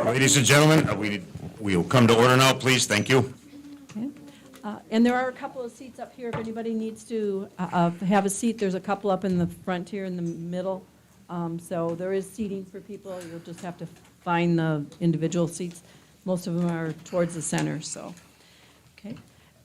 Ladies and gentlemen, we'll come to order now, please. Thank you. Okay. And there are a couple of seats up here if anybody needs to have a seat. There's a couple up in the front here in the middle. So there is seating for people. You'll just have to find the individual seats. Most of them are towards the center, so. Okay.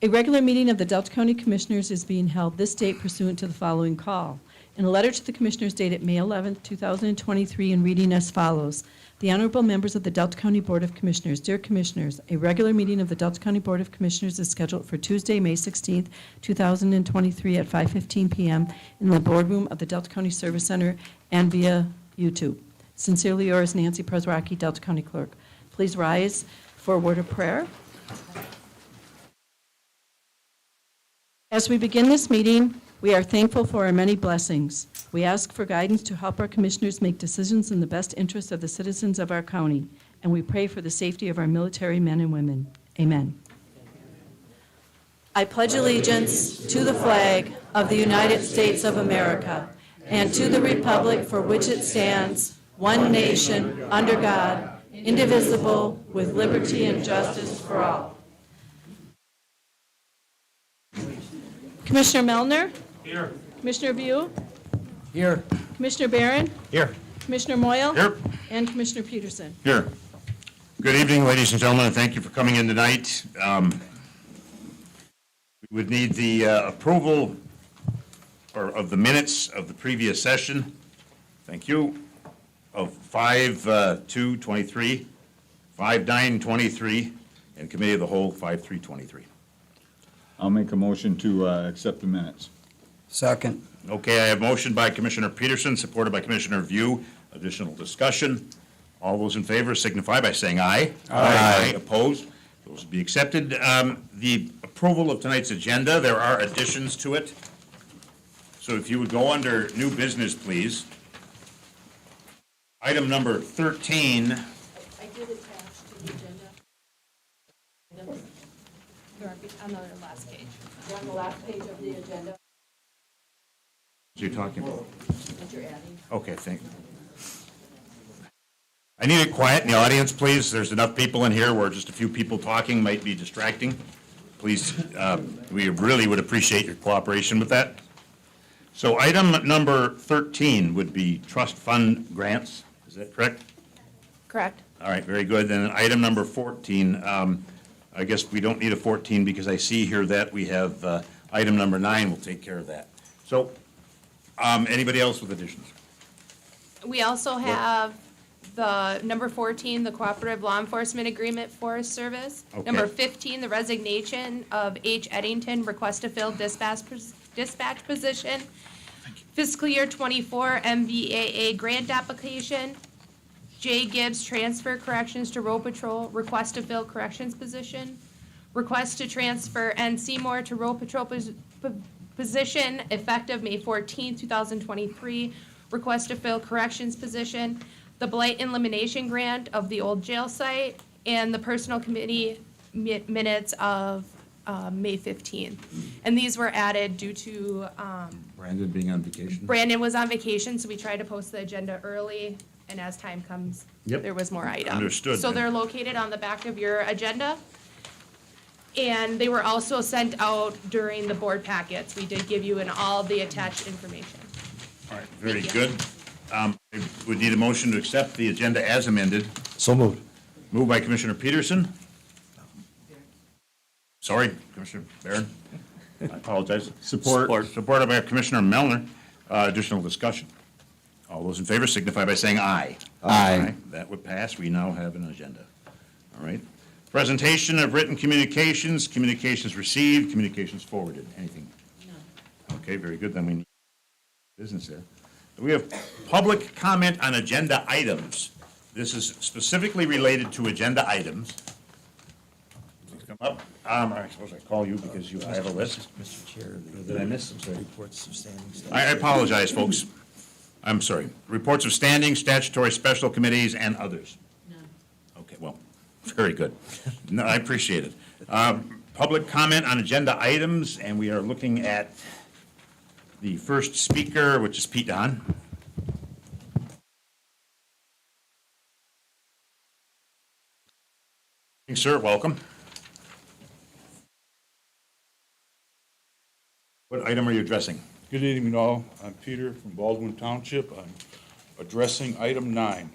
A regular meeting of the Delta County Commissioners is being held this date pursuant to the following call. In a letter to the Commissioners dated May 11, 2023, and reading as follows. The Honorable Members of the Delta County Board of Commissioners. Dear Commissioners, a regular meeting of the Delta County Board of Commissioners is scheduled for Tuesday, May 16, 2023 at 5:15 p.m. in the boardroom of the Delta County Service Center and via YouTube. Sincerely yours, Nancy Prozrocki, Delta County Clerk. Please rise for a word of prayer. As we begin this meeting, we are thankful for our many blessings. We ask for guidance to help our commissioners make decisions in the best interest of the citizens of our county, and we pray for the safety of our military men and women. Amen. I pledge allegiance to the flag of the United States of America and to the republic for which it stands, one nation, under God, indivisible, with liberty and justice for all. Commissioner Melner? Here. Commissioner View? Here. Commissioner Barron? Here. Commissioner Moyle? Here. And Commissioner Peterson. Here. Good evening, ladies and gentlemen, and thank you for coming in tonight. We would need the approval of the minutes of the previous session. Thank you. Of 5/2/23, 5/9/23, and Committee of the Whole 5/3/23. I'll make a motion to accept the minutes. Second. Okay, I have motion by Commissioner Peterson, supported by Commissioner View. Additional discussion. All those in favor signify by saying aye. Aye. Opposed? Those will be accepted. The approval of tonight's agenda, there are additions to it. So if you would go under new business, please. Item number 13. I did attach to the agenda. On the last page. They're on the last page of the agenda You're talking about? that you're adding. Okay, thank you. I need it quiet in the audience, please. There's enough people in here where just a few people talking might be distracting. Please, we really would appreciate your cooperation with that. So item number 13 would be trust fund grants. Is that correct? Correct. All right, very good. Then item number 14, I guess we don't need a 14 because I see here that we have item number 9 will take care of that. So anybody else with additions? We also have the number 14, the Cooperative Law Enforcement Agreement Forest Service. Okay. Number 15, the resignation of H. Eddington, request to fill dispatch position. Fiscal year 24 MVAA grant application. J. Gibbs, transfer corrections to road patrol, request to fill corrections position. Request to transfer N. Seymour to road patrol position effective May 14, 2023. Request to fill corrections position. The blight elimination grant of the old jail site, and the personnel committee minutes of May 15th. And these were added due to Brandon being on vacation? Brandon was on vacation, so we tried to post the agenda early, and as time comes, Yep. there was more items. Understood. So they're located on the back of your agenda. And they were also sent out during the board packets. We did give you all the attached information. All right, very Thank you. good. We need a motion to accept the agenda as amended. So moved. Moved by Commissioner Peterson. Sorry, Commissioner Barron. I apologize. Support. Supported by Commissioner Melner. Additional discussion. All those in favor signify by saying aye. Aye. That would pass. We now have an agenda. All right. Presentation of written communications, communications received, communications forwarded. Anything? No. Okay, very good. Then we need business there. We have public comment on agenda items. This is specifically related to agenda items. Please come up. I suppose I call you because I have a list. Mr. Chair, Did I miss? I'm sorry. reports of standing staff. I apologize, folks. I'm sorry. Reports of standing, statutory special committees, and others. None. Okay, well, very good. No, I appreciate it. Public comment on agenda items, and we are looking at the first speaker, which is Pete Don. Sir, welcome. What item are you addressing? Good evening, all. I'm Peter from Baldwin Township. I'm addressing item 9.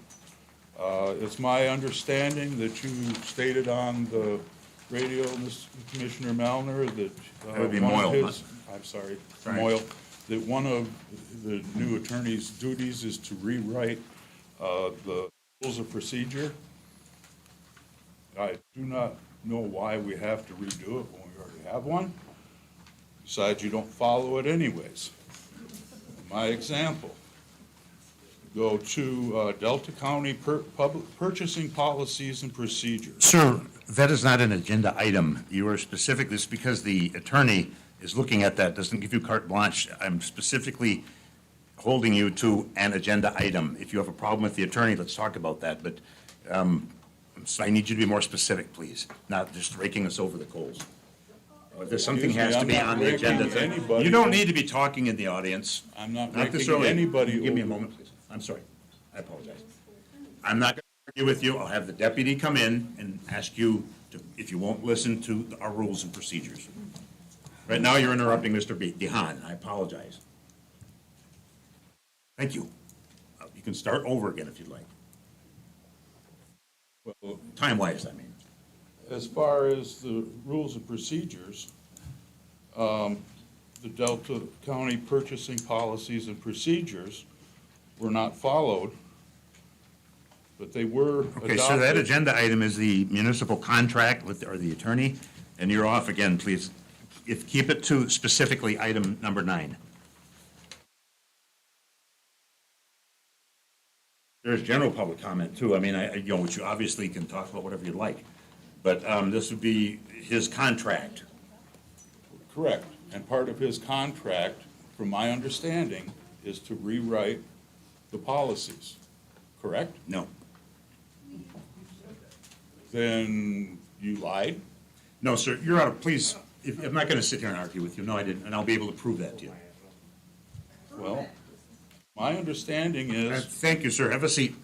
It's my understanding that you stated on the radio, Mr. Commissioner Malner, that That would be one of Moyle, his, I'm sorry, Sorry. Moyle, that one of the new attorney's duties is to rewrite the rules of procedure. I do not know why we have to redo it when we already have one. Besides, you don't follow it anyways. My example, go to Delta County Public Purchasing Policies and Procedures. Sir, that is not an agenda item. You are specific, this is because the attorney is looking at that, doesn't give you carte blanche. I'm specifically holding you to an agenda item. If you have a problem with the attorney, let's talk about that, but so I need you to be more specific, please, not just raking us over the coals. If there's something Excuse me, has to I'm be not on the raking agenda. anybody. You don't need to be talking in the audience. I'm not this raking early. anybody Give me a over. moment, please. I'm sorry. I apologize. I'm not going to argue with you. I'll have the deputy come in and ask you to, if you won't listen to our rules and procedures. Right now, you're interrupting Mr. DeHaan. I apologize. Thank you. You can start over again if you'd like. Well, Time-wise, I mean. as far as the rules and procedures, the Delta County Purchasing Policies and Procedures were not followed, but they were adopted. Okay, so that agenda item is the municipal contract with, or the attorney, and you're off again, please. Keep it to specifically item number 9. There's general public comment too. I mean, which you obviously can talk about whatever you'd like. But this would be his contract. Correct. And part of his contract, from my understanding, is to rewrite the policies. Correct? No. Then you lied? No, sir, you're out of, please, I'm not going to sit here and argue with you. No, I didn't, and I'll be able to prove that to you. Well, my understanding is, Thank you, sir. Have a seat.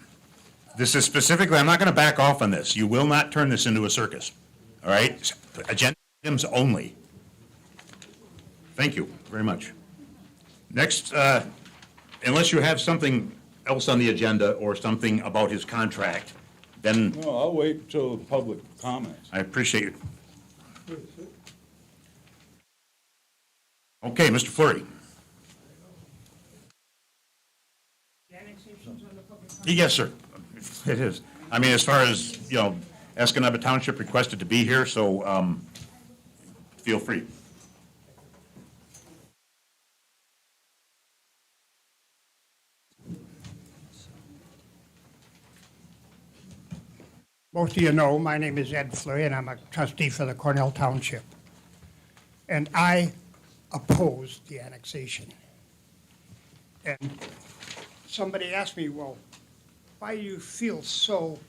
This is specifically, I'm not going to back off on this. You will not turn this into a circus, all right? Agenda items only. Thank you very much. Next, unless you have something else on the agenda or something about his contract, then no, I'll wait until the public comments. I appreciate it. Okay, Mr. Flurry. Yes, sir. It is. I mean, as far as, Escanaba Township requested to be here, so feel free. Most of you know, my name is Ed Fleury, and I'm a trustee for the Cornell Township. And I oppose the annexation. And somebody asked me, well, why do you feel so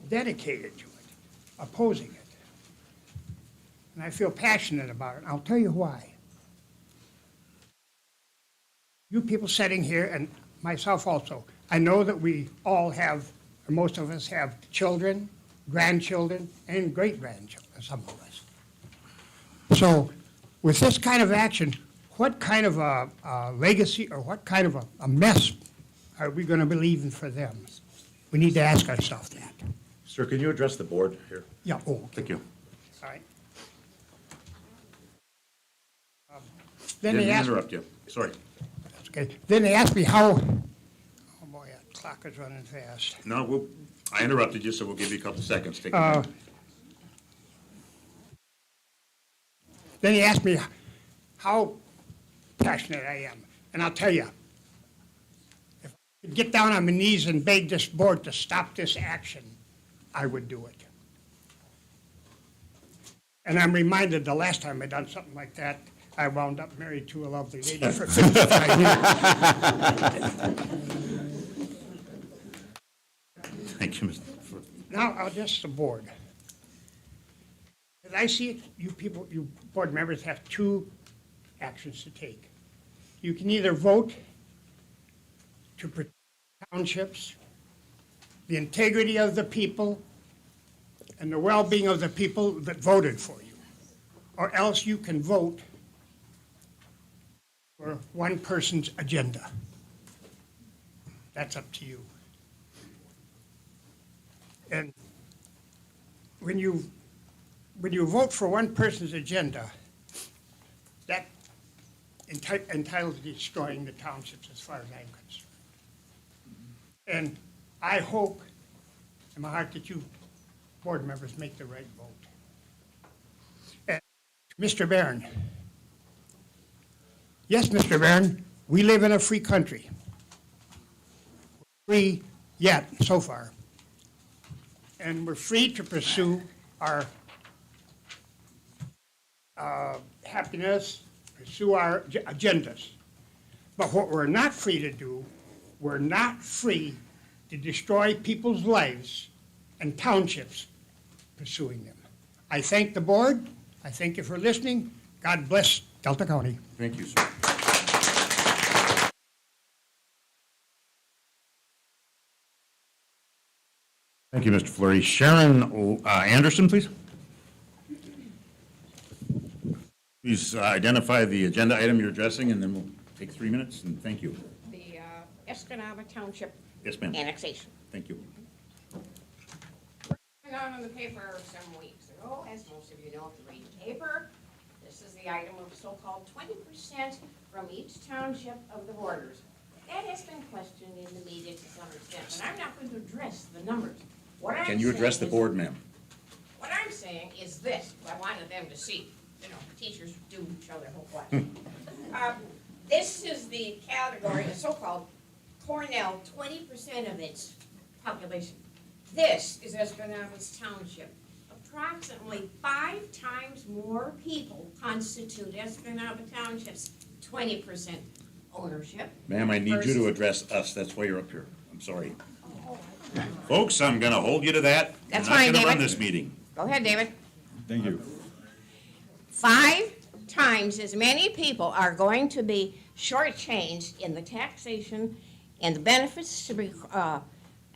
dedicated to it, opposing it? And I feel passionate about it. I'll tell you why. You people sitting here, and myself also, I know that we all have, or most of us have children, grandchildren, and great-grandchildren, some of us. So with this kind of action, what kind of a legacy or what kind of a mess are we going to be leaving for them? We need to ask ourselves that. Sir, can you address the board here? Yeah, oh, okay, Thank you. all right. Then they Didn't asked, interrupt you. Sorry. that's okay. Then they asked me how, oh boy, that clock is running fast. No, I interrupted you, so we'll give you a couple seconds. Take a minute. Then he asked me how passionate I am. And I'll tell you, if I could get down on my knees and beg this board to stop this action, I would do it. And I'm reminded the last time I done something like that, I wound up married to a lovely lady for 55 years. Thank you, Mr. Flurry. Now, I'll address the board. As I see it, you people, you board members have two actions to take. You can either vote to protect townships the integrity of the people and the well-being of the people that voted for you. Or else you can vote for one person's agenda. That's up to you. And when you vote for one person's agenda, that entitles to destroying the townships as far as I'm concerned. And I hope in my heart that you board members make the right vote. And Mr. Barron, yes, Mr. Barron, we live in a free country. Free yet, so far. And we're free to pursue our happiness, pursue our agendas. But what we're not free to do, we're not free to destroy people's lives and townships pursuing them. I thank the board. I thank you for listening. God bless Delta County. Thank you, sir. Thank you, Mr. Fleury. Sharon Anderson, please. Please identify the agenda item you're addressing, and then we'll take 3 minutes, and thank you. The Escanaba Township Yes, ma'am. annexation. Thank you. Went out in the paper some weeks ago, as most of you know if you read the paper. This is the item of so-called 20% from each township of the borders. That has been questioned in the media to some extent, but I'm not going to address the numbers. What I'm Can you address the saying is- board, ma'am? What I'm saying is this, I wanted them to see, you know, teachers do each other hope what. This is the category, the so-called Cornell, 20% of its population. This is Escanabas Township. Approximately 5 times more people constitute Escanaba Township's 20% ownership. Ma'am, I need you to versus- address us. That's why you're up here. I'm sorry. Folks, I'm going to hold you to that. That's I'm fine, not going to run David. this meeting. Go ahead, David. Thank you. 5 times as many people are going to be shortchanged in the taxation and the benefits to be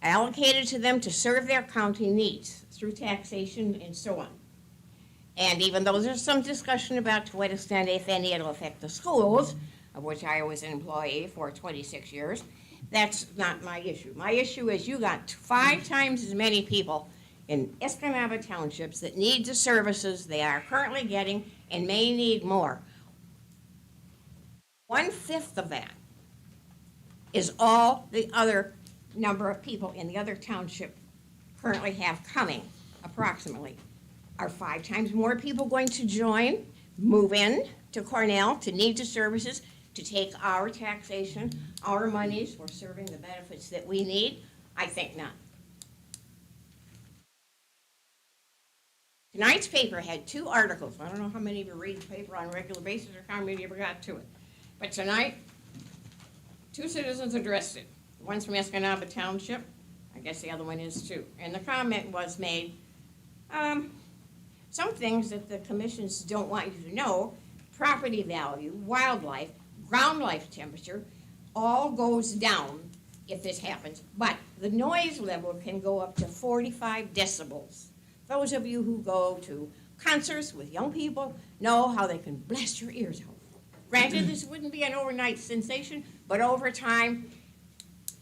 allocated to them to serve their county needs through taxation and so on. And even though there's some discussion about to what extent, if any, it'll affect the schools, of which I was an employee for 26 years, that's not my issue. My issue is you got 5 times as many people in Escanaba Townships that need the services they are currently getting and may need more. 1/5 of that is all the other number of people in the other township currently have coming, approximately. Are 5 times more people going to join, move in to Cornell to need the services, to take our taxation, our monies for serving the benefits that we need? I think not. Tonight's paper had 2 articles. I don't know how many of you read the paper on a regular basis or how many ever got to it. But tonight, 2 citizens addressed it. One's from Escanaba Township. I guess the other one is too. And the comment was made, some things that the commissions don't want you to know, property value, wildlife, ground life temperature, all goes down if this happens. But the noise level can go up to 45 decibels. Those of you who go to concerts with young people know how they can blast your ears out. Granted, this wouldn't be an overnight sensation, but over time,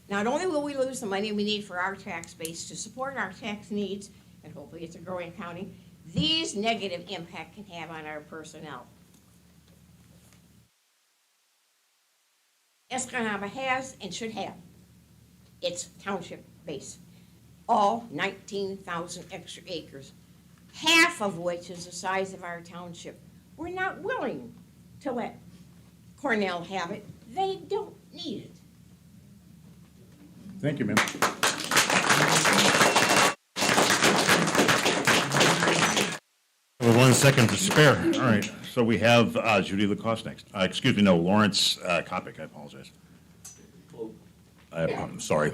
not only will we lose the money we need for our tax base to support our tax needs, and hopefully it's a growing county, these negative impact can have on our personnel. Escanaba has and should have its township base. All 19,000 extra acres, half of which is the size of our township. We're not willing to let Cornell have it. They don't need it. Thank you, ma'am. With 1 second to spare. All right, so we have Judy Lacoste next. Excuse me, no, Lawrence Kopic, I apologize. I'm sorry.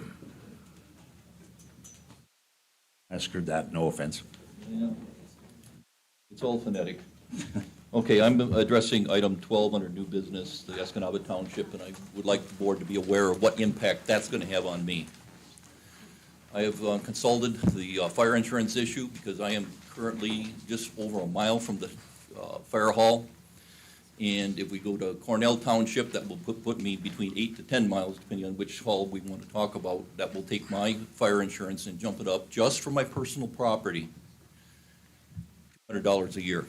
I screwed that, no offense. Yeah. It's all phonetic. Okay, I'm addressing item 12 under new business, the Escanaba Township, and I would like the board to be aware of what impact that's going to have on me. I have consulted the fire insurance issue because I am currently just over a mile from the fire hall. And if we go to Cornell Township, that will put me between 8 to 10 miles, depending on which hall we want to talk about. That will take my fire insurance and jump it up just for my personal property, $200 a year.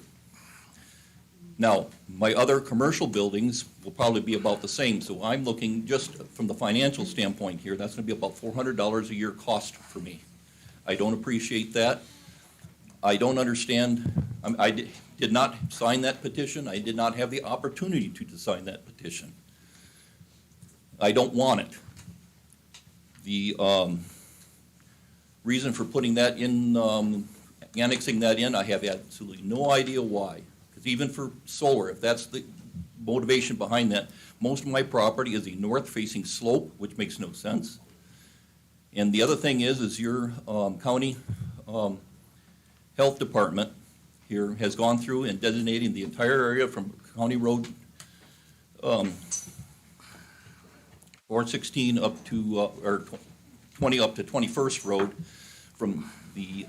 Now, my other commercial buildings will probably be about the same, so I'm looking just from the financial standpoint here, that's gonna be about $400 a year cost for me. I don't appreciate that. I don't understand, I did not sign that petition, I did not have the opportunity to sign that petition. I don't want it. The reason for putting that in, annexing that in, I have absolutely no idea why. Because even for solar, if that's the motivation behind that, most of my property is a north-facing slope, which makes no sense. And the other thing is your county health department here has gone through and designating the entire area from County Road 416 up to, or 20 up to 21st Road, from the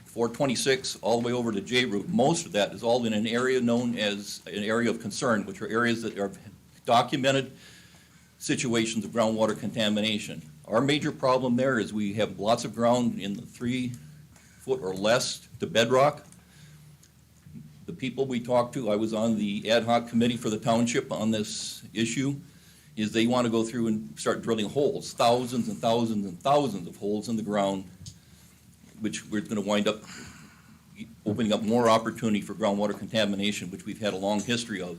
426 all the way over to J Route. Most of that is all in an area known as an area of concern, which are areas that are documented situations of groundwater contamination. Our major problem there is we have lots of ground in the 3 foot or less to bedrock. The people we talked to, I was on the ad hoc committee for the township on this issue, is they want to go through and start drilling holes, thousands and thousands and thousands of holes in the ground, which we're going to wind up opening up more opportunity for groundwater contamination, which we've had a long history of.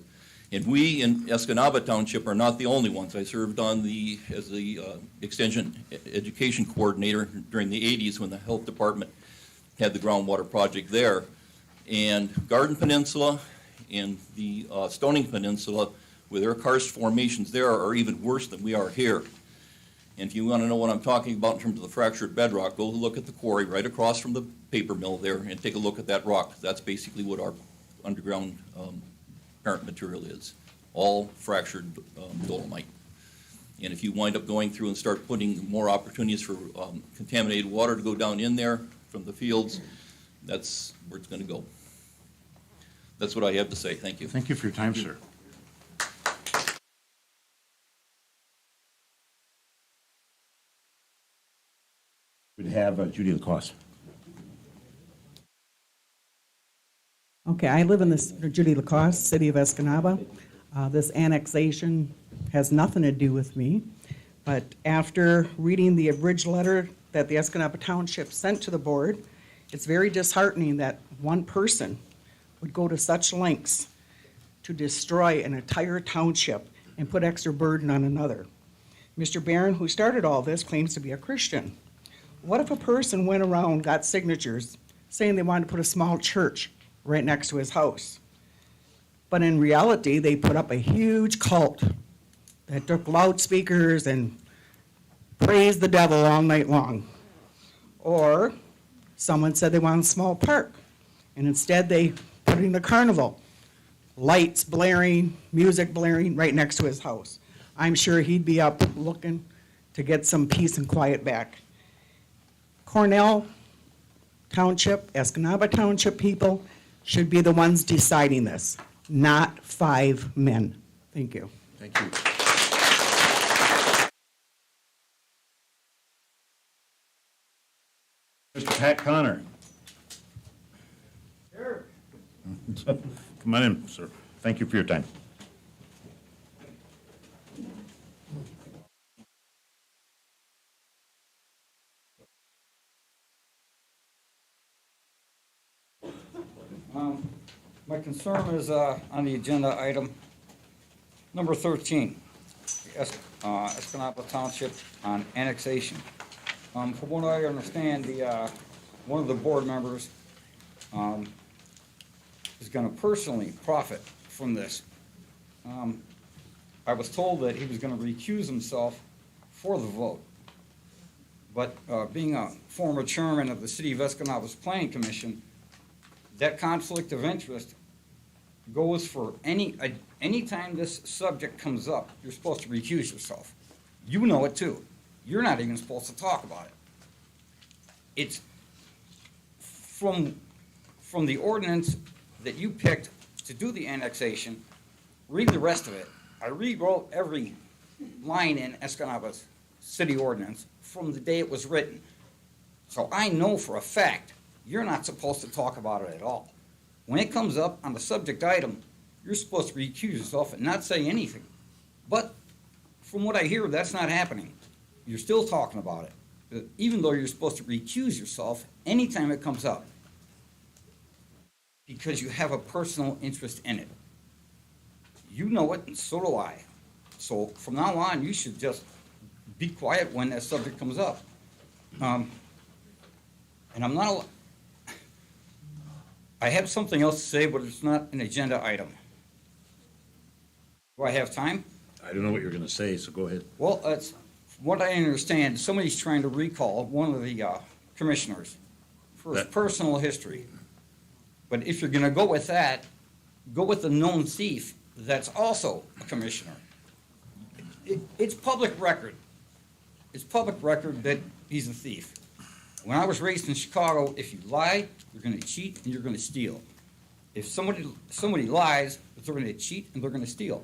And we in Escanaba Township are not the only ones. I served on as the extension education coordinator during the 80s when the health department had the groundwater project there. And Garden Peninsula and the Stoning Peninsula, with their karst formations there, are even worse than we are here. And if you want to know what I'm talking about in terms of the fractured bedrock, go look at the quarry right across from the paper mill there and take a look at that rock. That's basically what our underground parent material is, all fractured dolomite. And if you wind up going through and start putting more opportunities for contaminated water to go down in there from the fields, that's where it's going to go. That's what I have to say. Thank you. Thank you for your time, sir. We'd have Judy Lacoste. Okay, I live in this, Judy Lacoste, city of Escanaba. This annexation has nothing to do with me, but after reading the abridged letter that the Escanaba Township sent to the board, it's very disheartening that one person would go to such lengths to destroy an entire township and put extra burden on another. Mr. Barron, who started all this, claims to be a Christian. What if a person went around, got signatures, saying they wanted to put a small church right next to his house? But in reality, they put up a huge cult that took loudspeakers and praised the devil all night long. Or someone said they wanted a small park, and instead they put in the carnival, lights blaring, music blaring right next to his house. I'm sure he'd be up looking to get some peace and quiet back. Cornell Township, Escanaba Township people should be the ones deciding this, not 5 men. Thank you. Thank you. Mr. Pat Connor. Here. Come on in, sir. Thank you for your time. My concern is on the agenda item number 13, Escanaba Township on annexation. From what I understand, one of the board members is going to personally profit from this. I was told that he was going to recuse himself for the vote. But being a former chairman of the City of Escanaba's Planning Commission, that conflict of interest goes for any time this subject comes up, you're supposed to recuse yourself. You know it too. You're not even supposed to talk about it. it's from the ordinance that you picked to do the annexation, read the rest of it. I rewrote every line in Escanava's city ordinance from the day it was written. So I know for a fact, you're not supposed to talk about it at all. When it comes up on the subject item, you're supposed to recuse yourself and not say anything. But from what I hear, that's not happening. You're still talking about it, even though you're supposed to recuse yourself anytime it comes up, because you have a personal interest in it. You know it, and so do I. So from now on, you should just be quiet when that subject comes up. And I'm not, I have something else to say, but it's not an agenda item. Do I have time? I don't know what you're going to say, so go ahead. Well, it's, from what I understand, somebody's trying to recall one of the commissioners for his personal history. But if you're going to go with that, go with the known thief that's also a commissioner. It's public record. It's public record that he's a thief. When I was raised in Chicago, if you lie, you're going to cheat and you're going to steal. If somebody lies, they're going to cheat and they're going to steal.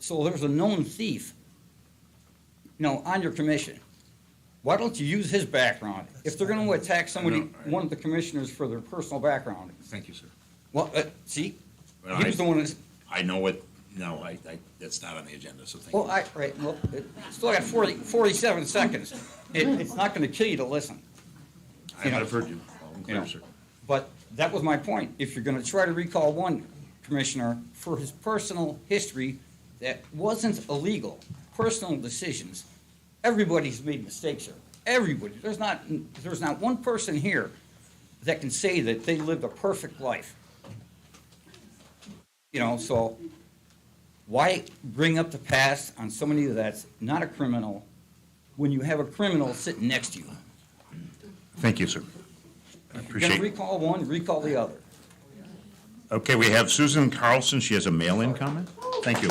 So there's a known thief, on your commission. Why don't you use his background? If they're going to attack somebody, one of the commissioners for their personal background. Thank you, sir. Well, see, Well, he was the one that's, I know what, no, that's not on the agenda, so thank well, you. still got 47 seconds. It's not going to kill you to listen. I've heard you. You know. Clear, sir. But that was my point. If you're going to try to recall one commissioner for his personal history that wasn't illegal, personal decisions, everybody's made mistakes here. Everybody. There's not one person here that can say that they lived a perfect life. So why bring up the past on somebody that's not a criminal when you have a criminal sitting next to you? Thank you, sir. I If you're going appreciate to recall one, recall the other. Okay, we have Susan Carlson. She has a mail-in comment. Thank you.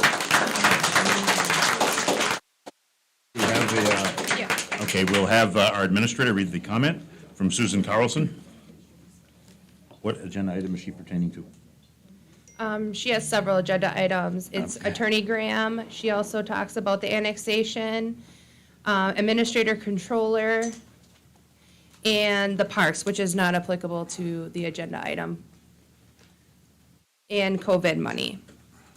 We have the, Yeah. okay, we'll have our administrator read the comment from Susan Carlson. What agenda item is she pertaining to? She has several agenda items. It's Okay. Attorney Graham. She also talks about the annexation, Administrator Controller, and the parks, which is not applicable to the agenda item, and COVID money.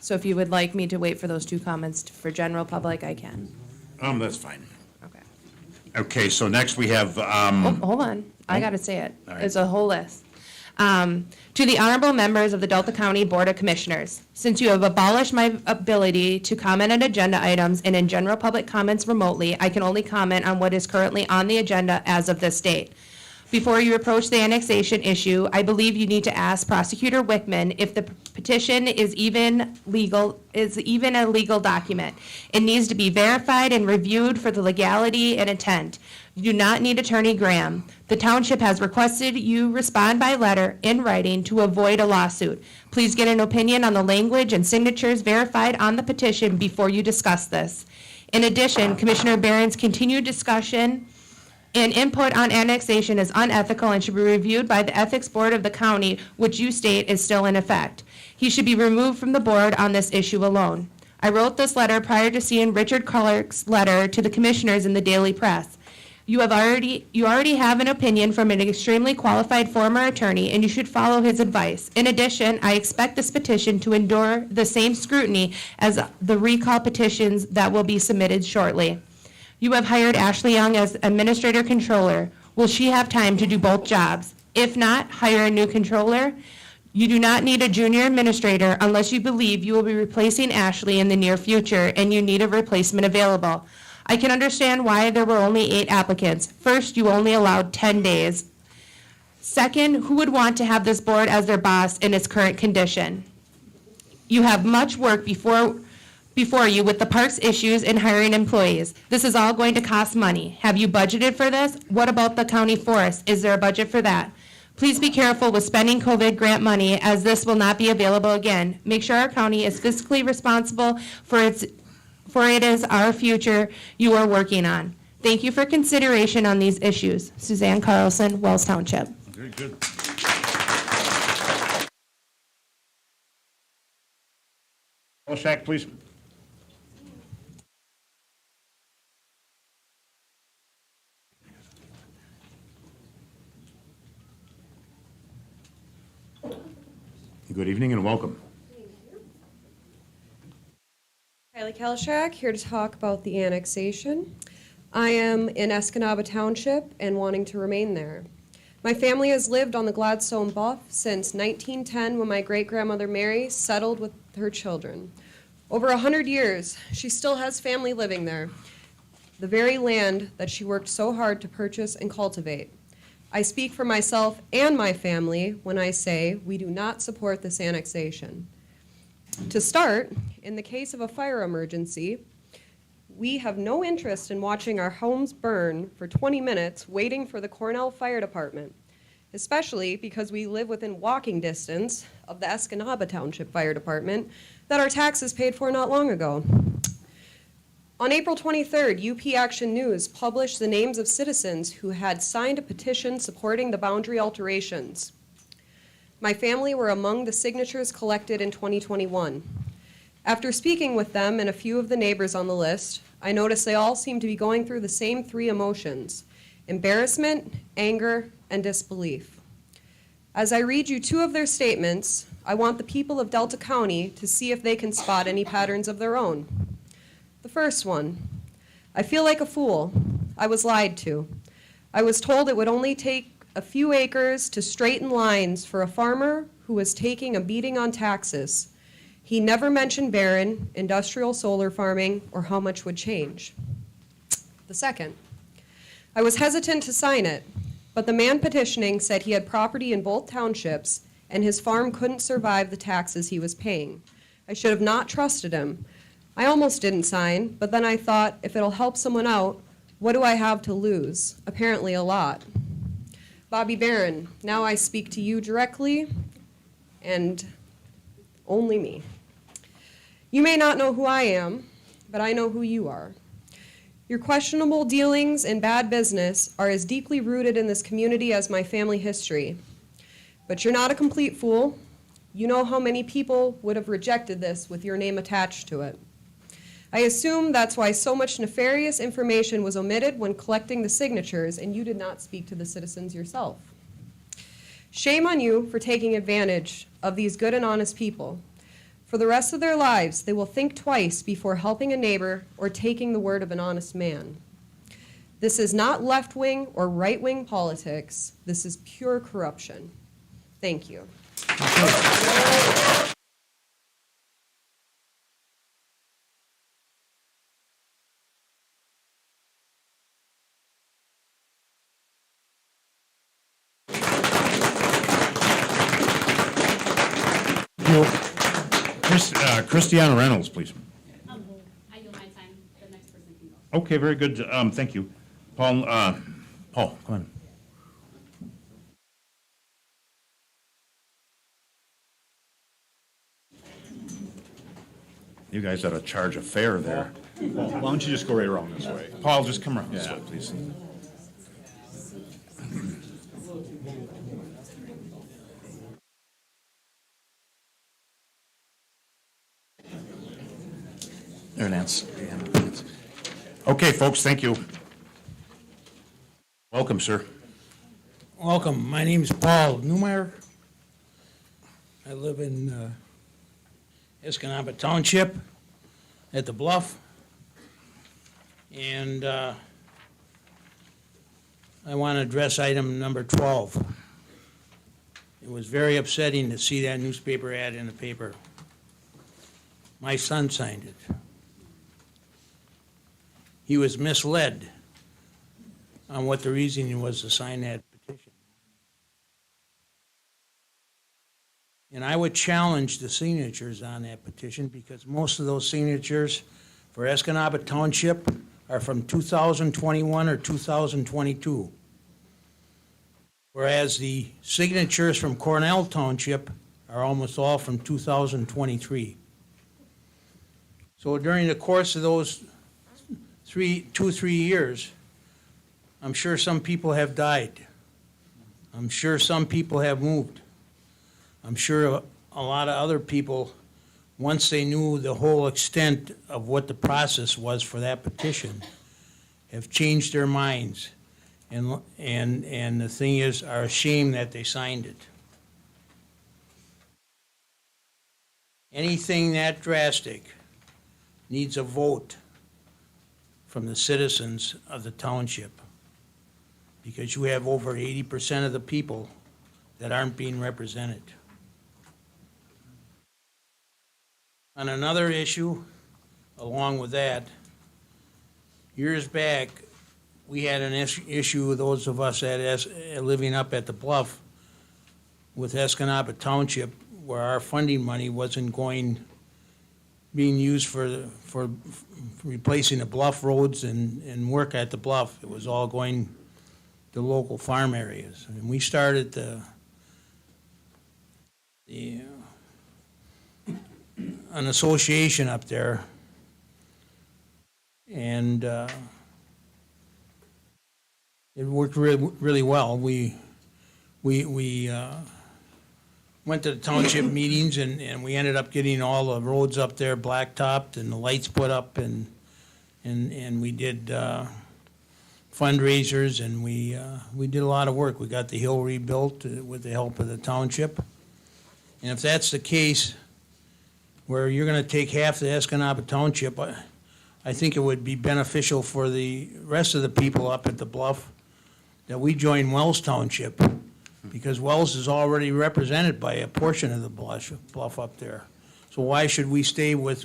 So if you would like me to wait for those two comments for general public, I can. That's fine. Okay. Okay, so next we have, Hold on, I gotta say it. All right. It's a whole list. To the honorable members of the Delta County Board of Commissioners, since you have abolished my ability to comment on agenda items and in general public comments remotely, I can only comment on what is currently on the agenda as of this date. Before you approach the annexation issue, I believe you need to ask Prosecutor Wickman if the petition is even a legal document. It needs to be verified and reviewed for the legality and intent. You do not need Attorney Graham. The township has requested you respond by letter in writing to avoid a lawsuit. Please get an opinion on the language and signatures verified on the petition before you discuss this. In addition, Commissioner Barron's continued discussion and input on annexation is unethical and should be reviewed by the Ethics Board of the county, which you state is still in effect. He should be removed from the board on this issue alone. I wrote this letter prior to seeing Richard Clark's letter to the commissioners in the Daily Press. You already have an opinion from an extremely qualified former attorney, and you should follow his advice. In addition, I expect this petition to endure the same scrutiny as the recall petitions that will be submitted shortly. You have hired Ashley Young as Administrator Controller. Will she have time to do both jobs? If not, hire a new controller. You do not need a junior administrator unless you believe you will be replacing Ashley in the near future and you need a replacement available. I can understand why there were only 8 applicants. First, you only allowed 10 days. Second, who would want to have this board as their boss in its current condition? You have much work before you with the parks issues and hiring employees. This is all going to cost money. Have you budgeted for this? What about the county forest? Is there a budget for that? Please be careful with spending COVID grant money, as this will not be available again. Make sure our county is fiscally responsible for it is our future you are working on. Thank you for consideration on these issues. Suzanne Carlson, Wells Township. Very good. Shack, please. Good evening and welcome. Kylie Kalishak, here to talk about the annexation. I am in Escanaba Township and wanting to remain there. My family has lived on the Gladstone Bluff since 1910 when my great-grandmother Mary settled with her children. Over 100 years, she still has family living there, the very land that she worked so hard to purchase and cultivate. I speak for myself and my family when I say we do not support this annexation. To start, in the case of a fire emergency, we have no interest in watching our homes burn for 20 minutes waiting for the Cornell Fire Department, especially because we live within walking distance of the Escanaba Township Fire Department that our taxes paid for not long ago. On April 23rd, UP Action News published the names of citizens who had signed a petition supporting the boundary alterations. My family were among the signatures collected in 2021. After speaking with them and a few of the neighbors on the list, I noticed they all seem to be going through the same three emotions: embarrassment, anger, and disbelief. As I read you two of their statements, I want the people of Delta County to see if they can spot any patterns of their own. The first one: I feel like a fool. I was lied to. I was told it would only take a few acres to straighten lines for a farmer who was taking a beating on taxes. He never mentioned Barron, industrial solar farming, or how much would change. The second: I was hesitant to sign it, but the man petitioning said he had property in both townships and his farm couldn't survive the taxes he was paying. I should have not trusted him. I almost didn't sign, but then I thought, if it'll help someone out, what do I have to lose? Apparently a lot. Bobby Barron, now I speak to you directly, and only me. You may not know who I am, but I know who you are. Your questionable dealings and bad business are as deeply rooted in this community as my family history. But you're not a complete fool. You know how many people would have rejected this with your name attached to it. I assume that's why so much nefarious information was omitted when collecting the signatures, and you did not speak to the citizens yourself. Shame on you for taking advantage of these good and honest people. For the rest of their lives, they will think twice before helping a neighbor or taking the word of an honest man. This is not left-wing or right-wing politics. This is pure corruption. Thank you. Christiana Reynolds, please. I yield my time. The next person can go. Okay, very good. Thank you. Paul, come on. You guys ought to charge a fare there. Why don't you just go right around this way? Paul, just come around this Yeah. way, please. There, Nance. Okay, folks, thank you. Welcome, sir. Welcome. My name's Paul Newmeyer. I live in Escanaba Township at the Bluff. And I want to address item number 12. It was very upsetting to see that newspaper ad in the paper. My son signed it. He was misled on what the reasoning was to sign that petition. And I would challenge the signatures on that petition because most of those signatures for Escanaba Township are from 2021 or 2022. Whereas the signatures from Cornell Township are almost all from 2023. So during the course of those 3 years, I'm sure some people have died. I'm sure some people have moved. I'm sure a lot of other people, once they knew the whole extent of what the process was for that petition, have changed their minds. And the thing is, are ashamed that they signed it. Anything that drastic needs a vote from the citizens of the township, because you have over 80% of the people that aren't being represented. On another issue, along with that, years back, we had an issue, those of us that living up at the Bluff, with Escanaba Township, where our funding money wasn't being used for replacing the Bluff roads and work at the Bluff. It was all going to local farm areas. And we started an association up there, and it worked really well. We went to the township meetings, and we ended up getting all the roads up there blacktopped and the lights put up, and we did fundraisers, and we did a lot of work. We got the hill rebuilt with the help of the township. And if that's the case, where you're going to take half the Escanaba Township, I think it would be beneficial for the rest of the people up at the Bluff that we join Wells Township, because Wells is already represented by a portion of the Bluff up there. So why should we stay with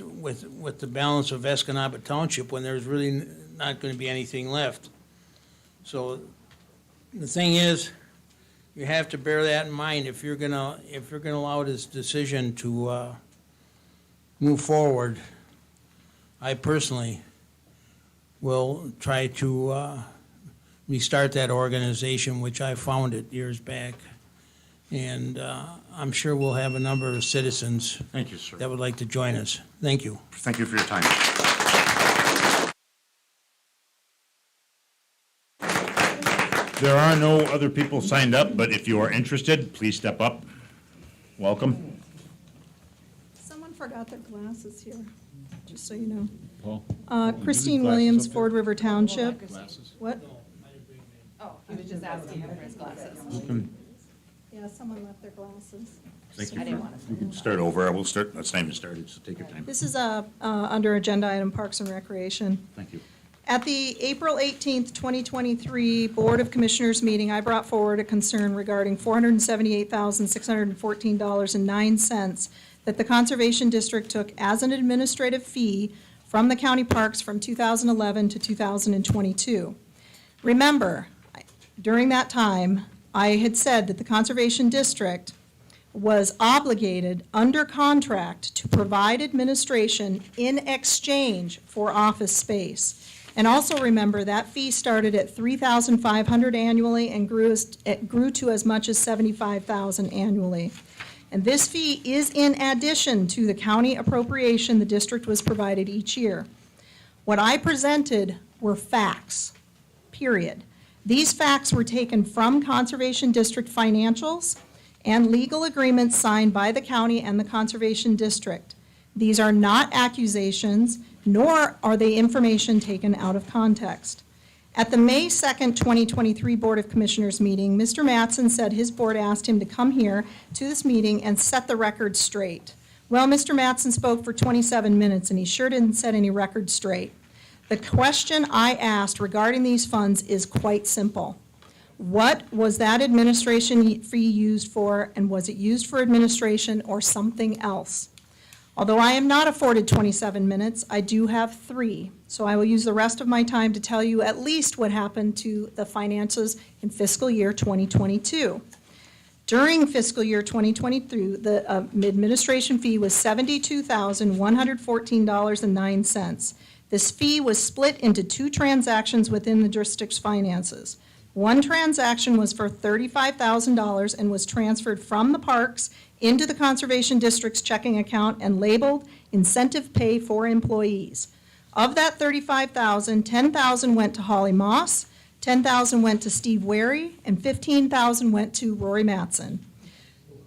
the balance of Escanaba Township when there's really not going to be anything left? So the thing is, you have to bear that in mind if you're gonna allow this decision to move forward. I personally will try to restart that organization, which I founded years back. And I'm sure we'll have a number of citizens Thank you, sir. that would like to join us. Thank you. Thank you for your time. There are no other people signed up, but if you are interested, please step up. Welcome. Someone forgot their glasses here, just so you know. Paul? Christine Glasses Williams, up there? Ford River Township. What? Oh, he was just asking him for his glasses. Yeah, someone left their glasses. Thank you. I didn't want You can start over. I will start. That's time to start it, so take your time. This is under agenda item Parks and Recreation. Thank you. At the April 18th, 2023 Board of Commissioners meeting, I brought forward a concern regarding $478,614.09 that the Conservation District took as an administrative fee from the county parks from 2011 to 2022. Remember, during that time, I had said that the Conservation District was obligated under contract to provide administration in exchange for office space. And also remember, that fee started at $3,500 annually and grew to as much as $75,000 annually. And this fee is in addition to the county appropriation the district was provided each year. What I presented were facts, period. These facts were taken from Conservation District financials and legal agreements signed by the county and the Conservation District. These are not accusations, nor are they information taken out of context. At the May 2nd, 2023 Board of Commissioners meeting, Mr. Mattson said his board asked him to come here to this meeting and set the record straight. Well, Mr. Mattson spoke for 27 minutes, and he sure didn't set any record straight. The question I asked regarding these funds is quite simple. What was that administration fee used for, and was it used for administration or something else? Although I am not afforded 27 minutes, I do have 3, so I will use the rest of my time to tell you at least what happened to the finances in fiscal year 2022. During fiscal year 2022, the administration fee was $72,114.09. This fee was split into 2 transactions within the district's finances. One transaction was for $35,000 and was transferred from the parks into the Conservation District's checking account and labeled incentive pay for employees. Of that $35,000, $10,000 went to Holly Moss, $10,000 went to Steve Wary, and $15,000 went to Rory Matson.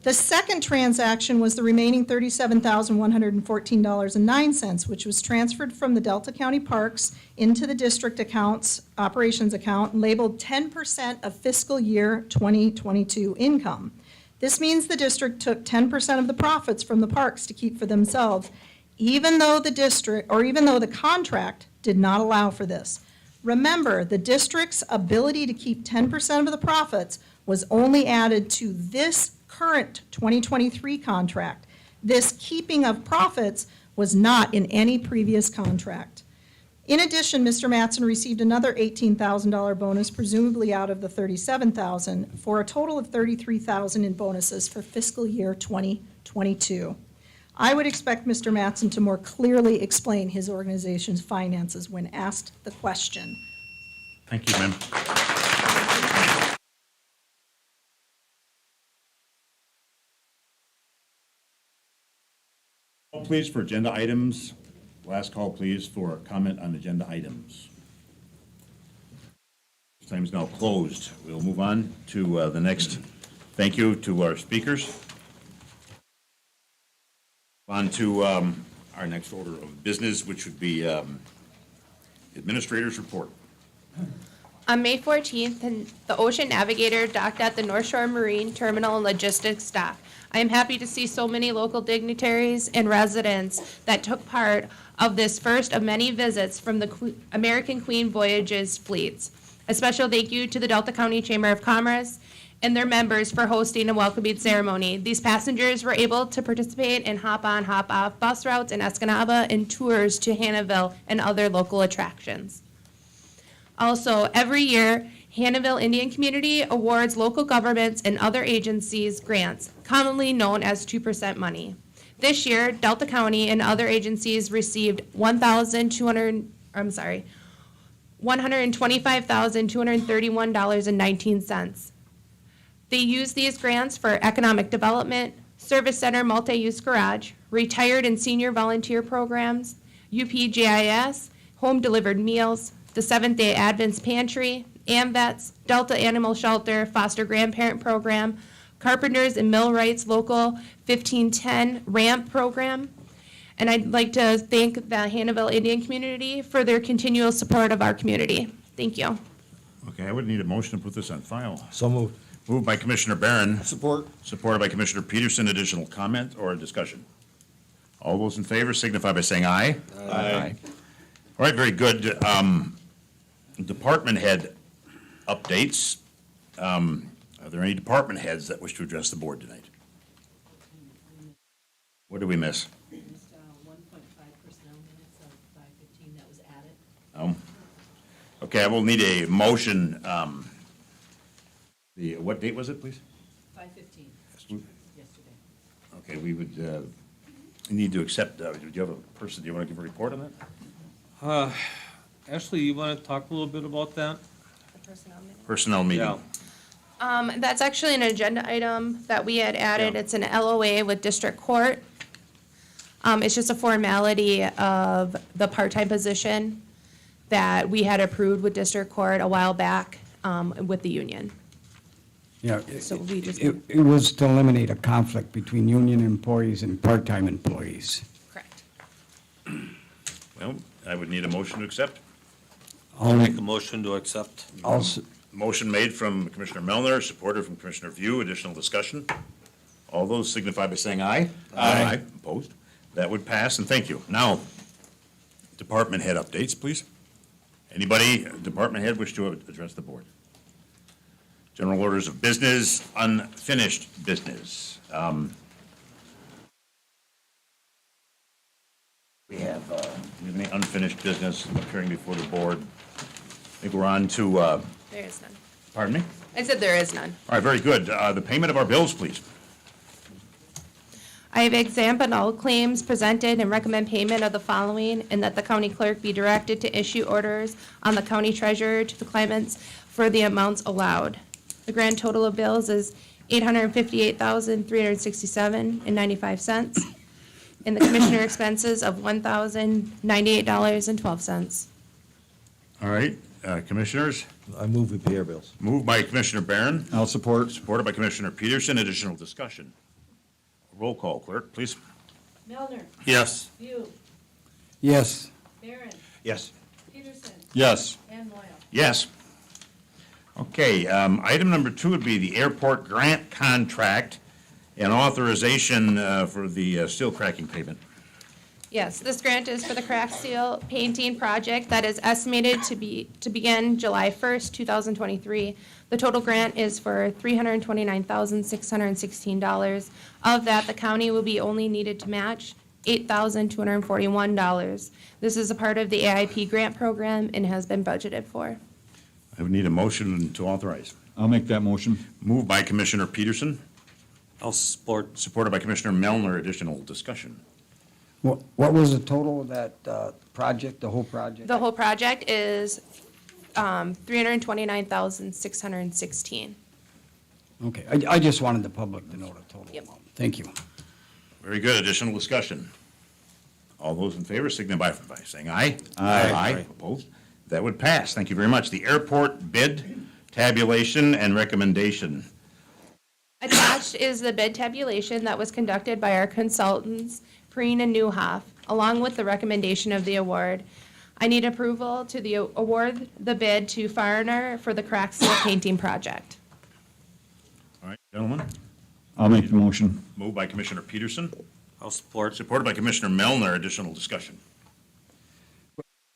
The second transaction was the remaining $37,114.09, which was transferred from the Delta County Parks into the district accounts, operations account, labeled 10% of fiscal year 2022 income. This means the district took 10% of the profits from the parks to keep for themselves, even though the contract did not allow for this. Remember, the district's ability to keep 10% of the profits was only added to this current 2023 contract. This keeping of profits was not in any previous contract. In addition, Mr. Matson received another $18,000 bonus, presumably out of the $37,000, for a total of $33,000 in bonuses for fiscal year 2022. I would expect Mr. Matson to more clearly explain his organization's finances when asked the question. Thank you, ma'am. Please for agenda items. Last call, please, for comment on agenda items. This time is now closed. We'll move on to the next. Thank you to our speakers. On to our next order of business, which would be Administrator's Report. On May 14th, the Ocean Navigator docked at the North Shore Marine Terminal and Logistics Dock. I am happy to see so many local dignitaries and residents that took part of this first of many visits from the American Queen Voyages fleets. A special thank you to the Delta County Chamber of Commerce and their members for hosting a welcoming ceremony. These passengers were able to participate in hop-on, hop-off bus routes in Escanaba and tours to Hannahville and other local attractions. Also, every year, Hannahville Indian Community awards local governments and other agencies grants, commonly known as 2% money. This year, Delta County and other agencies received $125,231.19. They use these grants for economic development, service center multi-use garage, retired and senior volunteer programs, UPGIS, home delivered meals, the Seventh-day Adventist Pantry, AMVETS, Delta Animal Shelter, Foster Grandparent Program, Carpenters and Millwrights Local 1510 RAMP Program. And I'd like to thank the Hannahville Indian Community for their continual support of our community. Thank you. Okay, I would need a motion to put this on file. So moved. Moved by Commissioner Barron. Support. Supported by Commissioner Peterson. Additional comment or discussion? All those in favor signify by saying aye. Aye. All right, very good. Department head updates. Are there any department heads that wish to address the board tonight? What did we miss? We missed 1.5 personnel minutes of 5:15 that was added. Okay, I will need a motion. What date was it, please? 5:15 yesterday. Okay, we would need to accept, do you have a person, do you want to give a report on that? Ashley, you want to talk a little bit about that? The personnel minute. Personnel meeting. Yeah. That's actually an agenda item that we had added. Yeah. It's an LOA with district court. It's just a formality of the part-time position that we had approved with district court a while back with the union. Yeah, So we just, it was to eliminate a conflict between union employees and part-time employees. correct. Well, I would need a motion to accept. I'll make a motion to accept. Motion made from Commissioner Melner, supported from Commissioner View. Additional discussion? All those signify by saying aye. Aye. Opposed? That would pass, and thank you. Now, department head updates, please. Anybody, department head, wish to address the board? General orders of business, unfinished business. We have any unfinished business appearing before the board? I think we're on to, There is none. pardon me? I said there is none. All right, very good. The payment of our bills, please. I have examined all claims presented and recommend payment of the following, and that the county clerk be directed to issue orders on the county treasurer to the claimants for the amounts allowed. The grand total of bills is $858,367.95, and the commissioner expenses of $1,098.12. All right, Commissioners? I move we pay our bills. Moved by Commissioner Barron, I'll support. supported by Commissioner Peterson. Additional discussion. Roll call, clerk, please. Milner. Yes. View. Yes. Barron. Yes. Peterson. Yes. And Moyle. Yes. Okay, item number 2 would be the airport grant contract and authorization for the steel cracking pavement. Yes, this grant is for the crack seal painting project that is estimated to begin July 1st, 2023. The total grant is for $329,616. Of that, the county will be only needed to match $8,241. This is a part of the AIP grant program and has been budgeted for. I would need a motion to authorize. I'll make that motion. Moved by Commissioner Peterson, I'll support. supported by Commissioner Melner. Additional discussion. What was the total of that project, the whole project? The whole project is $329,616. Okay, I just wanted the public to know the total Yep. amount. Thank you. Very good. Additional discussion. All those in favor signify by saying aye. Aye. Opposed? That would pass. Thank you very much. The airport bid, tabulation, and recommendation. Attached is the bid tabulation that was conducted by our consultants, Preen and Newhoff, along with the recommendation of the award. I need approval to award the bid to Farner for the crack seal painting project. All right, gentlemen. I'll make the motion. Moved by Commissioner Peterson, I'll support. supported by Commissioner Melner. Additional discussion.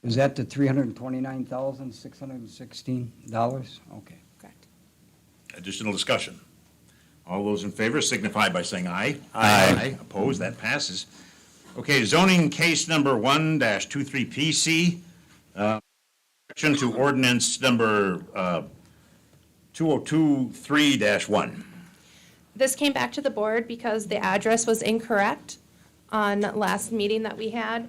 Is that the $329,616? Okay. Correct. Additional discussion. All those in favor signify by saying aye. Aye. Opposed? That passes. Okay, zoning case number 1-23 PC, correction to ordinance number 2023-1. This came back to the board because the address was incorrect on last meeting that we had.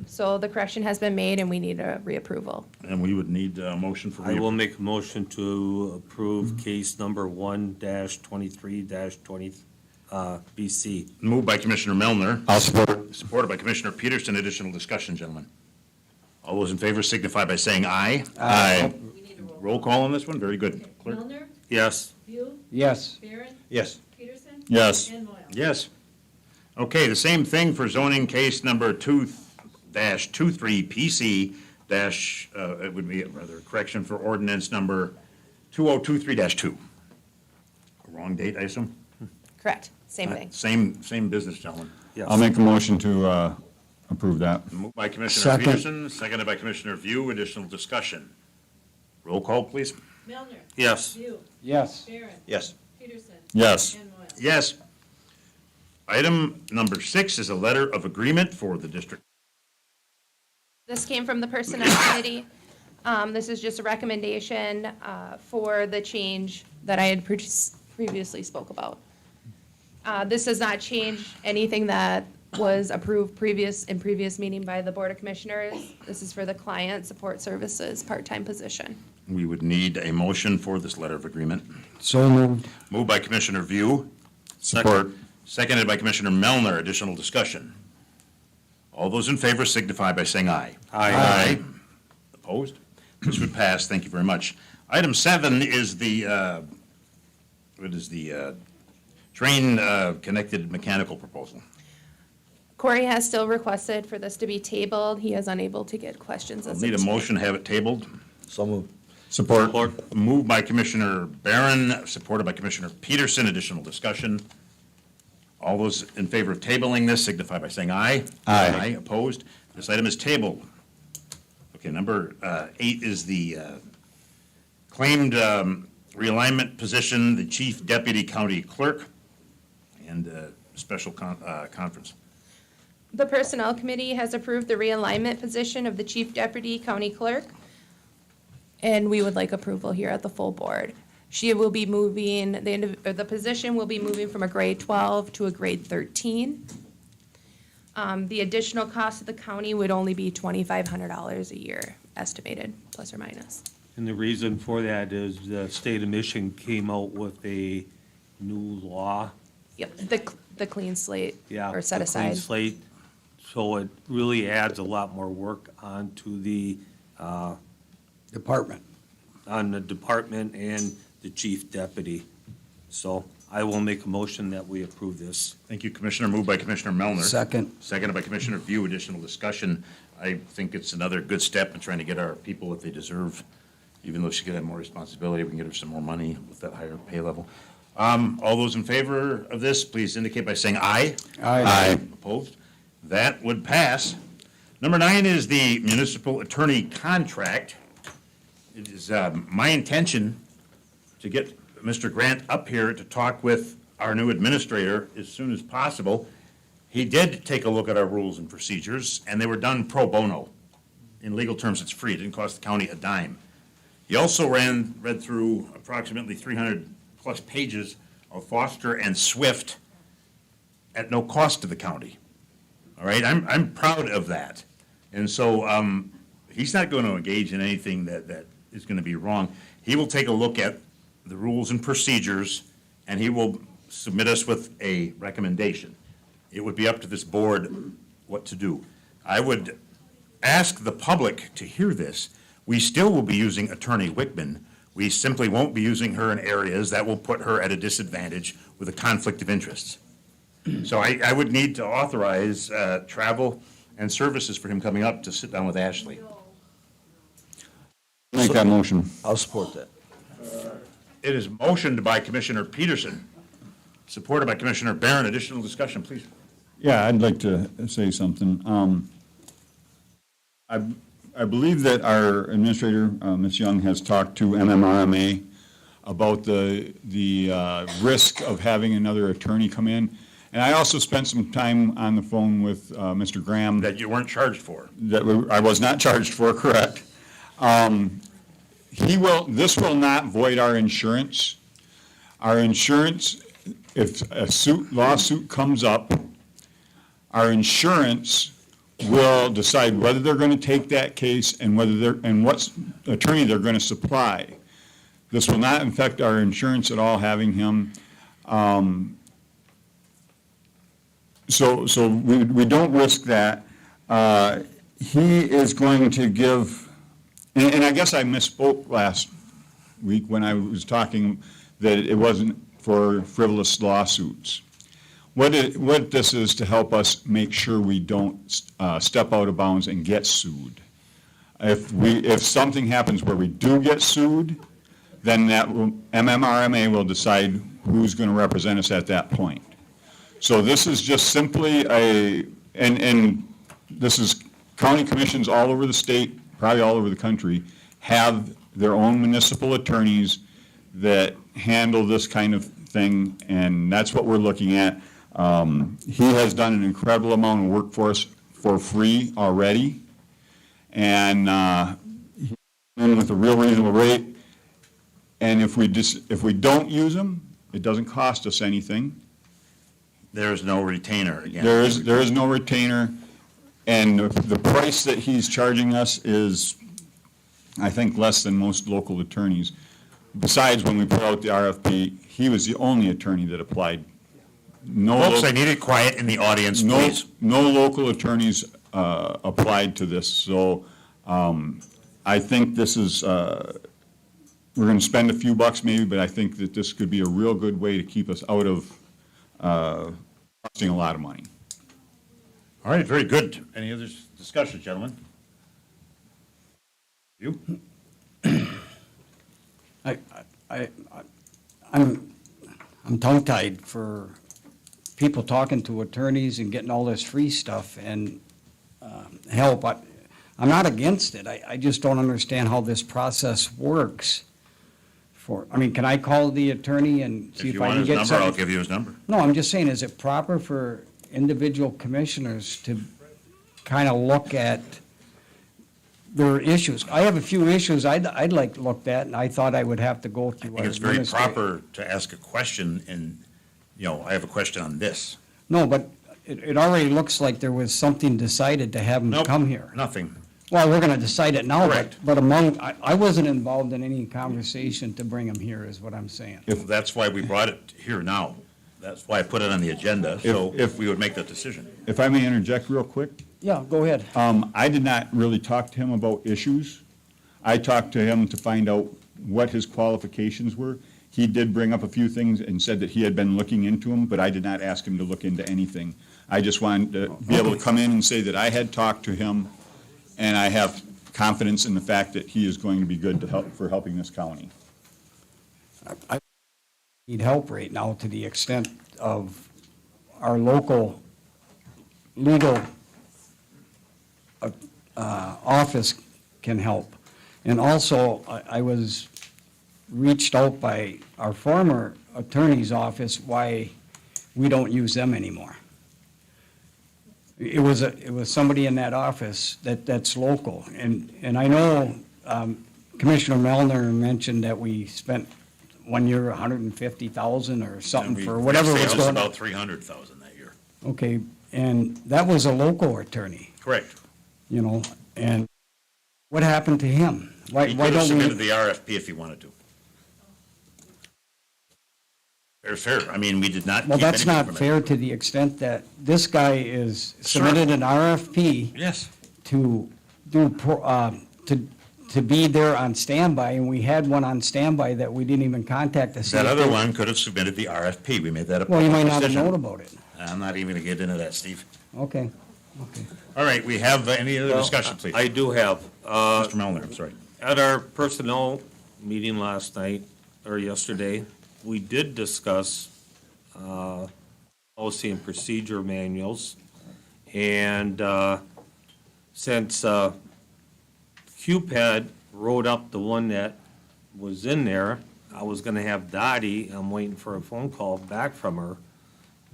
So the correction has been made and we need a reapproval. And we would need a motion for I will make a motion to approve case number 1-23-20, BC. Moved by Commissioner Melner, I'll support. supported by Commissioner Peterson. Additional discussion, gentlemen. All those in favor signify by saying aye. Aye. Roll call on this one. Very good. Clerk? Milner. Yes. View. Yes. Barron. Yes. Peterson. Yes. And Moyle. Yes. Okay, the same thing for zoning case number 2-23 PC dash, it would be rather correction for ordinance number 2023-2. Wrong date, I assume? Correct, same thing. Same business, gentlemen. Yes. I'll make a motion to approve that. Moved by Commissioner Second. Peterson, seconded by Commissioner View. Additional discussion. Roll call, please. Milner. Yes. View. Yes. Barron. Yes. Peterson. Yes. And Moyle. Yes. Item number 6 is a letter of agreement for the district. This came from the Personnel Committee. This is just a recommendation for the change that I had previously spoke about. This does not change anything that was approved in previous meeting by the Board of Commissioners. This is for the Client Support Services part-time position. We would need a motion for this letter of agreement. So moved. Moved by Commissioner View. Support. Seconded by Commissioner Melner. Additional discussion. All those in favor signify by saying aye. Aye. Opposed? This would pass. Thank you very much. Item 7 is the, train-connected mechanical proposal. Corey has still requested for this to be tabled. He is unable to get questions I'll as need a of today. motion to have it tabled. So moved. Support. Moved by Commissioner Barron, supported by Commissioner Peterson. Additional discussion. All those in favor of tabling this signify by saying aye. Aye. Opposed? This item is tabled. Okay, number 8 is the claimed realignment position, the Chief Deputy County Clerk, and special conference. The Personnel Committee has approved the realignment position of the Chief Deputy County Clerk, and we would like approval here at the full board. She will be moving, the position will be moving from a grade 12 to a grade 13. The additional cost of the county would only be $2,500 a year, estimated, plus or minus. And the reason for that is the state of Michigan came out with a new law. Yep, the clean slate, Yeah, or set the clean aside. slate. So it really adds a lot more work onto the Department. on the department and the chief deputy. So I will make a motion that we approve this. Thank you, Commissioner. Moved by Commissioner Melner. Second. Seconded by Commissioner View. Additional discussion. I think it's another good step in trying to get our people what they deserve. Even though she could have more responsibility, we can get her some more money with that higher pay level. All those in favor of this, please indicate by saying aye. Aye. Opposed? That would pass. Number 9 is the municipal attorney contract. It is my intention to get Mr. Grant up here to talk with our new administrator as soon as possible. He did take a look at our rules and procedures, and they were done pro bono. In legal terms, it's free. It didn't cost the county a dime. He also read through approximately 300-plus pages of Foster and Swift at no cost to the county. All right, I'm proud of that. And so he's not going to engage in anything that is going to be wrong. He will take a look at the rules and procedures, and he will submit us with a recommendation. It would be up to this board what to do. I would ask the public to hear this. We still will be using Attorney Wickman. We simply won't be using her in areas that will put her at a disadvantage with a conflict of interests. So I would need to authorize travel and services for him coming up to sit down with Ashley. Make that motion. I'll support that. It is motioned by Commissioner Peterson, supported by Commissioner Barron. Additional discussion, please. Yeah, I'd like to say something. I believe that our administrator, Ms. Young, has talked to MMRMA about the risk of having another attorney come in. And I also spent some time on the phone with Mr. Graham. That you weren't charged for. I was not charged for, correct. This will not void our insurance. Our insurance, if a lawsuit comes up, our insurance will decide whether they're going to take that case and what attorney they're going to supply. This will not affect our insurance at all, having him. So we don't risk that. He is going to give, and I guess I misspoke last week when I was talking that it wasn't for frivolous lawsuits. What this is to help us make sure we don't step out of bounds and get sued. If something happens where we do get sued, then MMRMA will decide who's going to represent us at that point. So this is just simply and this is county commissions all over the state, probably all over the country, have their own municipal attorneys that handle this kind of thing, and that's what we're looking at. He has done an incredible amount of work for us for free already, and he's in with a real reasonable rate. And if we don't use him, it doesn't cost us anything. There is no retainer again. There is no retainer, and the price that he's charging us is, I think, less than most local attorneys. Besides, when we put out the RFP, he was the only attorney that applied. Folks, I need it quiet in the audience, please. No local attorneys applied to this, so I think this is, we're going to spend a few bucks maybe, but I think that this could be a real good way to keep us out of costing a lot of money. All right, very good. Any other discussion, gentlemen? You? I'm tongue-tied for people talking to attorneys and getting all this free stuff and help. I'm not against it. I just don't understand how this process works. Can I call the attorney and see if I can get If you want his number, I'll give you his number. No, I'm just saying, is it proper for individual commissioners to kind of look at their issues? I have a few issues I'd like looked at, and I thought I would have to go through. I think it's very proper to ask a question, and, I have a question on this. No, but it already looks like there was something decided to have them come here. Nothing. Well, we're going to decide it now, Correct. but I wasn't involved in any conversation to bring them here, is what I'm saying. That's why we brought it here now. That's why I put it on the agenda, so if we would make that decision. If I may interject real quick. Yeah, go ahead. I did not really talk to him about issues. I talked to him to find out what his qualifications were. He did bring up a few things and said that he had been looking into them, but I did not ask him to look into anything. I just wanted to be able to come in and say that I had talked to him, and I have confidence in the fact that he is going to be good to help, for helping this county. I need help right now to the extent of our local legal office can help. And also, I was reached out by our former attorney's office why we don't use them anymore. It was somebody in that office that's local. And I know Commissioner Melner mentioned that we spent 1 year $150,000 or something for whatever was going on. About $300,000 that year. Okay, and that was a local attorney, Correct. you know, and what happened to him? Why He could have don't submitted we? the RFP if he wanted to. Fair. I mean, we did not Well, keep that's anything not from it. fair to the extent that this guy is submitted an RFP Yes. to do, to be there on standby, and we had one on standby that we didn't even contact to see. That if other they- one could have submitted the RFP. We made that a Well, you public might not have decision. known about it. I'm not even going to get into that, Steve. Okay. All right, we have any other Well, discussion, please? I do have. Mr. Melner, I'm sorry. At our personnel meeting last night, or yesterday, we did discuss policy and procedure manuals. And since QPAD wrote up the one that was in there, I was gonna have Dottie, I'm waiting for a phone call back from her,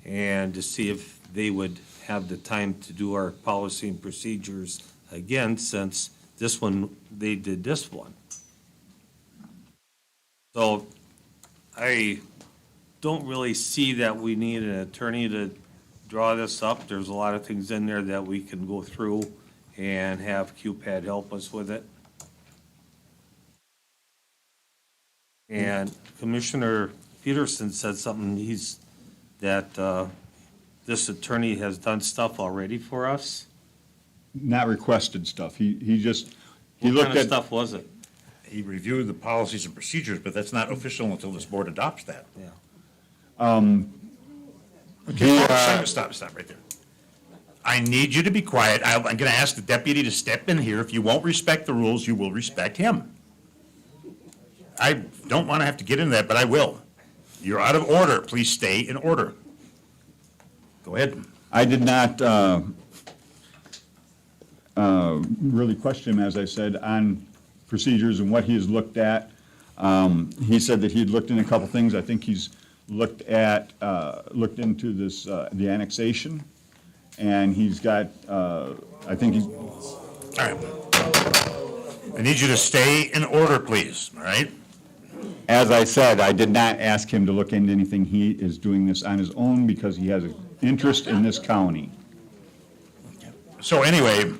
and to see if they would have the time to do our policy and procedures again, since this one, they did this one. So I don't really see that we need an attorney to draw this up. There's a lot of things in there that we can go through and have QPAD help us with it. And Commissioner Peterson said something, that this attorney has done stuff already for us. Not requested stuff. He just, he What looked kind of at. stuff was it? He reviewed the policies and procedures, but that's not official until this board adopts that. Yeah. Okay, stop right there. I need you to be quiet. I'm going to ask the deputy to step in here. If you won't respect the rules, you will respect him. I don't want to have to get into that, but I will. You're out of order. Please stay in order. Go ahead. I did not really question him, as I said, on procedures and what he has looked at. He said that he'd looked into a couple things. I think he's looked into this, the annexation, and he's got, I think he's. All right. I need you to stay in order, please, all right? As I said, I did not ask him to look into anything. He is doing this on his own because he has an interest in this county. So anyway,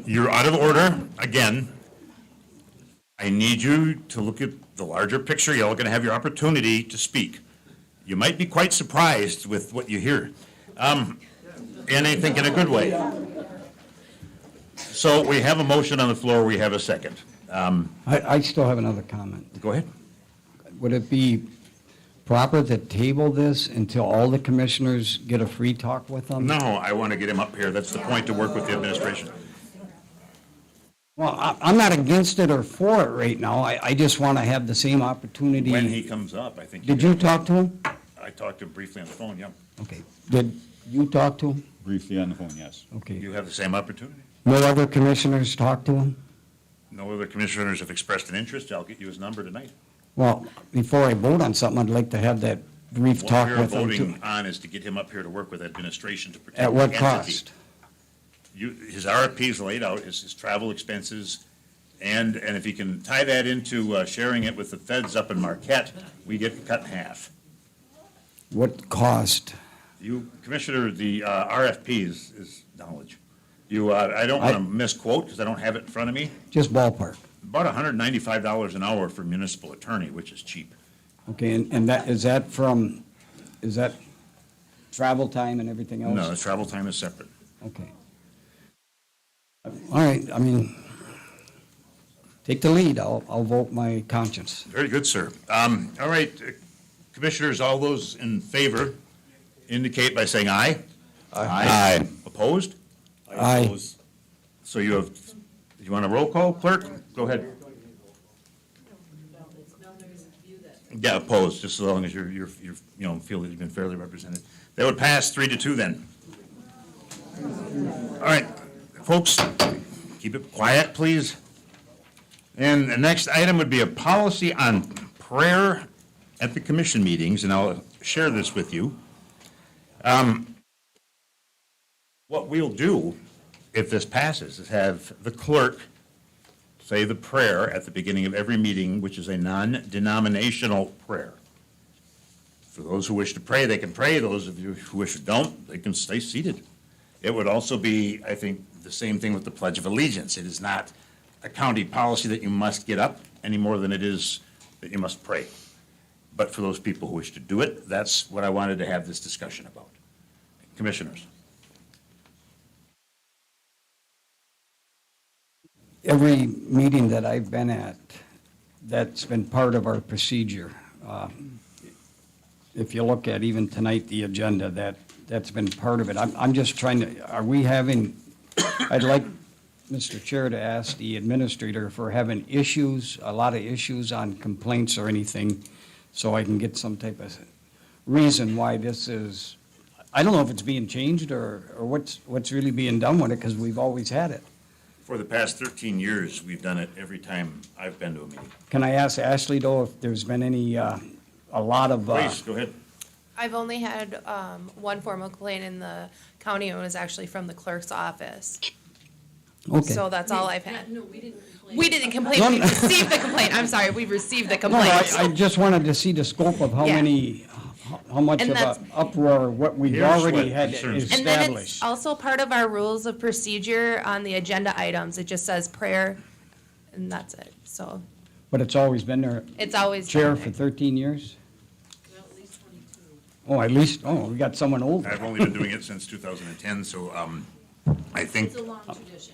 you're out of order again. I need you to look at the larger picture. You're all going to have your opportunity to speak. You might be quite surprised with what you hear. And I think in a good way. So we have a motion on the floor. We have a second. I still have another comment. Go ahead. Would it be proper to table this until all the commissioners get a free talk with them? No, I want to get him up here. That's the point, to work with the administration. Well, I'm not against it or for it right now. I just want to have the same opportunity. When he comes up, I think. Did you talk to him? I talked to him briefly on the phone, yeah. Okay. Did you talk to him? Briefly on the phone, yes. Okay. You have the same opportunity. No other commissioners talked to him? No other commissioners have expressed an interest. I'll get you his number tonight. Well, before I vote on something, I'd like to have that brief What talk we're with him too. voting on is to get him up here to work with administration to protect. At what the entity. cost? His RFP is laid out, his travel expenses, and if he can tie that into sharing it with the feds up in Marquette, we get cut in half. What cost? You, Commissioner, the RFP is knowledge. I don't want to misquote because I don't have it in front of me. Just ballpark. About $195 an hour for municipal attorney, which is cheap. Okay, and that, is that travel time and everything else? No, the travel time is separate. Okay. All right, I mean, take the lead. I'll vote my conscience. Very good, sir. All right, commissioners, all those in favor indicate by saying aye. Aye. Opposed? Aye. So you want a roll call, clerk? Go ahead. Yeah, opposed, just as long as you're, feel that you've been fairly represented. That would pass 3-2 then. All right, folks, keep it quiet, please. And the next item would be a policy on prayer at the commission meetings, and I'll share this with you. What we'll do, if this passes, is have the clerk say the prayer at the beginning of every meeting, which is a non-denominational prayer. For those who wish to pray, they can pray. Those of you who wish to don't, they can stay seated. It would also be, I think, the same thing with the Pledge of Allegiance. It is not a county policy that you must get up any more than it is that you must pray. But for those people who wish to do it, that's what I wanted to have this discussion about. Commissioners. Every meeting that I've been at, that's been part of our procedure. If you look at even tonight, the agenda, that's been part of it. I'm just trying to, are we having, I'd like, Mr. Chair, to ask the administrator if we're having issues, a lot of issues on complaints or anything, so I can get some type of reason why this is, I don't know if it's being changed or what's really being done with it, because we've always had it. For the past 13 years, we've done it every time I've been to a meeting. Can I ask Ashley, though, if there's been any, a lot of... Please, go ahead. I've only had one formal complaint in the county, and it was actually from the clerk's office. Okay. So that's all I've had. No, we didn't complain. We didn't complain, we received the complaint. I'm sorry, we received the No, complaint. I just wanted to see the scope of how Yeah. many, how much And of that's- an uproar, what we've Here's already what had concerns me. And then it's established. also part of our rules of procedure on the agenda items. It just says prayer, and that's it. So But it's always been there, it's always. Chair, been for there. 13 years? Oh, at least, we got someone older. I've only been doing it since 2010, so I think It's a long tradition.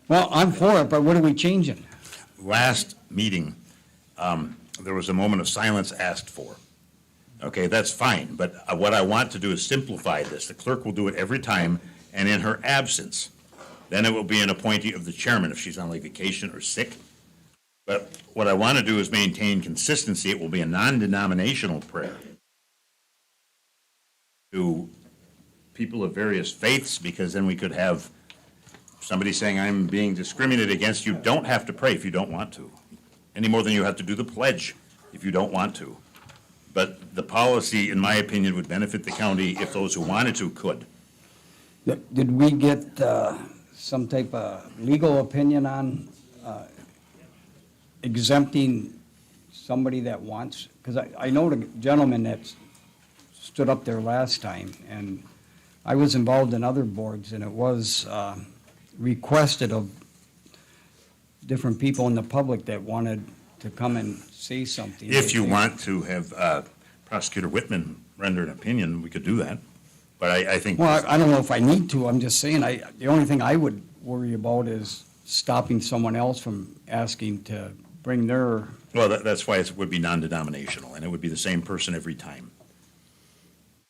Well, I'm for it, but what are we changing? last meeting, there was a moment of silence asked for. Okay, that's fine, but what I want to do is simplify this. The clerk will do it every time, and in her absence, then it will be an appointee of the chairman if she's on like vacation or sick. But what I want to do is maintain consistency. It will be a non-denominational prayer to people of various faiths, because then we could have somebody saying, I'm being discriminated against. You don't have to pray if you don't want to, any more than you have to do the pledge if you don't want to. But the policy, in my opinion, would benefit the county if those who wanted to could. Did we get some type of legal opinion on exempting somebody that wants? Because I know the gentleman that stood up there last time, and I was involved in other boards, and it was requested of different people in the public that wanted to come and say something. If you want to have Prosecutor Whitman render an opinion, we could do that. But I think. Well, I don't know if I need to, I'm just saying, the only thing I would worry about is stopping someone else from asking to bring their, Well, that's why it would be non-denominational, and it would be the same person every time.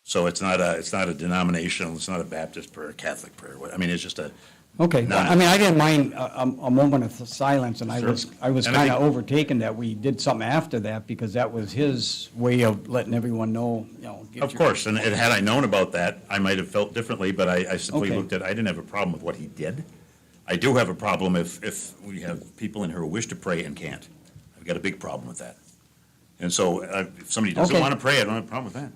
So it's not a denominational, it's not a Baptist prayer, Catholic prayer. I mean, it's just a. okay, I mean, I didn't mind a moment of silence, and I Sure. was And I kind of think- overtaken that we did something after that, because that was his way of letting everyone know, get Of your- course, and had I known about that, I might have felt differently, but I simply Okay. looked at, I didn't have a problem with what he did. I do have a problem if we have people in here who wish to pray and can't. I've got a big problem with that. And so if somebody doesn't Okay. want to pray, I don't have a problem with that.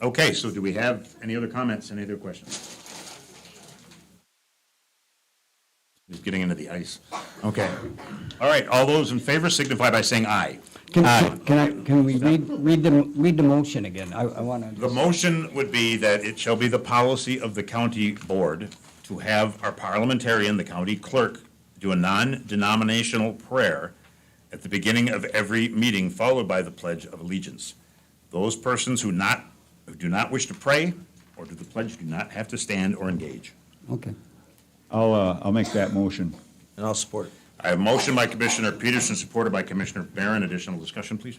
Okay, so do we have any other comments, any other questions? He's getting into the ice. Okay. All right, all those in favor signify by saying aye. Can we read the motion again? I want The to, motion would be that it shall be the policy of the county board to have our parliamentarian, the county clerk, do a non-denominational prayer at the beginning of every meeting, followed by the Pledge of Allegiance. Those persons who do not wish to pray or do the pledge do not have to stand or engage. okay. I'll make that motion. And I'll support it. I have a motion by Commissioner Peterson, supported by Commissioner Barron. Additional discussion, please.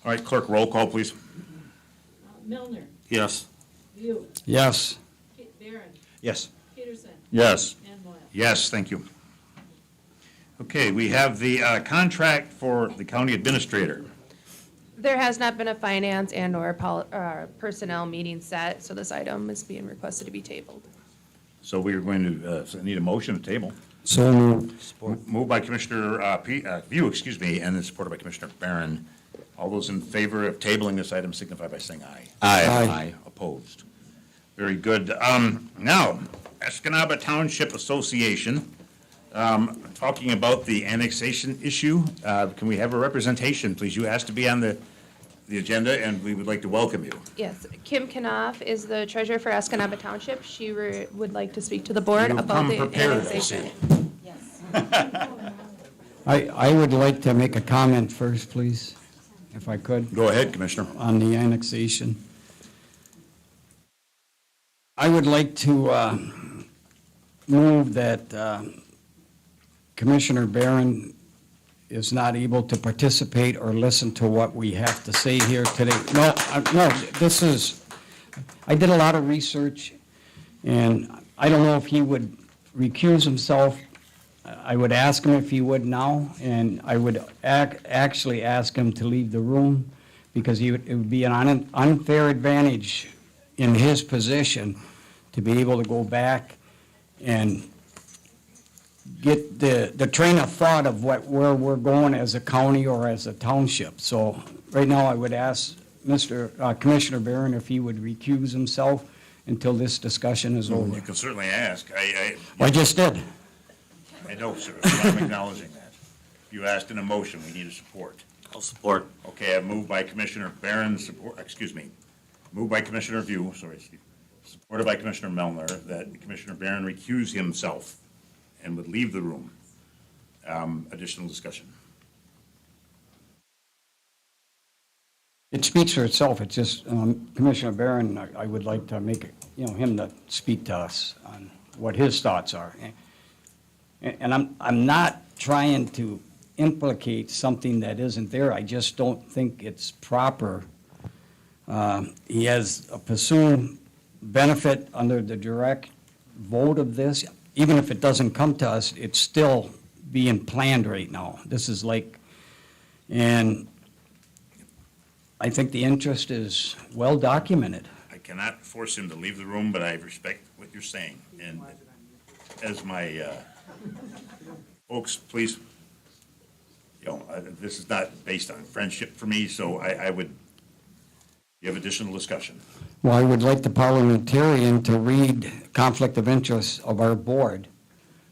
All right, clerk, roll call, please. Milner, Yes. View, Yes. Barron, Yes. Peterson, Yes. and Moyle. Yes, thank you. Okay, we have the contract for the county administrator. There has not been a finance and/or personnel meeting set, so this item is being requested to be tabled. So we are going to need a motion to table. So moved. Moved by Commissioner View, and then supported by Commissioner Barron. All those in favor of tabling this item signify by saying aye. Aye. Opposed. Very good. Now, Escanaba Township Association, talking about the annexation issue. Can we have a representation, please? You asked to be on the agenda, and we would like to welcome you. Yes, Kim Knopf is the treasurer for Escanaba Township. She would like to speak to the board You about come the prepared, I annexation. I would like to make a comment first, please, if I could. Go ahead, Commissioner. On the annexation. I would like to move that Commissioner Barron is not able to participate or listen to what we have to say here today. No, this is, I did a lot of research, and I don't know if he would recuse himself. I would ask him if he would now, and I would actually ask him to leave the room, because it would be an unfair advantage in his position to be able to go back and get the train of thought of where we're going as a county or as a township. So right now, I would ask Commissioner Barron if he would recuse himself until this discussion is over. You can certainly ask. I just did. I know, sir. I'm acknowledging that. You asked in a motion. We need a support. I'll support. Okay, I moved by Commissioner Barron, moved by Commissioner View, supported by Commissioner Melner, that Commissioner Barron recuse himself and would leave the room. Additional discussion. It speaks for itself. It's just, Commissioner Barron, I would like to make, him to speak to us on what his thoughts are. And I'm not trying to implicate something that isn't there. I just don't think it's proper. He has a presumed benefit under the direct vote of this. Even if it doesn't come to us, it's still being planned right now. This is like, and I think the interest is well documented. I cannot force him to leave the room, but I respect what you're saying. And as my folks, please, this is not based on friendship for me, so I would, you have additional discussion. Well, I would like the parliamentarian to read conflict of interest of our board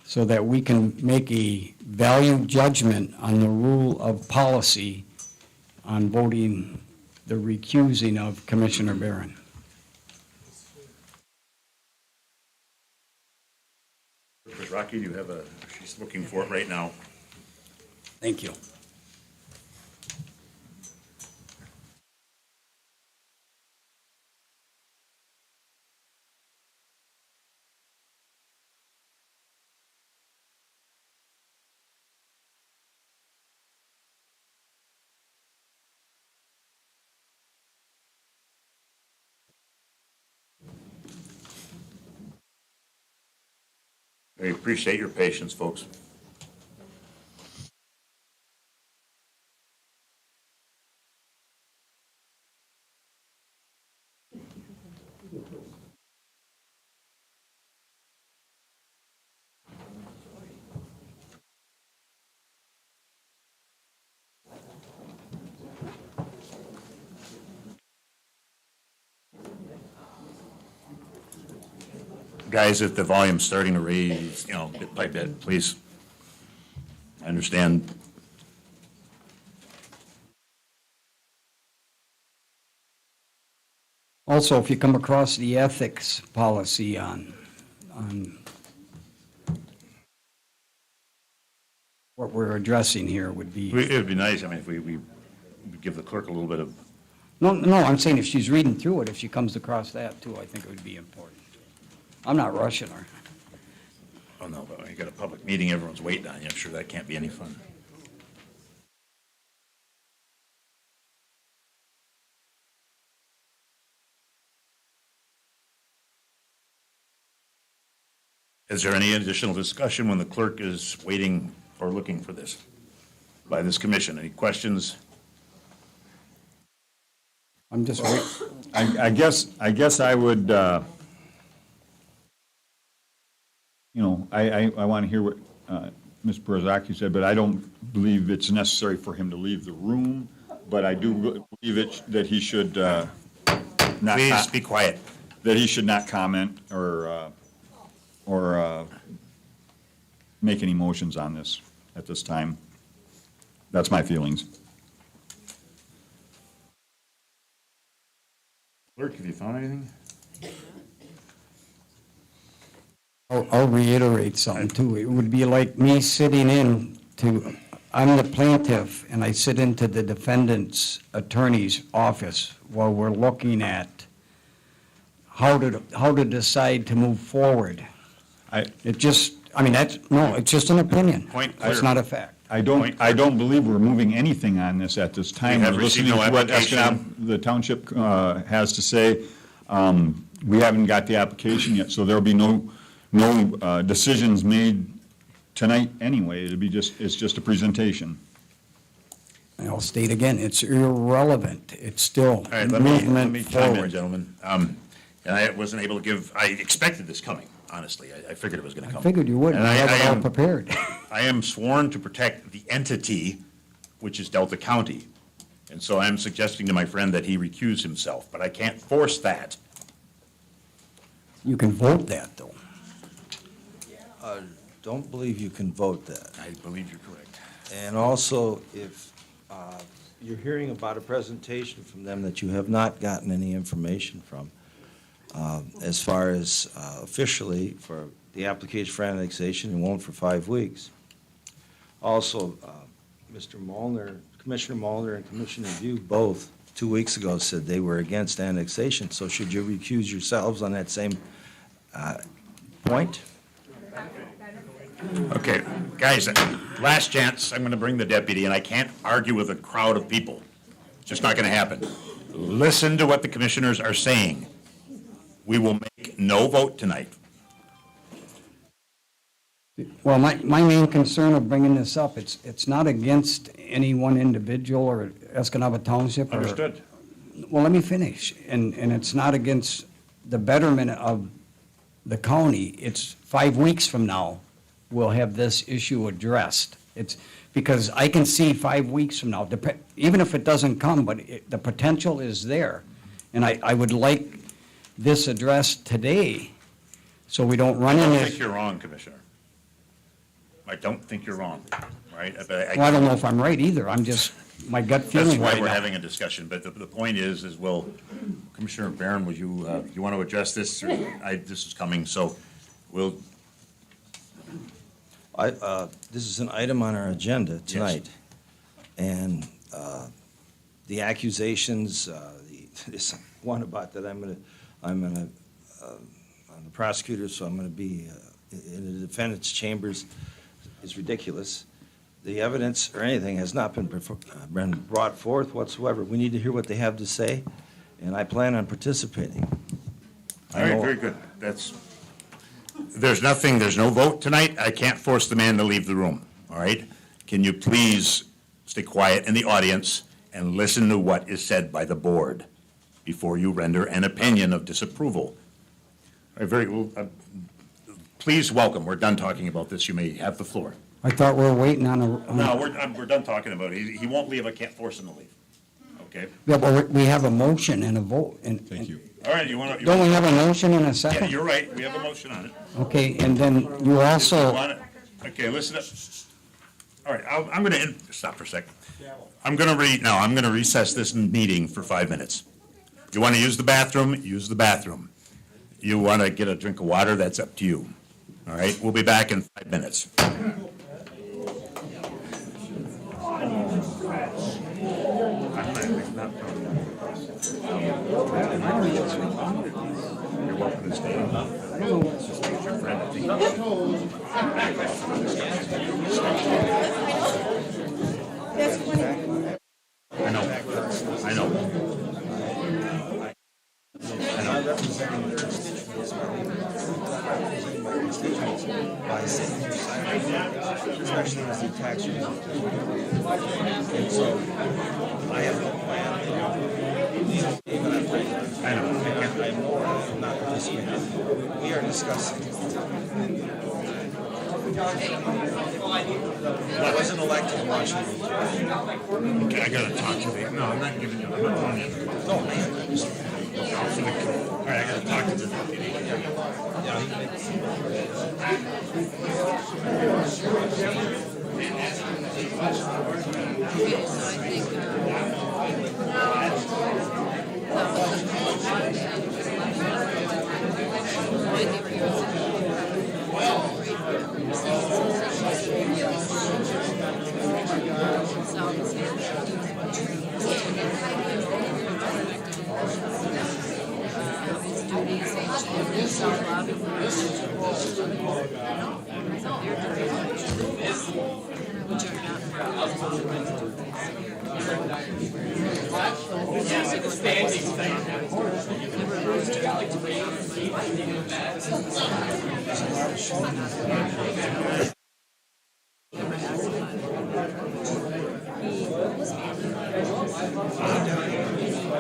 so that we can make a value judgment on the rule of policy on voting the recusing of Commissioner Barron. Ms. Rocky, you have she's looking for it right now. Thank you. I appreciate your patience, folks. Guys, if the volume's starting to raise, bit by bit, please. I understand. Also, if you come across the ethics policy on what we're addressing here would be. It would be nice, if we give the clerk a little bit of. No, I'm saying if she's reading through it, if she comes across that too, I think it would be important. I'm not rushing her. Oh, no, but when you got a public meeting, everyone's waiting on you. I'm sure that can't be any fun. Is there any additional discussion when the clerk is waiting or looking for this by this commission? Any questions? I'm just waiting. I guess I would, I want to hear what Ms. Brzezaki said, but I don't believe it's necessary for him to leave the room, but I do believe that he should not. Please be quiet. That he should not comment or make any motions on this at this time. That's my feelings. Clerk, have you found anything? I'll reiterate something too. It would be like me sitting I'm the plaintiff and I sit into the defendant's attorney's office while we're looking at how to decide to move forward. It's just an opinion. Point clear. That's not a fact. I don't believe we're moving anything on this at this time. We have We're received listening no to what application. the township has to say. We haven't got the application yet, so there'll be no decisions made tonight anyway. It's just a presentation. And I'll state again, it's irrelevant. It's still All right, let me movement chime in, forward. gentlemen. And I wasn't able to I expected this coming, honestly. I figured it was going to come. I figured you would. And I have it all am- prepared. I am sworn to protect the entity, which is Delta County. And so I'm suggesting to my friend that he recuse himself, but I can't force that. You can vote that, though. Don't believe you can vote that. I believe you're correct. And also, if you're hearing about a presentation from them that you have not gotten any information from, as far as officially for the application for annexation, it won't for 5 weeks. Also, Mr. Molnar, Commissioner Molnar and Commissioner View both 2 weeks ago said they were against annexation, so should you recuse yourselves on that same point? Okay, guys, last chance. I'm going to bring the deputy, and I can't argue with a crowd of people. It's just not going to happen. Listen to what the commissioners are saying. We will make no vote tonight. Well, my main concern of bringing this up, it's not against any one individual or Escanaba Township. Understood. Well, let me finish. And it's not against the betterment of the county. It's 5 weeks from now, we'll have this issue addressed. It's because I can see 5 weeks from now, even if it doesn't come, but the potential is there. And I would like this addressed today, so we don't run I into. don't think you're wrong, Commissioner. I don't think you're wrong, right? Well, I don't know if I'm right either. I'm just, my gut feeling That's why right we're now. having a discussion, but the point is will, Commissioner Barron, would you want to address this? Or this is coming, so we'll, This is an item on our agenda tonight. And the accusations, this one about that I'm the prosecutor, so I'm gonna be in the defendant's chambers is ridiculous. The evidence or anything has not been brought forth whatsoever. We need to hear what they have to say, and I plan on participating. all right, very good. There's no vote tonight. I can't force the man to leave the room, all right? Can you please stay quiet in the audience and listen to what is said by the board before you render an opinion of disapproval? All right, please welcome. We're done talking about this. You may have the floor. I thought we were waiting on a. No, we're done talking about it. He won't leave. I can't force him to leave. Okay? Yeah, but we have a motion and a vote. Thank you. All right, you want to? Don't we have a motion and a Yeah, second? you're right. We have a motion on it. Okay, and then you You also, want it? Okay, listen up. All right, I'm going to, stop for a second. I'm going to recess this meeting for 5 minutes. You want to use the bathroom? Use the bathroom. You want to get a drink of water? That's up to you. All right, we'll be back in 5 minutes. You're welcome to stay. Fred, I think you should back off from this stuff. I know. I know. I'm representing the constituents by sitting here silently, especially as a tax rate. And so I have no plan. I know. I'm more not participating. We are discussing. I wasn't elected in Washington. Okay, I gotta talk to you. No, I'm not giving you, I'm not telling you. No, man. All right, I gotta talk to the deputy. Yeah, he can make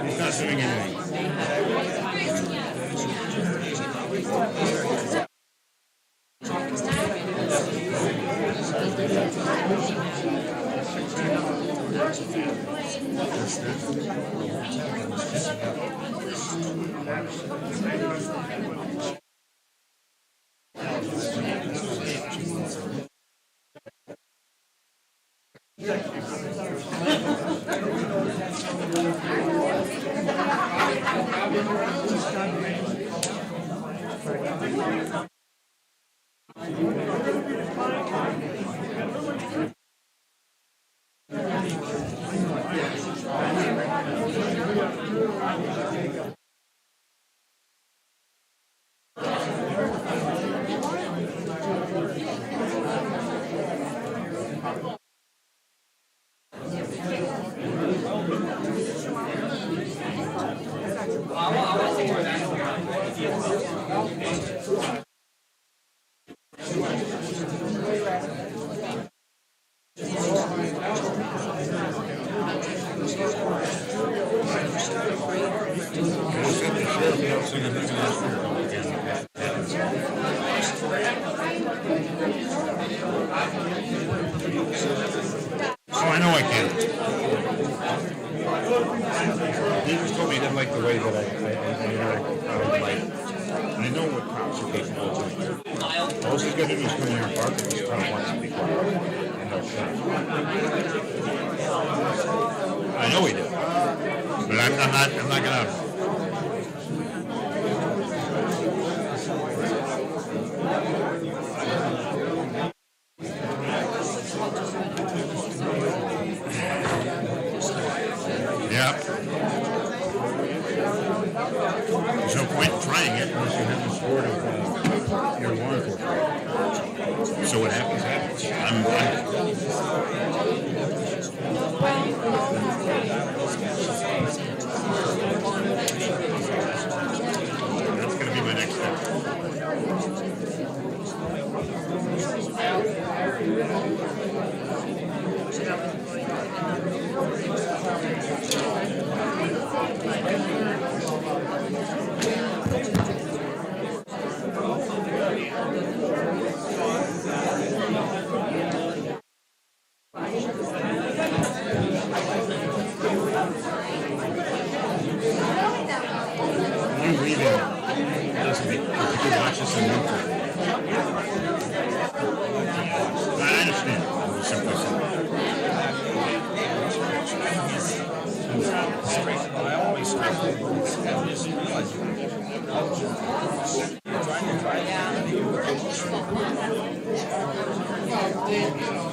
He's not doing anything. Oh, I know I can. He just told me he didn't like the way that I know what cops are capable of doing. All he's got to do is come here and bark and just kind of wants to be quiet. And they'll shut up. I know he did. But I'm not gonna. Yeah. There's no point in trying it unless you have the support of your law enforcement. So what happens, That's going to be my next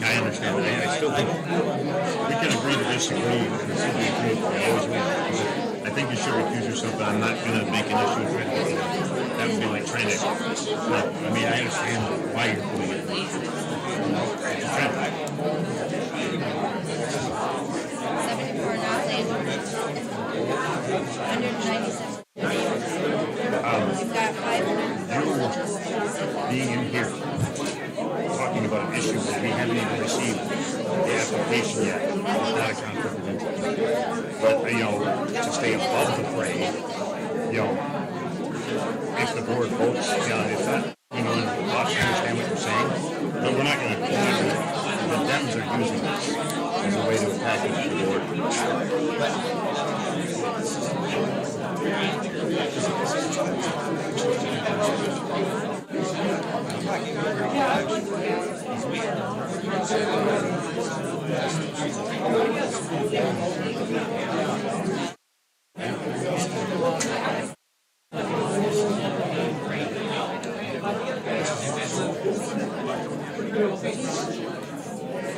I understand. I still think we can agree to disagree. I think you should recuse yourself, but I'm not going to make an issue of it. that would be like trying to, I mean, I understand why you're doing it. $74 not labor. $197. You've got 500. Being in here, talking about an issue that we haven't even received the application yet, it's not a conflict of interest. But, you know, to stay above the fray, you know, if the board votes, you know, if that, you know, I understand what you're saying, but we're not gonna, the Dems are using this as a way to attack the board.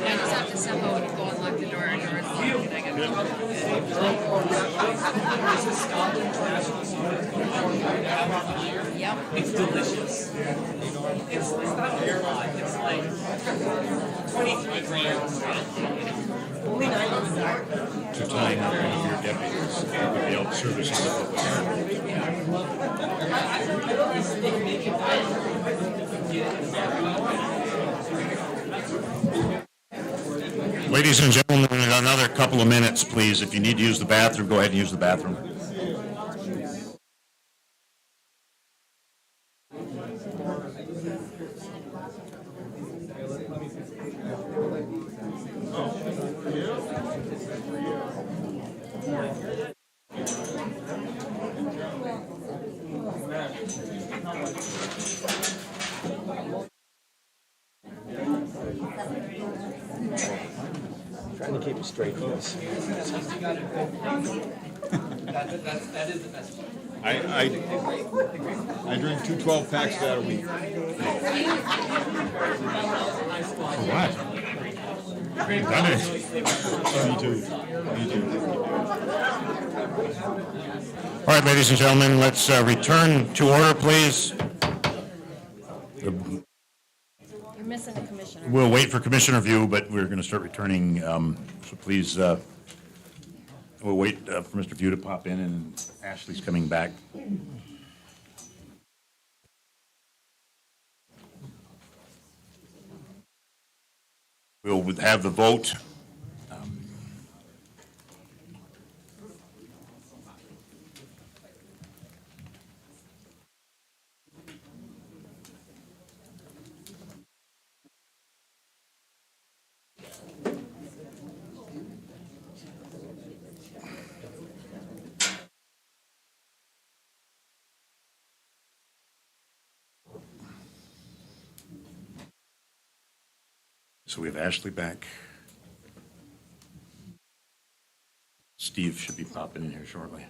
I just have to step out and go and lock the door and it's locked and I gotta go. Yep. It's delicious. It's not airline, it's like 23 grams. To time out one of your deputies would be able to service the public. Ladies and gentlemen, another couple of minutes, please. If you need to use the bathroom, go ahead and use the bathroom. Trying to keep it straight for this. That is the best one. I drink 2 12-packs of that a week. For what? Done it. Me too. All right, ladies and gentlemen, let's return to order, please. You're missing a commissioner. We'll wait for commissioner view, but we're going to start returning, so please, we'll wait for Mr. View to pop in, and Ashley's coming back. We'll have the vote. So we have Ashley back. Steve should be popping in here shortly.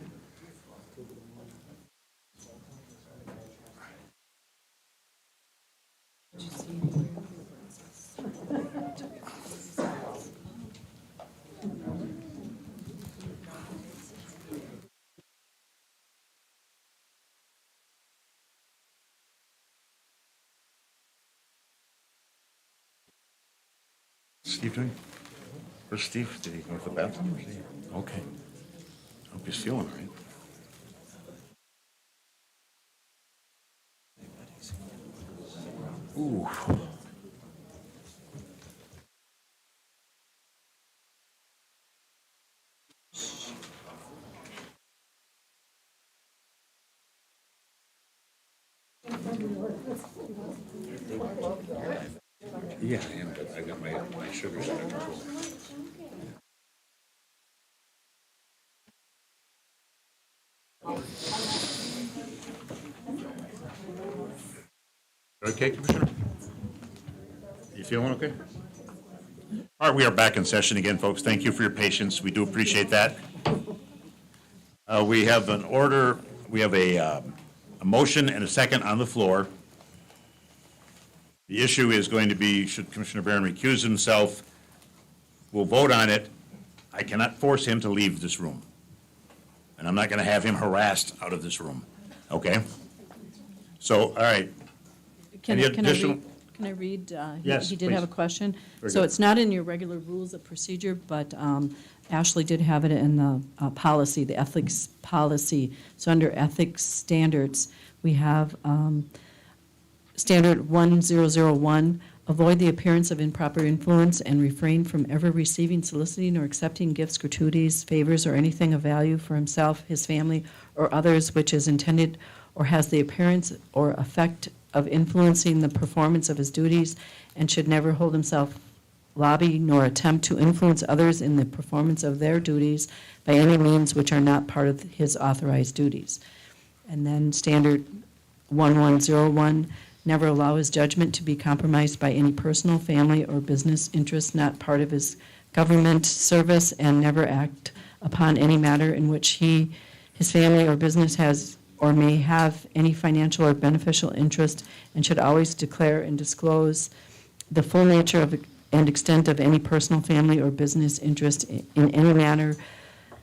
Steve doing? Where's Steve? Did he go to the bathroom? Okay. Hope he's feeling all right. Ooh. Yeah, I am, but I got my sugars out of control. Okay, Commissioner? You feeling okay? All right, we are back in session again, folks. Thank you for your patience. We do appreciate that. We have an order, we have a motion and a second on the floor. The issue is going to be, should Commissioner Barron recuse himself? We'll vote on it. I cannot force him to leave this room. And I'm not going to have him harassed out of this room, okay? So, all right. Can Any I additional- read? Can I read? Yes, He did have a please. question. Very So good. it's not in your regular rules of procedure, but Ashley did have it in the policy, the ethics policy. So under ethics standards, we have standard 1001, avoid the appearance of improper influence and refrain from ever receiving, soliciting, or accepting gifts, gratuities, favors, or anything of value for himself, his family, or others which is intended or has the appearance or effect of influencing the performance of his duties, and should never hold himself lobby nor attempt to influence others in the performance of their duties by any means which are not part of his authorized duties. And then standard 1101, never allow his judgment to be compromised by any personal, family, or business interest not part of his government service, and never act upon any matter in which he, his family, or business has or may have any financial or beneficial interest, and should always declare and disclose the full nature of and extent of any personal, family, or business interest in any manner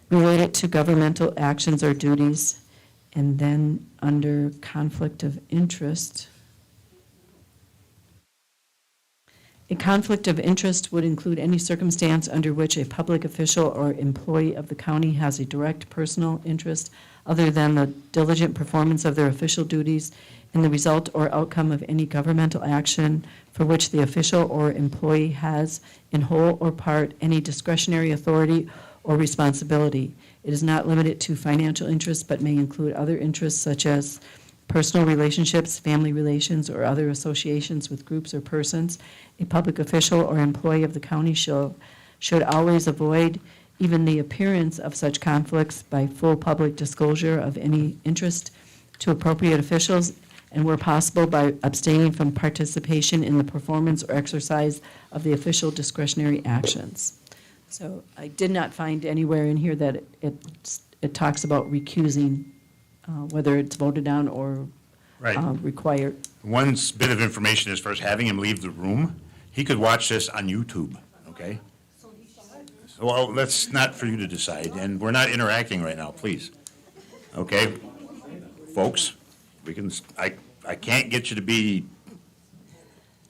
related to governmental actions or duties. And then under conflict of interest, a conflict of interest would include any circumstance under which a public official or employee of the county has a direct personal interest other than the diligent performance of their official duties in the result or outcome of any governmental action for which the official or employee has, in whole or part, any discretionary authority or responsibility. It is not limited to financial interests, but may include other interests such as personal relationships, family relations, or other associations with groups or persons. A public official or employee of the county should always avoid even the appearance of such conflicts by full public disclosure of any interest to appropriate officials, and where possible by abstaining from participation in the performance or exercise of the official discretionary actions. So I did not find anywhere in here that it talks about recusing, whether it's voted on or Right. required. One bit of information as far as having him leave the room, he could watch this on YouTube, okay? Well, that's not for you to decide, and we're not interacting right now, please. Okay? Folks, we can, I can't get you to be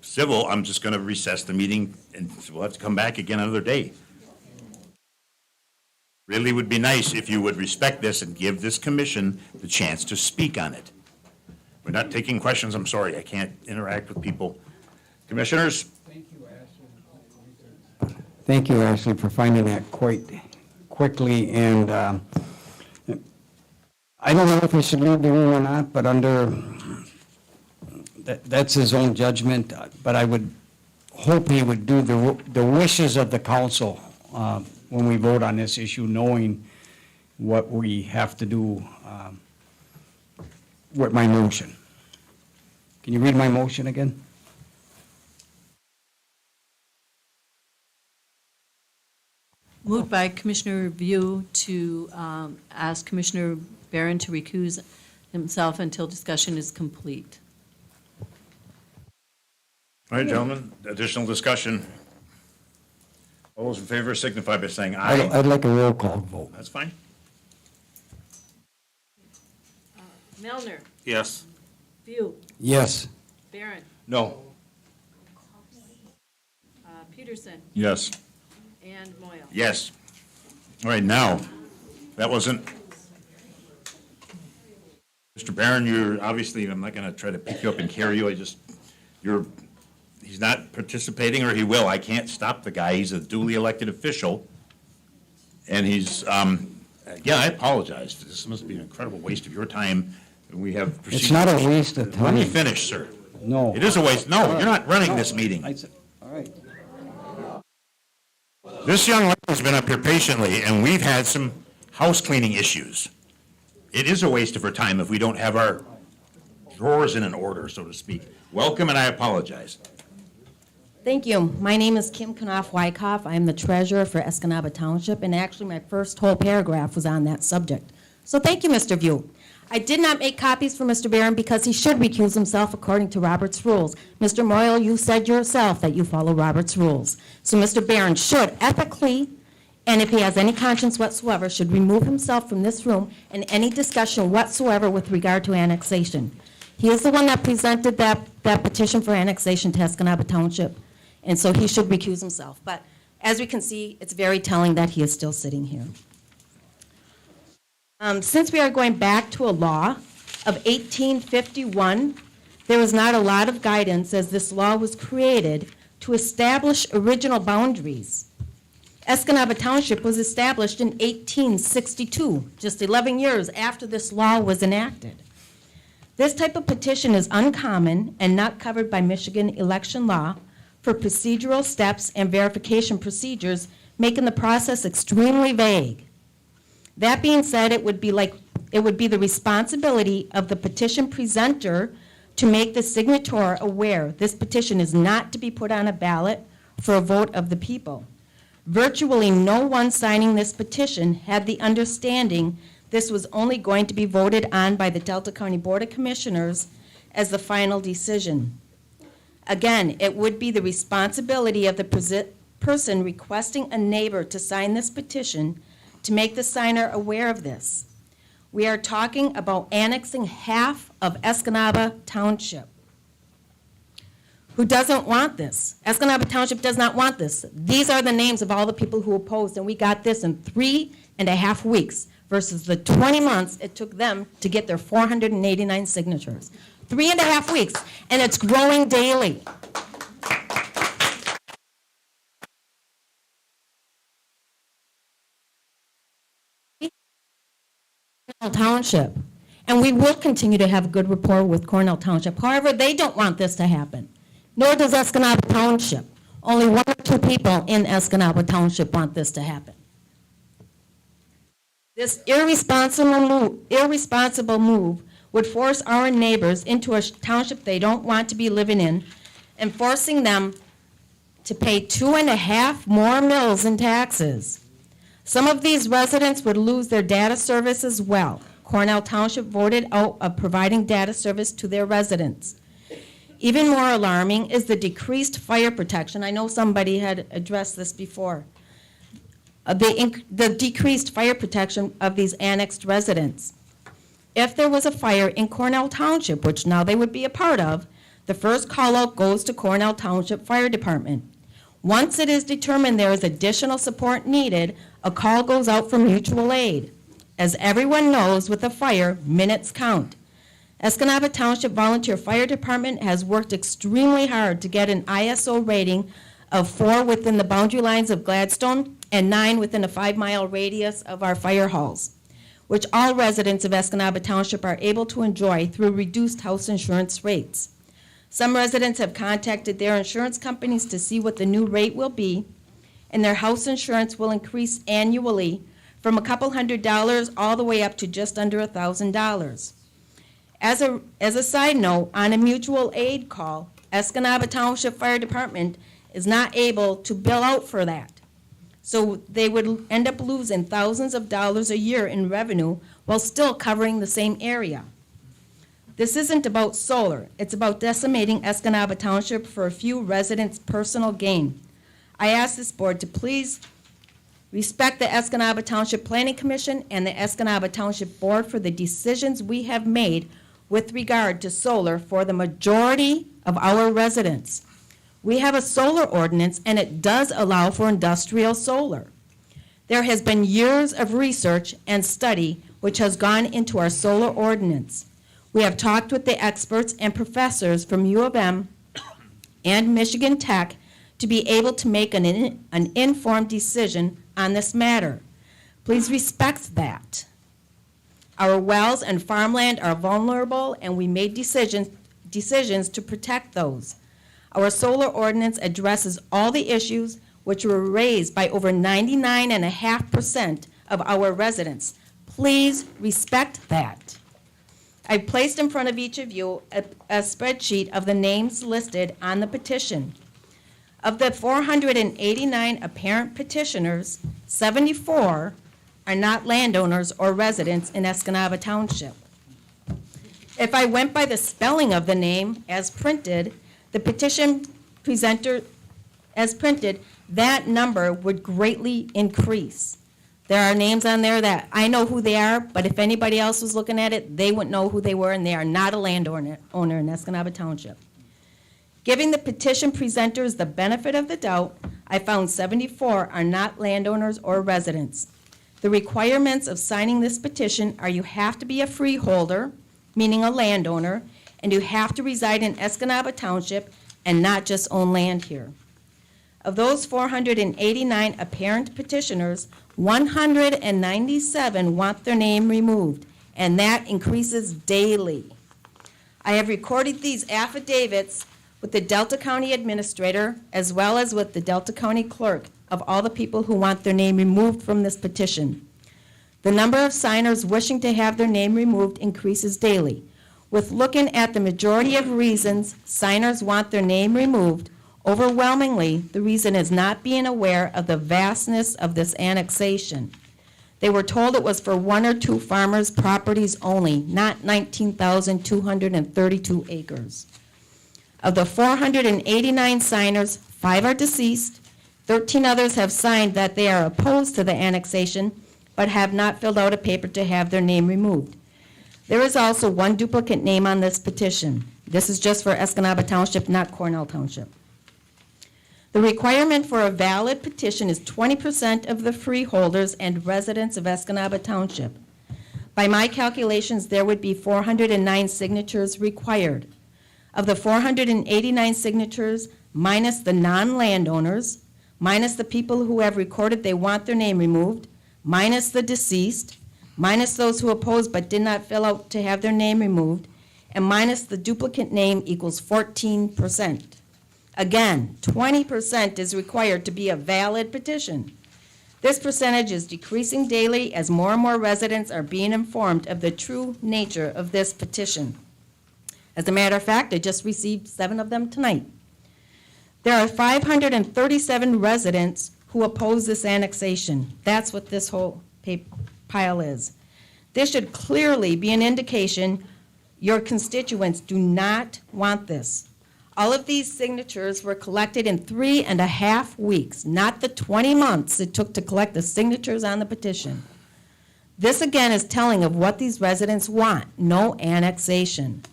civil, I'm just gonna recess the meeting, and we'll have to come back again another day. Really would be nice if you would respect this and give this commission the chance to speak on it. We're not taking questions, I'm sorry, I can't interact with people. Commissioners? Thank you, Ashley, for finding that quite quickly, and I don't know if he should leave the room or not, but that's his own judgment, but I would hope he would do the wishes of the council when we vote on this issue, knowing what we have to do with my motion. Can you read my motion again? Moved by Commissioner View to ask Commissioner Barron to recuse himself until discussion is complete. All right, gentlemen, additional discussion. All those in favor signify by saying aye. I'd like a roll call vote. That's fine. Melner, Yes. View, Yes. Barron, No. Peterson, Yes. and Moyle. Yes. All right, now, that wasn't, Mr. Barron, you're, obviously, I'm not gonna try to pick you up and carry you, he's not participating, or he will, I can't stop the guy, he's a duly elected official, and he's, yeah, I apologize, this must be an incredible waste of your time, and we have procedures. It's not a waste of time. Let me finish, sir. No. It is a waste, no, you're not running this meeting. All right. This young lady's been up here patiently, and we've had some house cleaning issues. It is a waste of her time if we don't have our drawers in an order, so to speak. Welcome, and I apologize. Thank you. My name is Kim Knopf-Wyckoff. I'm the treasurer for Escanaba Township, and actually my first whole paragraph was on that subject. So thank you, Mr. View. I did not make copies for Mr. Barron because he should recuse himself according to Robert's rules. Mr. Moyle, you said yourself that you follow Robert's rules. So Mr. Barron should ethically, and if he has any conscience whatsoever, should remove himself from this room and any discussion whatsoever with regard to annexation. He is the one that presented that petition for annexation to Escanaba Township, and so he should recuse himself. But as we can see, it's very telling that he is still sitting here. Since we are going back to a law of 1851, there was not a lot of guidance as this law was created to establish original boundaries. Escanaba Township was established in 1862, just 11 years after this law was enacted. This type of petition is uncommon and not covered by Michigan election law for procedural steps and verification procedures, making the process extremely vague. That being said, it would be the responsibility of the petition presenter to make the signator aware this petition is not to be put on a ballot for a vote of the people. Virtually no one signing this petition had the understanding this was only going to be voted on by the Delta County Board of Commissioners as the final decision. Again, it would be the responsibility of the person requesting a neighbor to sign this petition to make the signer aware of this. We are talking about annexing half of Escanaba Township. Who doesn't want this? Escanaba Township does not want this. These are the names of all the people who opposed, and we got this in 3.5 weeks versus the 20 months it took them to get their 489 signatures. 3.5 weeks, and it's growing daily. Township, and we will continue to have a good rapport with Cornell Township. However, they don't want this to happen, nor does Escanaba Township. Only 1 or 2 people in Escanaba Township want this to happen. This irresponsible move would force our neighbors into a township they don't want to be living in, and forcing them to pay 2.5 more mills in taxes. Some of these residents would lose their data service as well. Cornell Township voted out of providing data service to their residents. Even more alarming is the decreased fire protection. I know somebody had addressed this before. The decreased fire protection of these annexed residents. If there was a fire in Cornell Township, which now they would be a part of, the first call out goes to Cornell Township Fire Department. Once it is determined there is additional support needed, a call goes out for mutual aid. As everyone knows, with a fire, minutes count. Escanaba Township Volunteer Fire Department has worked extremely hard to get an ISO rating of 4 within the boundary lines of Gladstone and 9 within a 5-mile radius of our fire halls, which all residents of Escanaba Township are able to enjoy through reduced house insurance rates. Some residents have contacted their insurance companies to see what the new rate will be, and their house insurance will increase annually from a couple $100 all the way up to just under $1,000. As a side note, on a mutual aid call, Escanaba Township Fire Department is not able to bill out for that. So they would end up losing thousands of dollars a year in revenue while still covering the same area. This isn't about solar. It's about decimating Escanaba Township for a few residents' personal gain. I ask this board to please respect the Escanaba Township Planning Commission and the Escanaba Township Board for the decisions we have made with regard to solar for the majority of our residents. We have a solar ordinance, and it does allow for industrial solar. There has been years of research and study which has gone into our solar ordinance. We have talked with the experts and professors from U of M and Michigan Tech to be able to make an informed decision on this matter. Please respect that. Our wells and farmland are vulnerable, and we made decisions to protect those. Our solar ordinance addresses all the issues which were raised by over 99.5% of our residents. Please respect that. I've placed in front of each of you a spreadsheet of the names listed on the petition. Of the 489 apparent petitioners, 74 are not landowners or residents in Escanaba Township. If I went by the spelling of the name as printed, the petition presenter as printed, that number would greatly increase. There are names on there that I know who they are, but if anybody else was looking at it, they wouldn't know who they were, and they are not a landowner in Escanaba Township. Giving the petition presenters the benefit of the doubt, I found 74 are not landowners or residents. The requirements of signing this petition are you have to be a freeholder, meaning a landowner, and you have to reside in Escanaba Township and not just own land here. Of those 489 apparent petitioners, 197 want their name removed, and that increases daily. I have recorded these affidavits with the Delta County Administrator as well as with the Delta County Clerk of all the people who want their name removed from this petition. The number of signers wishing to have their name removed increases daily. With looking at the majority of reasons signers want their name removed, overwhelmingly, the reason is not being aware of the vastness of this annexation. They were told it was for 1 or 2 farmers' properties only, not 19,232 acres. Of the 489 signers, 5 are deceased, 13 others have signed that they are opposed to the annexation, but have not filled out a paper to have their name removed. There is also 1 duplicate name on this petition. This is just for Escanaba Township, not Cornell Township. The requirement for a valid petition is 20% of the freeholders and residents of Escanaba Township. By my calculations, there would be 409 signatures required. Of the 489 signatures, minus the non-landowners, minus the people who have recorded they want their name removed, minus the deceased, minus those who opposed but did not fill out to have their name removed, and minus the duplicate name equals 14%. Again, 20% is required to be a valid petition. This percentage is decreasing daily as more and more residents are being informed of the true nature of this petition. As a matter of fact, I just received 7 of them tonight. There are 537 residents who oppose this annexation. That's what this whole pile is. This should clearly be an indication your constituents do not want this. All of these signatures were collected in 3.5 weeks, not the 20 months it took to collect the signatures on the petition. This again is telling of what these residents want, no annexation.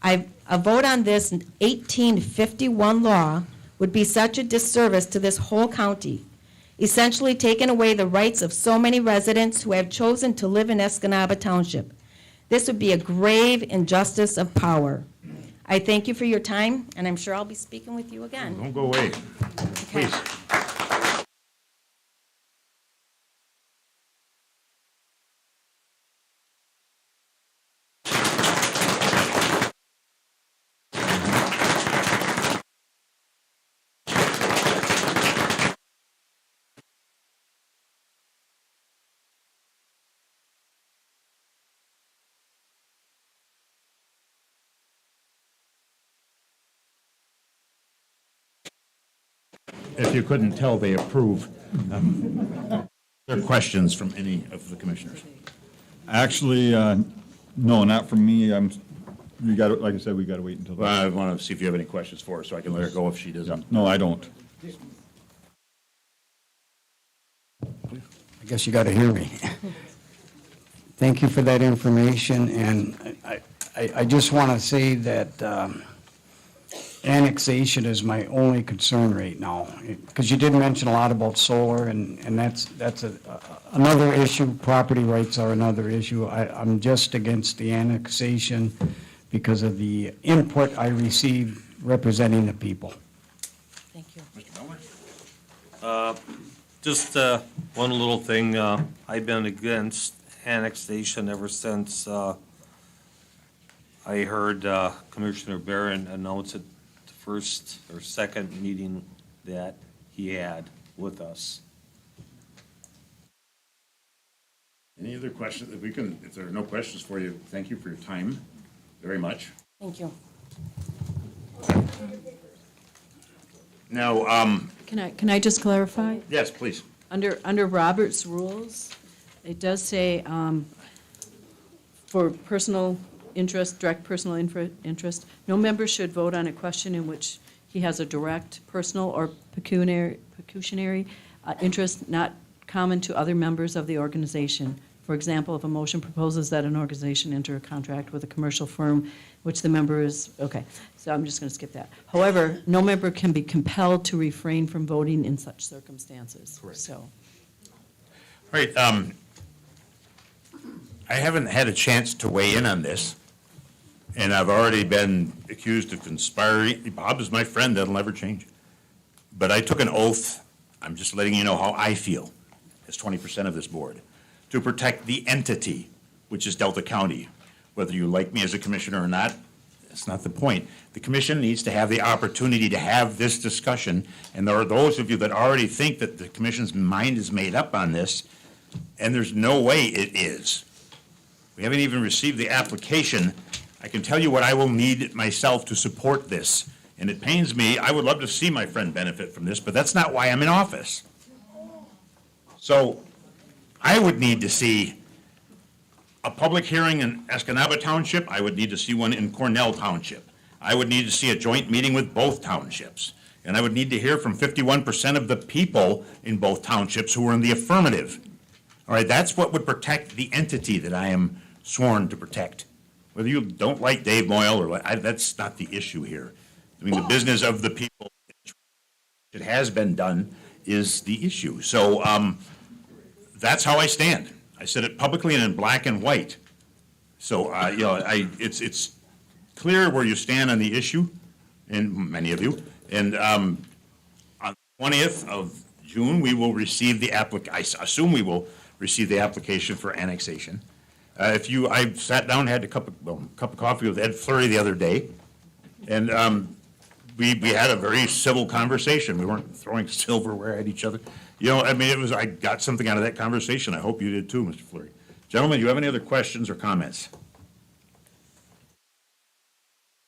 A vote on this 1851 law would be such a disservice to this whole county, essentially taking away the rights of so many residents who have chosen to live in Escanaba Township. This would be a grave injustice of power. I thank you for your time, and I'm sure I'll be speaking with you again. Don't go away. Please. If you couldn't tell, they approve. There are questions from any of the commissioners? Actually, no, not from me. You got to, like I said, we got to wait until. Well, I want to see if you have any questions for her, so I can let her go if she doesn't. No, I don't. I guess you got to hear me. Thank you for that information, and I just want to say that annexation is my only concern right now, because you did mention a lot about solar, and that's another issue. Property rights are another issue. I'm just against the annexation because of the input I received representing the people. Thank you. Mr. Miller? Just one little thing. I've been against annexation ever since I heard Commissioner Barron announce it the first or second meeting that he had with us. Any other questions? If there are no questions for you, thank you for your time very much. Thank you. Now, Can I just clarify? yes, please. Under Robert's rules, it does say for personal interest, direct personal interest, no member should vote on a question in which he has a direct personal or pecuniary interest not common to other members of the organization. For example, if a motion proposes that an organization enter a contract with a commercial firm which the member is, okay, so I'm just going to skip that. However, no member can be compelled to refrain from voting in such circumstances. Correct. So, All right, I haven't had a chance to weigh in on this, and I've already been accused of conspiring. Bob is my friend, that'll never change. But I took an oath, I'm just letting you know how I feel, as 20% of this board, to protect the entity, which is Delta County. Whether you like me as a commissioner or not, that's not the point. The commission needs to have the opportunity to have this discussion, and there are those of you that already think that the commission's mind is made up on this, and there's no way it is. We haven't even received the application. I can tell you what I will need myself to support this, and it pains me. I would love to see my friend benefit from this, but that's not why I'm in office. So I would need to see a public hearing in Escanaba Township. I would need to see one in Cornell Township. I would need to see a joint meeting with both townships. And I would need to hear from 51% of the people in both townships who were in the affirmative. All right, that's what would protect the entity that I am sworn to protect. Whether you don't like Dave Moyle or that's not the issue here. I mean, the business of the people, it has been done, is the issue. So that's how I stand. I said it publicly and in black and white. So, it's clear where you stand on the issue, and many of you. And on the 20th of June, we will receive the I assume we will receive the application for annexation. I sat down, had a cup of coffee with Ed Fleury the other day, and we had a very civil conversation. We weren't throwing silverware at each other. I got something out of that conversation. I hope you did too, Mr. Fleury. Gentlemen, do you have any other questions or comments?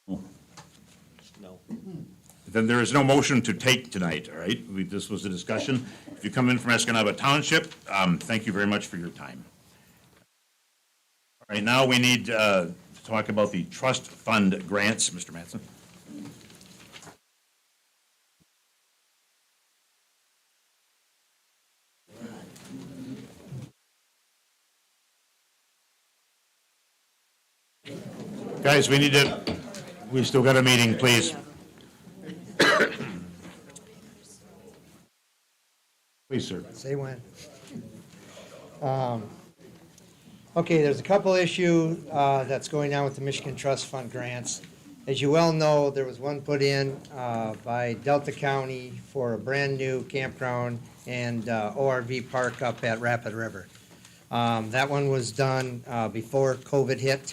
No. Then there is no motion to take tonight, all right? This was a discussion. If you come in from Escanaba Township, thank you very much for your time. All right, now we need to talk about the trust fund grants. Mr. Mattson. Guys, we still got a meeting, please. Please, sir. Say when. Okay, there's a couple issue that's going on with the Michigan Trust Fund grants. As you well know, there was one put in by Delta County for a brand-new campground and ORV park up at Rapid River. That one was done before COVID hit.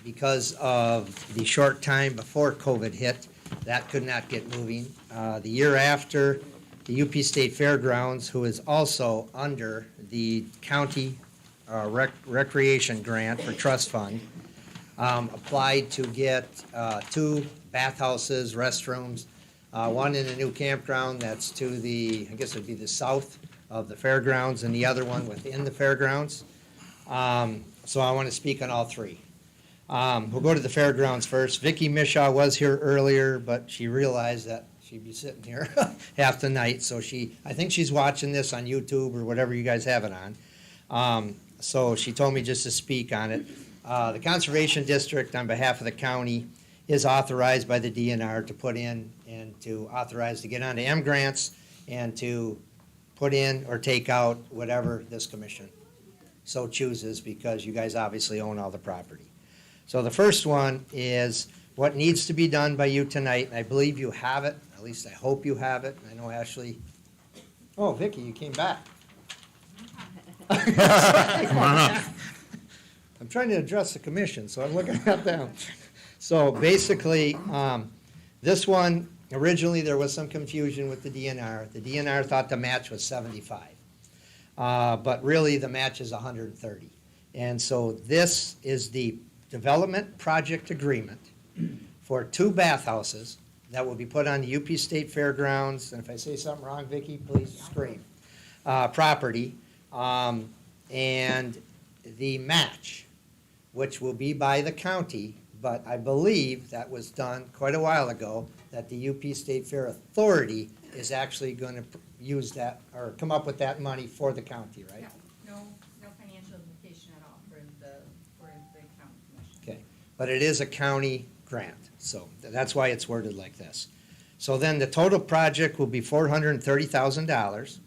Because of the short time before COVID hit, that could not get moving. The year after, the UP State Fairgrounds, who is also under the county recreation grant for trust fund, applied to get 2 bathhouses, restrooms, one in a new campground that's to I guess it'd be the south of the fairgrounds, and the other one within the fairgrounds. So I want to speak on all 3. We'll go to the fairgrounds first. Vicki Mishaw was here earlier, but she realized that she'd be sitting here half the night, so I think she's watching this on YouTube or whatever you guys have it on. So she told me just to speak on it. The Conservation District, on behalf of the county, is authorized by the DNR to put in and to authorize to get onto M grants and to put in or take out whatever this commission so chooses, because you guys obviously own all the property. So the first one is what needs to be done by you tonight, and I believe you have it, at least I hope you have it. I know Ashley. Oh, Vicki, you came back. Come on up. I'm trying to address the commission, so I'm looking at them. So basically, this one, originally there was some confusion with the DNR. The DNR thought the match was 75. But really the match is 130. And so this is the development project agreement for 2 bathhouses that will be put on the UP State Fairgrounds, and if I say something wrong, Vicki, please scream, property, and the match, which will be by the county, but I believe that was done quite a while ago, that the UP State Fair Authority is actually going to use that, or come up with that money for the county, right? No financial implication at all for the county commission. Okay, but it is a county grant, so that's why it's worded like this. So then the total project will be $430,000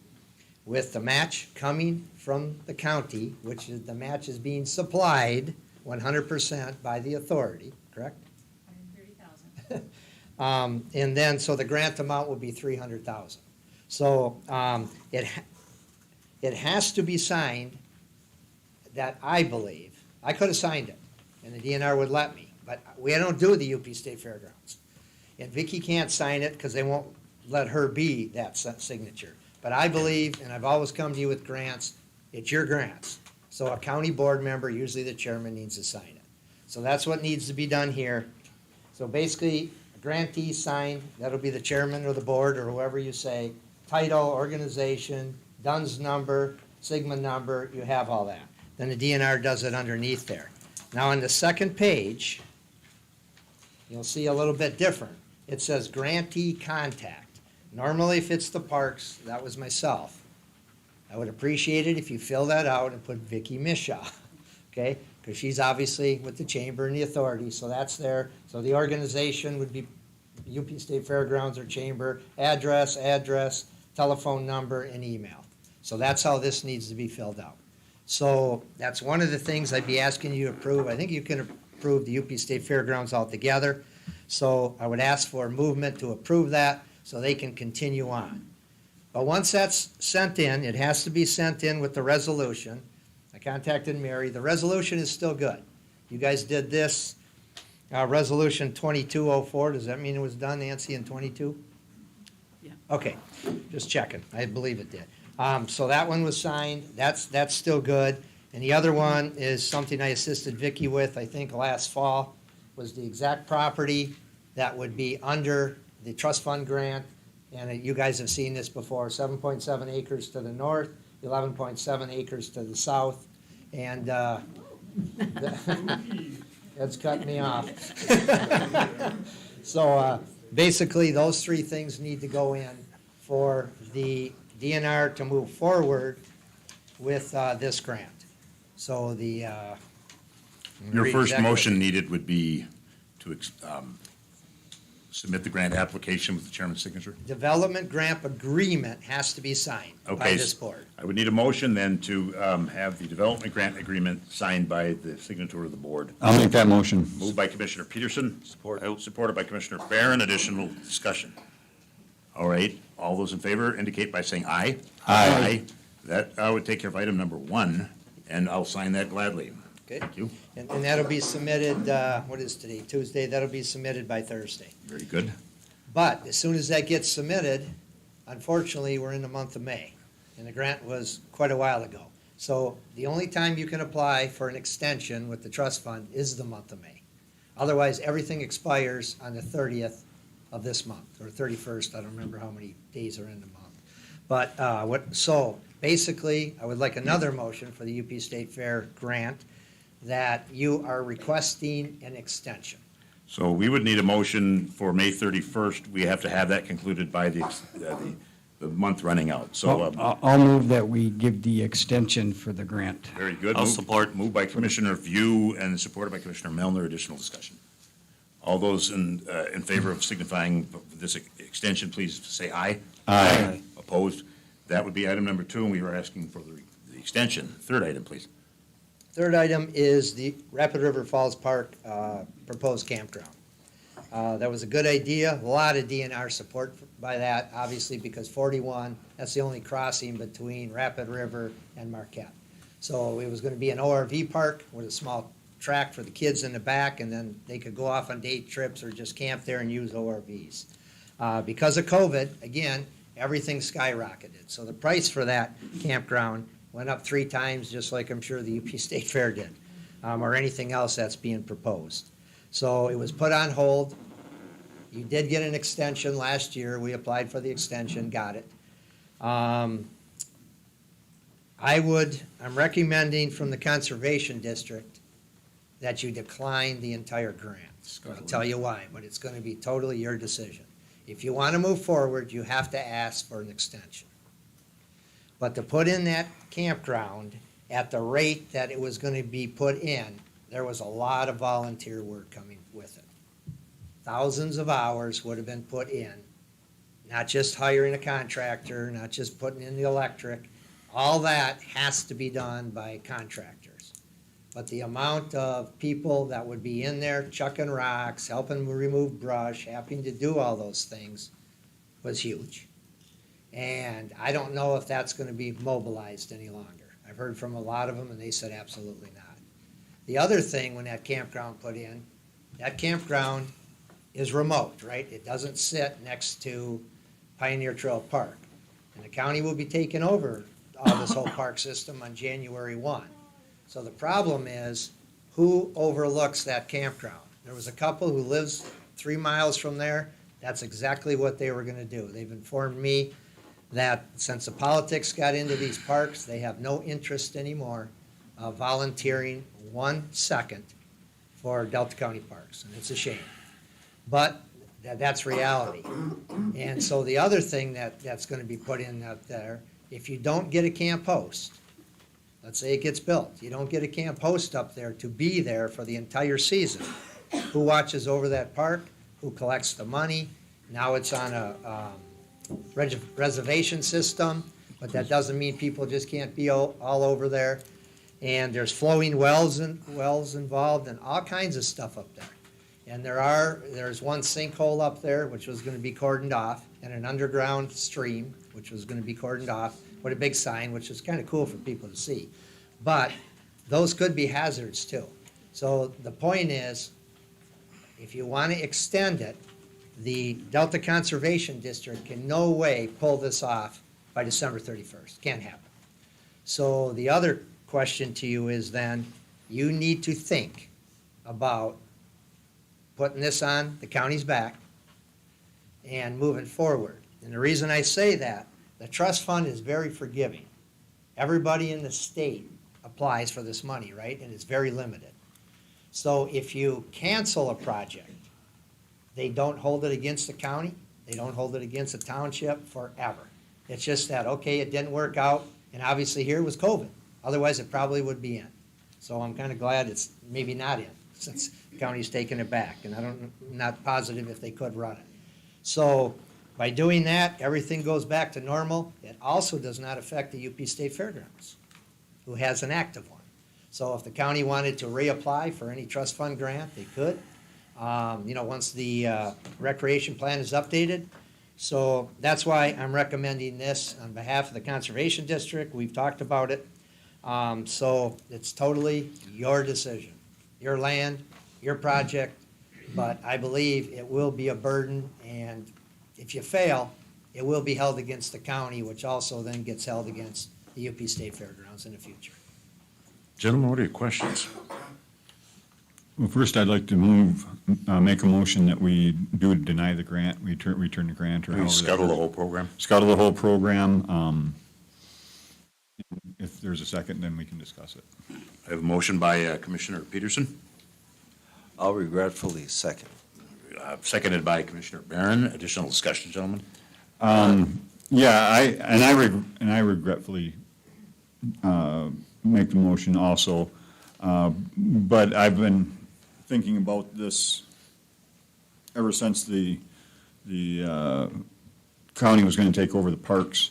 with the match coming from the county, which is, the match is being supplied 100% by the authority, correct? 130,000. And then, so the grant amount will be $300,000. So it has to be signed, that I believe, I could have signed it, and the DNR would let me, but we don't do the UP State Fairgrounds. And Vicky can't sign it because they won't let her be that signature. But I believe, and I've always come to you with grants, it's your grants. So a county board member, usually the chairman, needs to sign it. So that's what needs to be done here. So basically, a grantee signed, that'll be the chairman or the board or whoever you say, title, organization, DUNS number, Sigma number, you have all that. Then the DNR does it underneath there. Now on the second page, you'll see a little bit different. It says grantee contact. Normally, if it's the parks, that was myself. I would appreciate it if you fill that out and put Vicky Mishaw, okay? Because she's obviously with the chamber and the authority, so that's there. So the organization would be UP State Fairgrounds or chamber, address, telephone number, and email. So that's how this needs to be filled out. So that's one of the things I'd be asking you to approve. I think you can approve the UP State Fairgrounds altogether. So I would ask for movement to approve that so they can continue on. But once that's sent in, it has to be sent in with the resolution. I contacted Mary. The resolution is still good. You guys did this, resolution 2204. Does that mean it was done, Nancy, in 22? Yeah. Okay, just checking. I believe it did. So that one was signed. That's still good. And the other one is something I assisted Vicky with, I think, last fall, was the exact property that would be under the trust fund grant. And you guys have seen this before, 7.7 acres to the north, 11.7 acres to the south. And that's cut me off. So basically, those three things need to go in for the DNR to move forward with this grant. So the. Your read first exactly- motion needed would be to submit the grant application with the chairman's signature? Development grant agreement has to be signed by Okay, this board. I would need a motion then to have the development grant agreement signed by the signature of the board. I'll make that motion. Moved by Commissioner Peterson. Supported by Commissioner Barron. Additional discussion. All right, all those in favor indicate by saying aye. Aye. That would take care of item number 1, and I'll sign that gladly. Okay. Thank you. And that'll be submitted, what is today, Tuesday? That'll be submitted by Thursday. Very good. But as soon as that gets submitted, unfortunately, we're in the month of May, and the grant was quite a while ago. So the only time you can apply for an extension with the trust fund is the month of May. Otherwise, everything expires on the 30th of this month, or 31st, I don't remember how many days are in the month. But so basically, I would like another motion for the UP State Fair grant that you are requesting an extension. So we would need a motion for May 31st. We have to have that concluded by the month running out. So, I'll move that we give the extension for the grant. very good. I'll Moved- support. Moved by Commissioner View and supported by Commissioner Melner. Additional discussion. All those in favor of signifying this extension, please say aye. Aye. Opposed? That would be item number 2, and we were asking for the extension. Third item, please. Third item is the Rapid River Falls Park proposed campground. That was a good idea, a lot of DNR support by that, obviously, because 41, that's the only crossing between Rapid River and Marquette. So it was gonna be an ORV park with a small track for the kids in the back, and then they could go off on day trips or just camp there and use ORVs. Because of COVID, again, everything skyrocketed. So the price for that campground went up 3 times, just like I'm sure the UP State Fair did, or anything else that's being proposed. So it was put on hold. You did get an extension last year. We applied for the extension, got it. I'm recommending from the Conservation District that you decline the entire grant. I'll tell you why, but it's gonna be totally your decision. If you wanna move forward, you have to ask for an extension. But to put in that campground at the rate that it was gonna be put in, there was a lot of volunteer work coming with it. Thousands of hours would have been put in, not just hiring a contractor, not just putting in the electric. All that has to be done by contractors. But the amount of people that would be in there chucking rocks, helping remove brush, having to do all those things was huge. And I don't know if that's gonna be mobilized any longer. I've heard from a lot of them, and they said absolutely not. The other thing, when that campground put in, that campground is remote, right? It doesn't sit next to Pioneer Trail Park. And the county will be taking over all this whole park system on January 1. So the problem is, who overlooks that campground? There was a couple who lives 3 miles from there. That's exactly what they were gonna do. They've informed me that since the politics got into these parks, they have no interest anymore of volunteering 1 second for Delta County parks, and it's a shame. But that's reality. And so the other thing that's gonna be put in out there, if you don't get a camp host, let's say it gets built, you don't get a camp host up there to be there for the entire season. Who watches over that park? Who collects the money? Now it's on a reservation system, but that doesn't mean people just can't be all over there. And there's flowing wells involved and all kinds of stuff up there. And there's one sinkhole up there which was gonna be cordoned off, and an underground stream which was gonna be cordoned off with a big sign, which is kinda cool for people to see. But those could be hazards too. So the point is, if you wanna extend it, the Delta Conservation District can no way pull this off by December 31st. Can't happen. So the other question to you is then, you need to think about putting this on the county's back and moving forward. And the reason I say that, the trust fund is very forgiving. Everybody in the state applies for this money, right? And it's very limited. So if you cancel a project, they don't hold it against the county, they don't hold it against the township forever. It's just that, okay, it didn't work out, and obviously here was COVID. Otherwise, it probably would be in. So I'm kind of glad it's maybe not in, since the county's taking it back, and I'm not positive if they could run it. So by doing that, everything goes back to normal. It also does not affect the UP State Fairgrounds, who has an active one. So if the county wanted to reapply for any trust fund grant, they could. Once the recreation plan is updated. So that's why I'm recommending this on behalf of the Conservation District. We've talked about it. So it's totally your decision, your land, your project, but I believe it will be a burden, and if you fail, it will be held against the county, which also then gets held against the UP State Fairgrounds in the future. Gentlemen, what are your questions? Well, first, I'd like to make a motion that we do deny the grant, return the grant, or We however that scuttle the works. whole program? Scuttle the whole program. If there's a second, then we can discuss it. I have a motion by Commissioner Peterson, I'll regretfully second. seconded by Commissioner Barron. Additional discussion, gentlemen? Yeah, I regretfully make the motion also. But I've been thinking about this ever since the county was gonna take over the parks,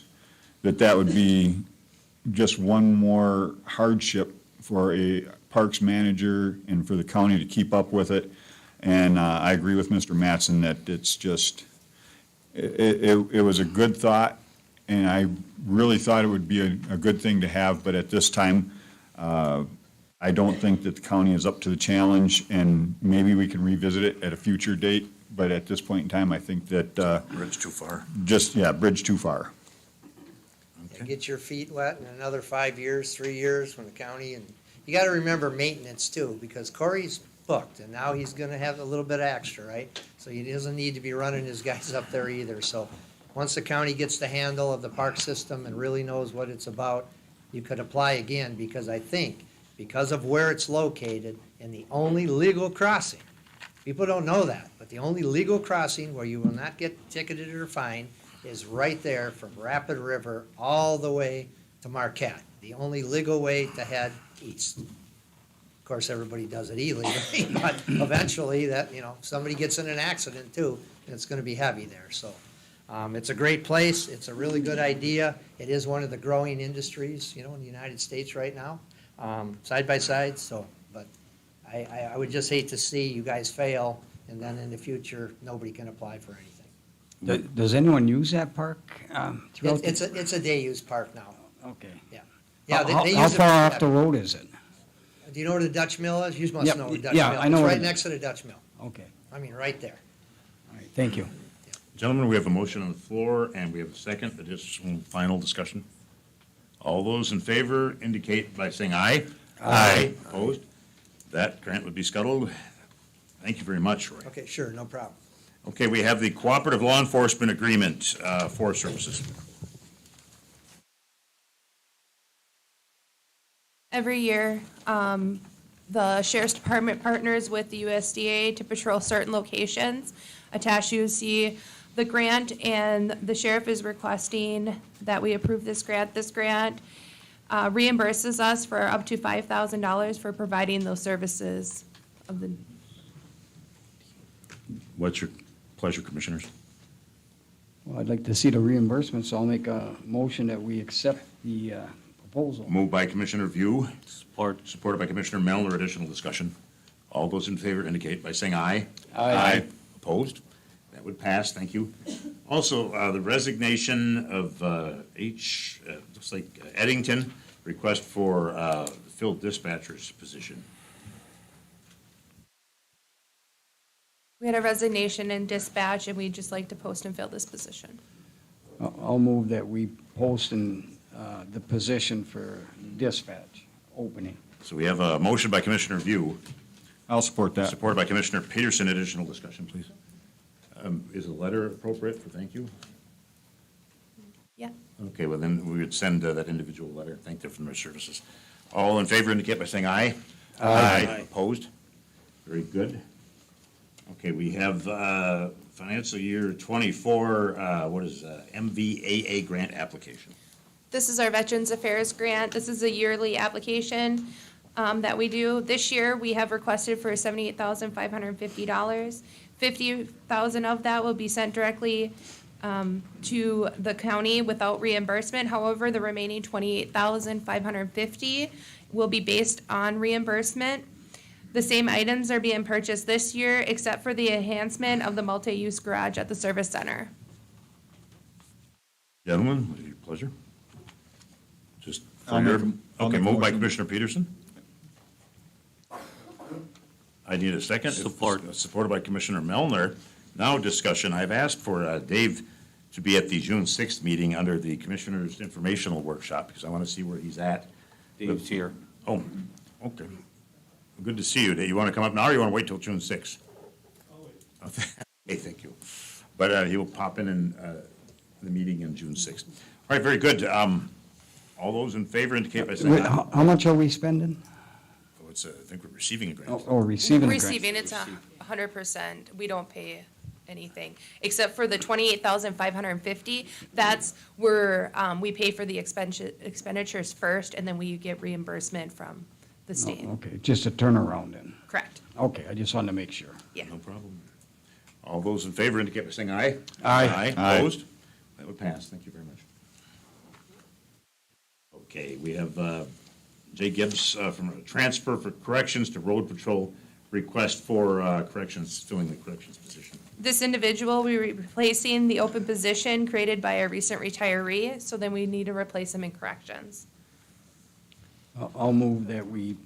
that would be just one more hardship for a parks manager and for the county to keep up with it. And I agree with Mr. Mattson that it's just, it was a good thought, and I really thought it would be a good thing to have, but at this time, I don't think that the county is up to the challenge, and maybe we can revisit it at a future date, but at this point in time, I think that. Bridge too far. Bridge too far. And get your feet wet in another 5 years, 3 years from the county, and you gotta remember maintenance too, because Corey's booked, and now he's gonna have a little bit of extra, right? So he doesn't need to be running his guys up there either, so once the county gets the handle of the park system and really knows what it's about, you could apply again, because I think, because of where it's located, and the only legal crossing, people don't know that, but the only legal crossing where you will not get ticketed or fined is right there from Rapid River all the way to Marquette, the only legal way to head east. Of course, everybody does it illegally, but eventually that, somebody gets in an accident too, and it's gonna be heavy there, so. It's a great place, it's a really good idea, it is one of the growing industries, in the United States right now, side by side, so, but I would just hate to see you guys fail, and then in the future, nobody can apply for anything. Does anyone use that park? throughout the- It's a day-use park now, Okay. yeah. Yeah, they How use it far for off the road is it? Do you know where the Dutch Mill is? You must Yep, know where the Dutch yeah, Mill is. I know It's where right it is. next to the Dutch Mill. Okay, I mean, right there. all right, thank you. Gentlemen, we have a motion on the floor, and we have a second, additional final discussion. All those in favor indicate by saying aye. Aye. Opposed? That grant would be scuttled. Thank you very much, Roy. Okay, sure, no problem. Okay, we have the Cooperative Law Enforcement Agreement, Forest Services. Every year, the Sheriff's Department partners with the USDA to patrol certain locations. Attached, you see the grant, and the sheriff is requesting that we approve this grant. This grant reimburses us for up to $5,000 for providing those services of the. What's your pleasure, Commissioners? Well, I'd like to see the reimbursement, so I'll make a motion that we accept the proposal. Moved by Commissioner View, Support. supported by Commissioner Mellor. Additional discussion. All those in favor indicate by saying aye. Aye. Opposed? That would pass, thank you. Also, the resignation of looks like Eddington, request for fill dispatcher's position. We had a resignation in dispatch, and we'd just like to post and fill this position. I'll move that we post in the position for dispatch opening. So we have a motion by Commissioner View, I'll support that. supported by Commissioner Peterson. Additional discussion, please. Is a letter appropriate for thank you? Yeah. Okay, well then we would send that individual letter, thank them for their services. All in favor indicate by saying aye. Aye. Opposed? Very good. Okay, we have financial year 24, MVAA grant application. This is our Veterans Affairs Grant. This is a yearly application that we do. This year, we have requested for $78,550. $50,000 of that will be sent directly to the county without reimbursement. However, the remaining $28,550 will be based on reimbursement. The same items are being purchased this year, except for the enhancement of the multi-use garage at the service center. Gentlemen, what is your pleasure? Just for I'll your, make a okay, moved by motion. Commissioner Peterson. I need a second. Support. Supported by Commissioner Mellor. Now discussion. I've asked for Dave to be at the June 6th meeting under the Commissioner's Informational Workshop because I want to see where he's at. Dave's here. Oh, okay. Good to see you. Do you want to come up now or you want to wait till June 6th? Okay, thank you. But he will pop in the meeting on June 6th. All right, very good. All those in favor indicate by saying Wait, aye. how much are we spending? Oh, I think we're receiving a grant. Oh, receiving a grant. Receiving, it's 100%. We don't pay anything, except for the $28,550. That's where we pay for the expenditures first, and then we get reimbursement from the state. Oh, okay, just a turnaround then. Correct. Okay, I just wanted to make sure. Yeah. No problem. All those in favor indicate by saying aye. Aye. Aye. Opposed? That would pass. Thank you very much. Okay, we have Jay Gibbs from Transfer for Corrections to Road Patrol, request for corrections, filling the corrections position. This individual, we're replacing the open position created by a recent retiree, so then we need to replace him in corrections. I'll move that we,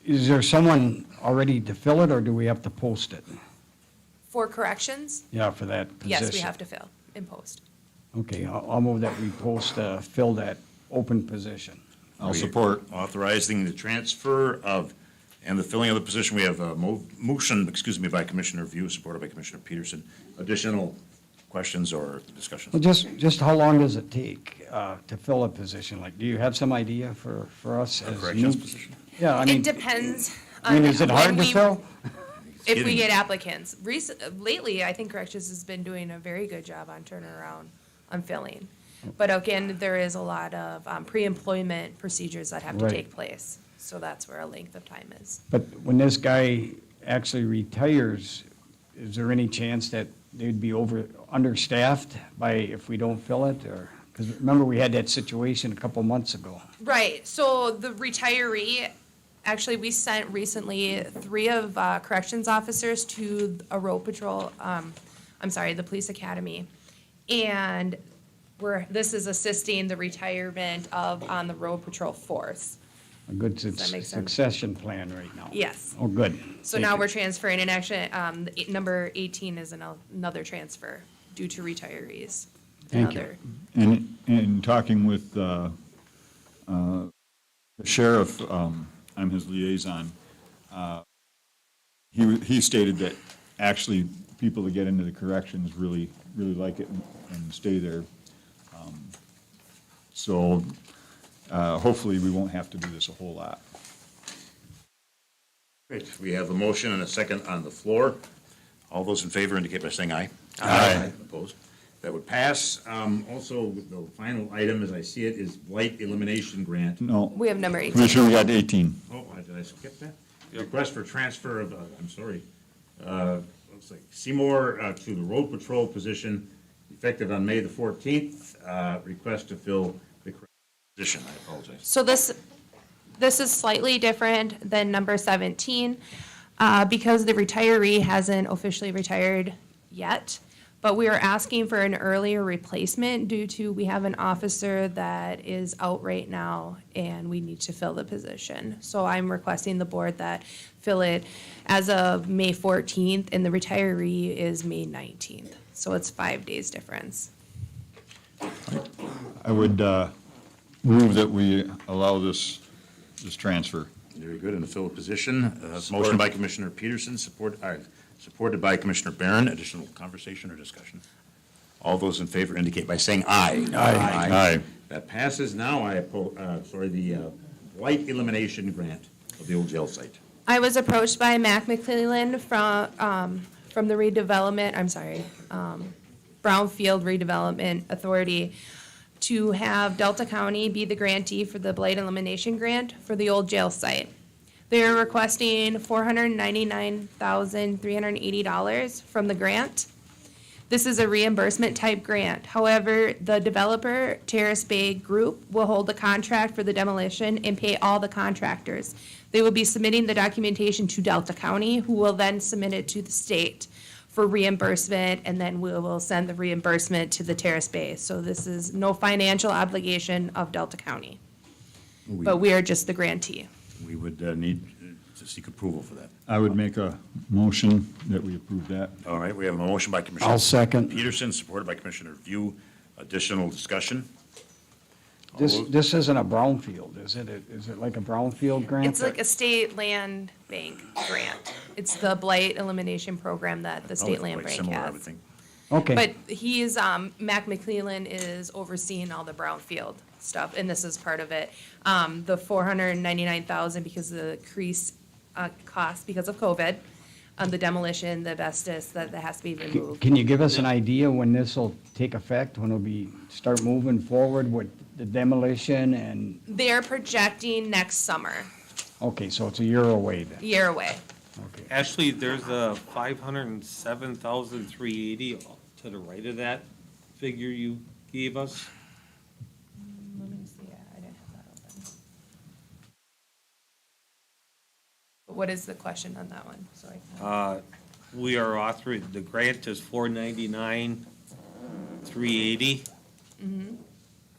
is there someone already to fill it, or do we have to post it? For corrections, Yeah, for that position? yes, we have to fill in post. Okay, I'll move that we post, fill that open position. I'll support. Authorizing the transfer of, and the filling of the position. We have a motion, by Commissioner View, supported by Commissioner Peterson. Additional questions or discussions? Well, just how long does it take to fill a position? Like, do you have some idea for us as corrections new- position? Yeah, I mean. It depends I mean, on is it when hard to we- fill? If we Kidding. get applicants. Lately, I think corrections has been doing a very good job on turnaround, on filling. But again, there is a lot of pre-employment procedures that have to Right. take place. So that's where a length of time is. But when this guy actually retires, is there any chance that they'd be understaffed by, if we don't fill it, or? Because remember, we had that situation a couple months ago. Right, so the retiree, actually, we sent recently 3 of corrections officers to a road patrol, the police academy. And this is assisting the retirement on the road patrol force. A good that make sense? succession plan right now. Yes. Oh, good. So Thank now you. we're transferring, and actually, number 18 is another transfer due to retirees. Thank you. Another- And in talking with the sheriff, I'm his liaison, he stated that actually people that get into the corrections really like it and stay there. So hopefully we won't have to do this a whole lot. Great, we have a motion and a second on the floor. All those in favor indicate by saying aye. Aye. Opposed? That would pass. Also, the final item, as I see it, is blight elimination grant. No. We have number 18. Commissioner, we got 18. Oh, did I skip that? Request for transfer of, looks like Seymour to the road patrol position, effective on May the 14th. Request to fill the correct position, I apologize. So this is slightly different than number 17, because the retiree hasn't officially retired yet. But we are asking for an earlier replacement due to we have an officer that is out right now and we need to fill the position. So I'm requesting the board that fill it as of May 14th and the retiree is May 19th. So it's 5 days difference. I would move that we allow this transfer. Very good, and to fill a position. Motion by Commissioner Peterson, supported by Commissioner Barron. Additional conversation or discussion? All those in favor indicate by saying aye. Aye. That passes. Now the blight elimination grant of the old jail site. I was approached by Mac McClellan from the Brownfield Redevelopment Authority to have Delta County be the grantee for the blight elimination grant for the old jail site. They're requesting $499,380 from the grant. This is a reimbursement type grant. However, the developer, Terrace Bay Group, will hold the contract for the demolition and pay all the contractors. They will be submitting the documentation to Delta County, who will then submit it to the state for reimbursement, and then we will send the reimbursement to the Terrace Bay. So this is no financial obligation of Delta County, but we are just the grantee. We would need to seek approval for that. I would make a motion that we approve that. All right, we have a motion by Commissioner. I'll second. Peterson, supported by Commissioner View. Additional discussion? This isn't a brownfield, is it? Is it like a brownfield grant? It's like a state land bank grant. It's the blight elimination program that the state land bank Similar, I would has. think. Okay. But he's, Mac McClellan is overseeing all the brownfield stuff, and this is part of it. The $499,000 because of the increased cost because of COVID, the demolition, the asbestos, that has to be removed. Can you give us an idea when this will take effect, when it'll start moving forward with the demolition and, They're projecting next summer, okay, so it's a year away then? year away. Actually, there's a $507,380 to the right of that figure you gave us. Let me see, I didn't have that open. But what is the question on that one? Sorry. We are authoring, the grant is $499,380. Mhm.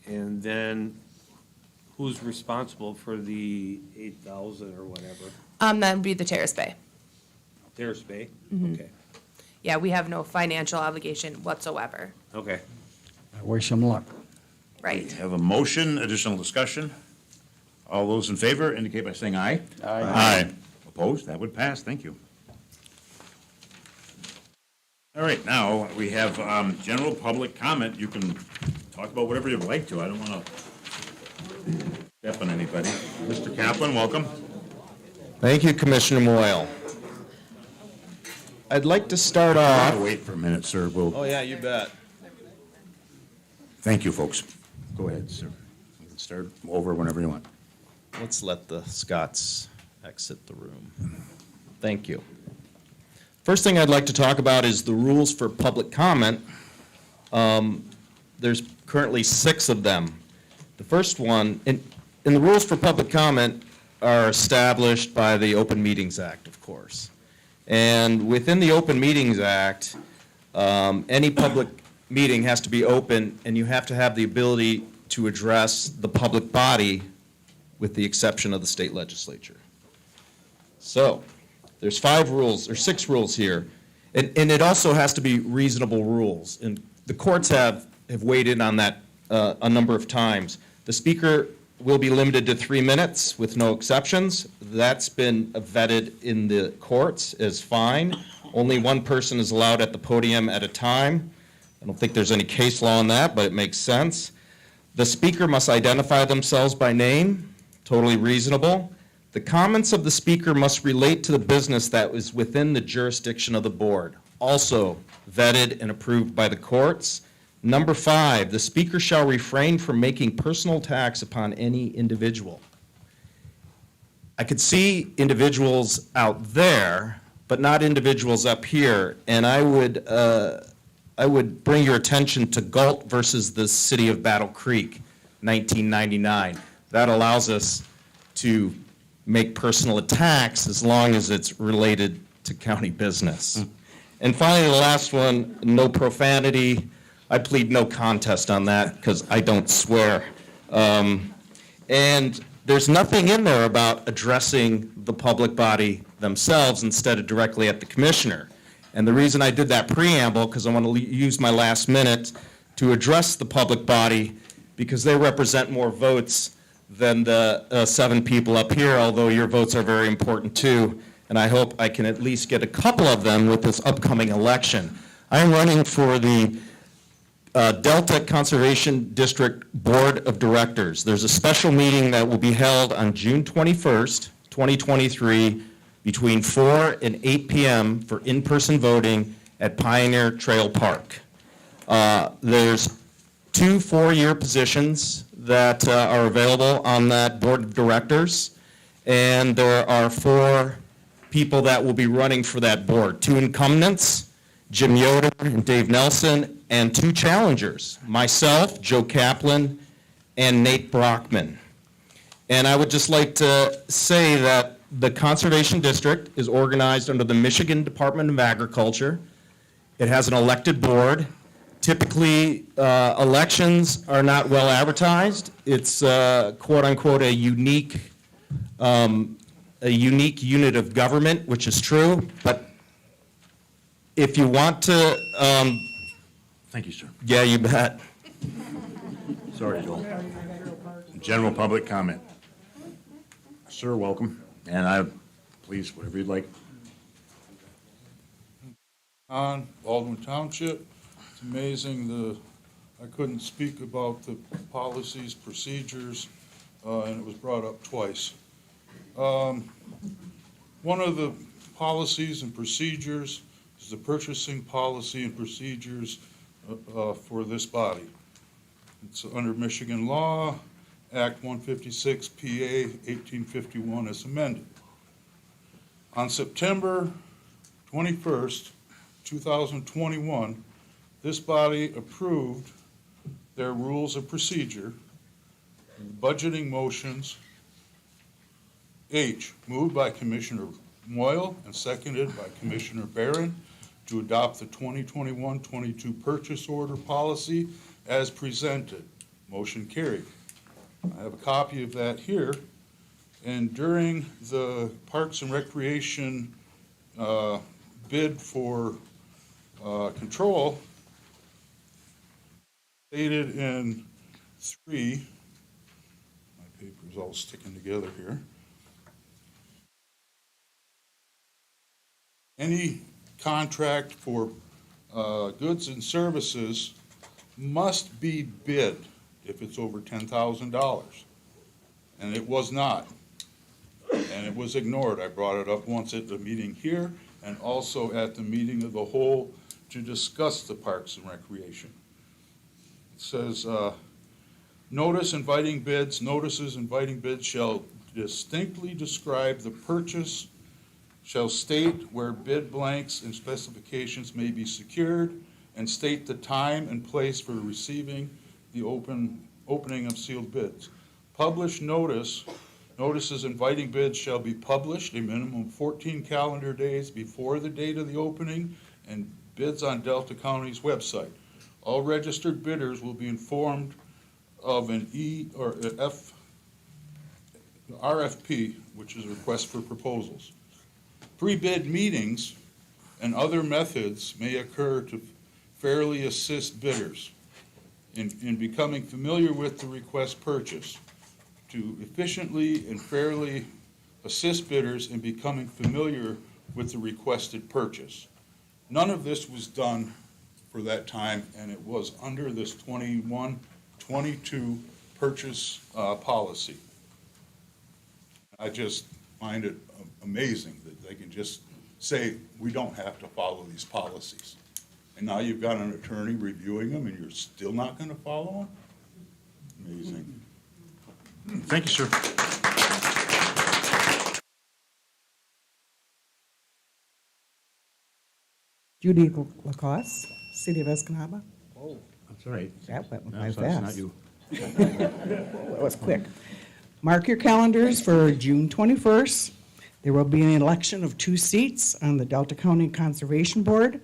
And then who's responsible for the 8,000 or whatever? That would be the Terrace Bay. Terrace Bay? Mhm. Okay, Yeah, we have no financial obligation whatsoever. okay. I wish them luck. Right. Have a motion, additional discussion? All those in favor indicate by saying aye. Aye. Opposed? That would pass. Thank you. All right, now we have general public comment. You can talk about whatever you'd like to. I don't want to step on anybody. Mr. Kaplan, welcome. Thank you, Commissioner Moyle. I'd like to start off. Wait for a minute, sir. Oh, yeah, you bet. Thank you, folks. Go ahead, sir. You can start over whenever you want. Let's let the Scots exit the room. Thank you. First thing I'd like to talk about is the rules for public comment. There's currently 6 of them. The first one, and the rules for public comment are established by the Open Meetings Act, of course. And within the Open Meetings Act, any public meeting has to be open, and you have to have the ability to address the public body with the exception of the state legislature. So, there's 5 rules, or 6 rules here, and it also has to be reasonable rules. And the courts have weighed in on that a number of times. The speaker will be limited to 3 minutes with no exceptions. That's been vetted in the courts as fine. Only one person is allowed at the podium at a time. I don't think there's any case law on that, but it makes sense. The speaker must identify themselves by name, totally reasonable. The comments of the speaker must relate to the business that is within the jurisdiction of the board, also vetted and approved by the courts. Number 5, the speaker shall refrain from making personal attacks upon any individual. I could see individuals out there, but not individuals up here, and I would bring your attention to Galt versus the City of Battle Creek, 1999. That allows us to make personal attacks as long as it's related to county business. And finally, the last one, no profanity. I plead no contest on that because I don't swear. And there's nothing in there about addressing the public body themselves instead of directly at the commissioner. And the reason I did that preamble, because I want to use my last minute to address the public body, because they represent more votes than the 7 people up here, although your votes are very important too. And I hope I can at least get a couple of them with this upcoming election. I'm running for the Delta Conservation District Board of Directors. There's a special meeting that will be held on June 21st, 2023, between 4 and 8 p.m. for in-person voting at Pioneer Trail Park. There's 2 4-year positions that are available on that board of directors, and there are 4 people that will be running for that board. 2 incumbents, Jim Yoder and Dave Nelson, and 2 challengers, myself, Joe Kaplan, and Nate Brockman. And I would just like to say that the Conservation District is organized under the Michigan Department of Agriculture. It has an elected board. Typically, elections are not well advertised. It's quote unquote a unique unit of government, which is true. But if you want to, Thank you, sir. Yeah, you bet. Sorry, Joel. General public comment. Sir, welcome. And please, whatever you'd like. On Baldwin Township, it's amazing I couldn't speak about the policies, procedures, and it was brought up twice. One of the policies and procedures is the purchasing policy and procedures for this body. It's under Michigan law, Act 156 PA 1851 as amended. On September 21st, 2021, this body approved their rules of procedure, budgeting motions, H, moved by Commissioner Moyle and seconded by Commissioner Barron to adopt the 2021-22 purchase order policy as presented. Motion carried. I have a copy of that here. And during the Parks and Recreation bid for control, stated in 3, my paper's all sticking together here. Any contract for goods and services must be bid if it's over $10,000. And it was not. And it was ignored. I brought it up once at the meeting here and also at the meeting of the whole to discuss the Parks and Recreation. says, notices inviting bids shall distinctly describe the purchase, shall state where bid blanks and specifications may be secured, and state the time and place for receiving the opening of sealed bids. Published notices inviting bids shall be published a minimum of 14 calendar days before the date of the opening, and bids on Delta County's website. All registered bidders will be informed of an RFP, which is a request for proposals. Pre-bid meetings and other methods may occur to fairly assist bidders in becoming familiar with the request purchase, to efficiently and fairly assist bidders in becoming familiar with the requested purchase. None of this was done for that time, and it was under this 21-22 purchase policy. I just find it amazing that they can just say, we don't have to follow these policies. And now you've got an attorney reviewing them and you're still not going to follow them? Amazing. Thank you, sir. Judy Lacoste, City of Escanaba. Oh, that's all right. That went No, by so it's fast. not you. That was quick. Mark your calendars for June 21st. There will be an election of 2 seats on the Delta County Conservation Board.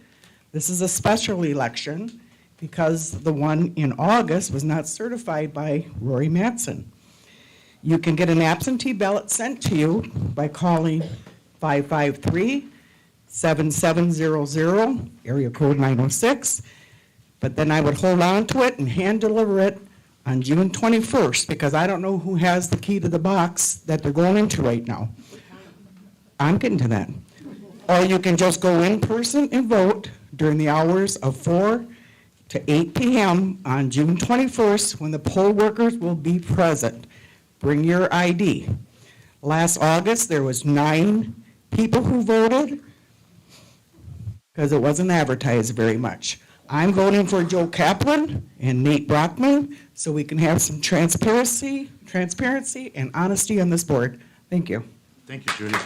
This is a special election because the one in August was not certified by Rory Mattson. You can get an absentee ballot sent to you by calling 553-7700, area code 906. But then I would hold on to it and hand deliver it on June 21st, because I don't know who has the key to the box that they're going into right now. I'm getting to that. Or you can just go in person and vote during the hours of 4 to 8 p.m. on June 21st, when the poll workers will be present. Bring your ID. Last August, there was 9 people who voted because it wasn't advertised very much. I'm voting for Joe Kaplan and Nate Brockman so we can have some transparency and honesty on this board. Thank you. Thank you, Judy.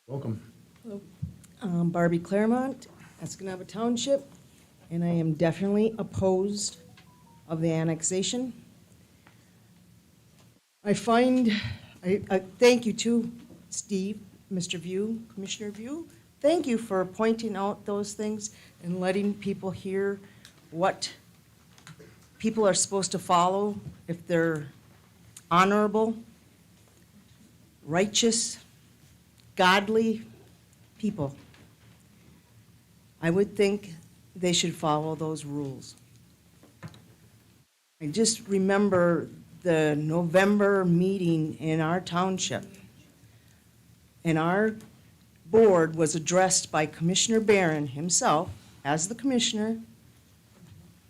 Welcome. Barbie Claremont, Escanaba Township, and I am definitely opposed of the annexation. I thank you to Steve, Mr. View, Commissioner View. Thank you for pointing out those things and letting people hear what people are supposed to follow if they're honorable, righteous, godly people. I would think they should follow those rules. I just remember the November meeting in our township, and our board was addressed by Commissioner Barron himself, as the commissioner,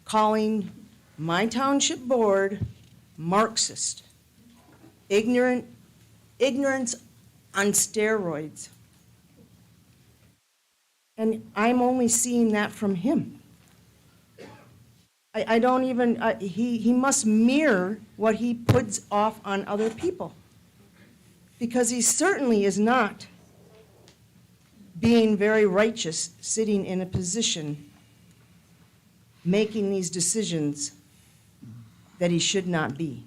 calling my township board Marxist, ignorance on steroids. And I'm only seeing that from him. I don't even, he must mirror what he puts off on other people. Because he certainly is not being very righteous, sitting in a position, making these decisions that he should not be.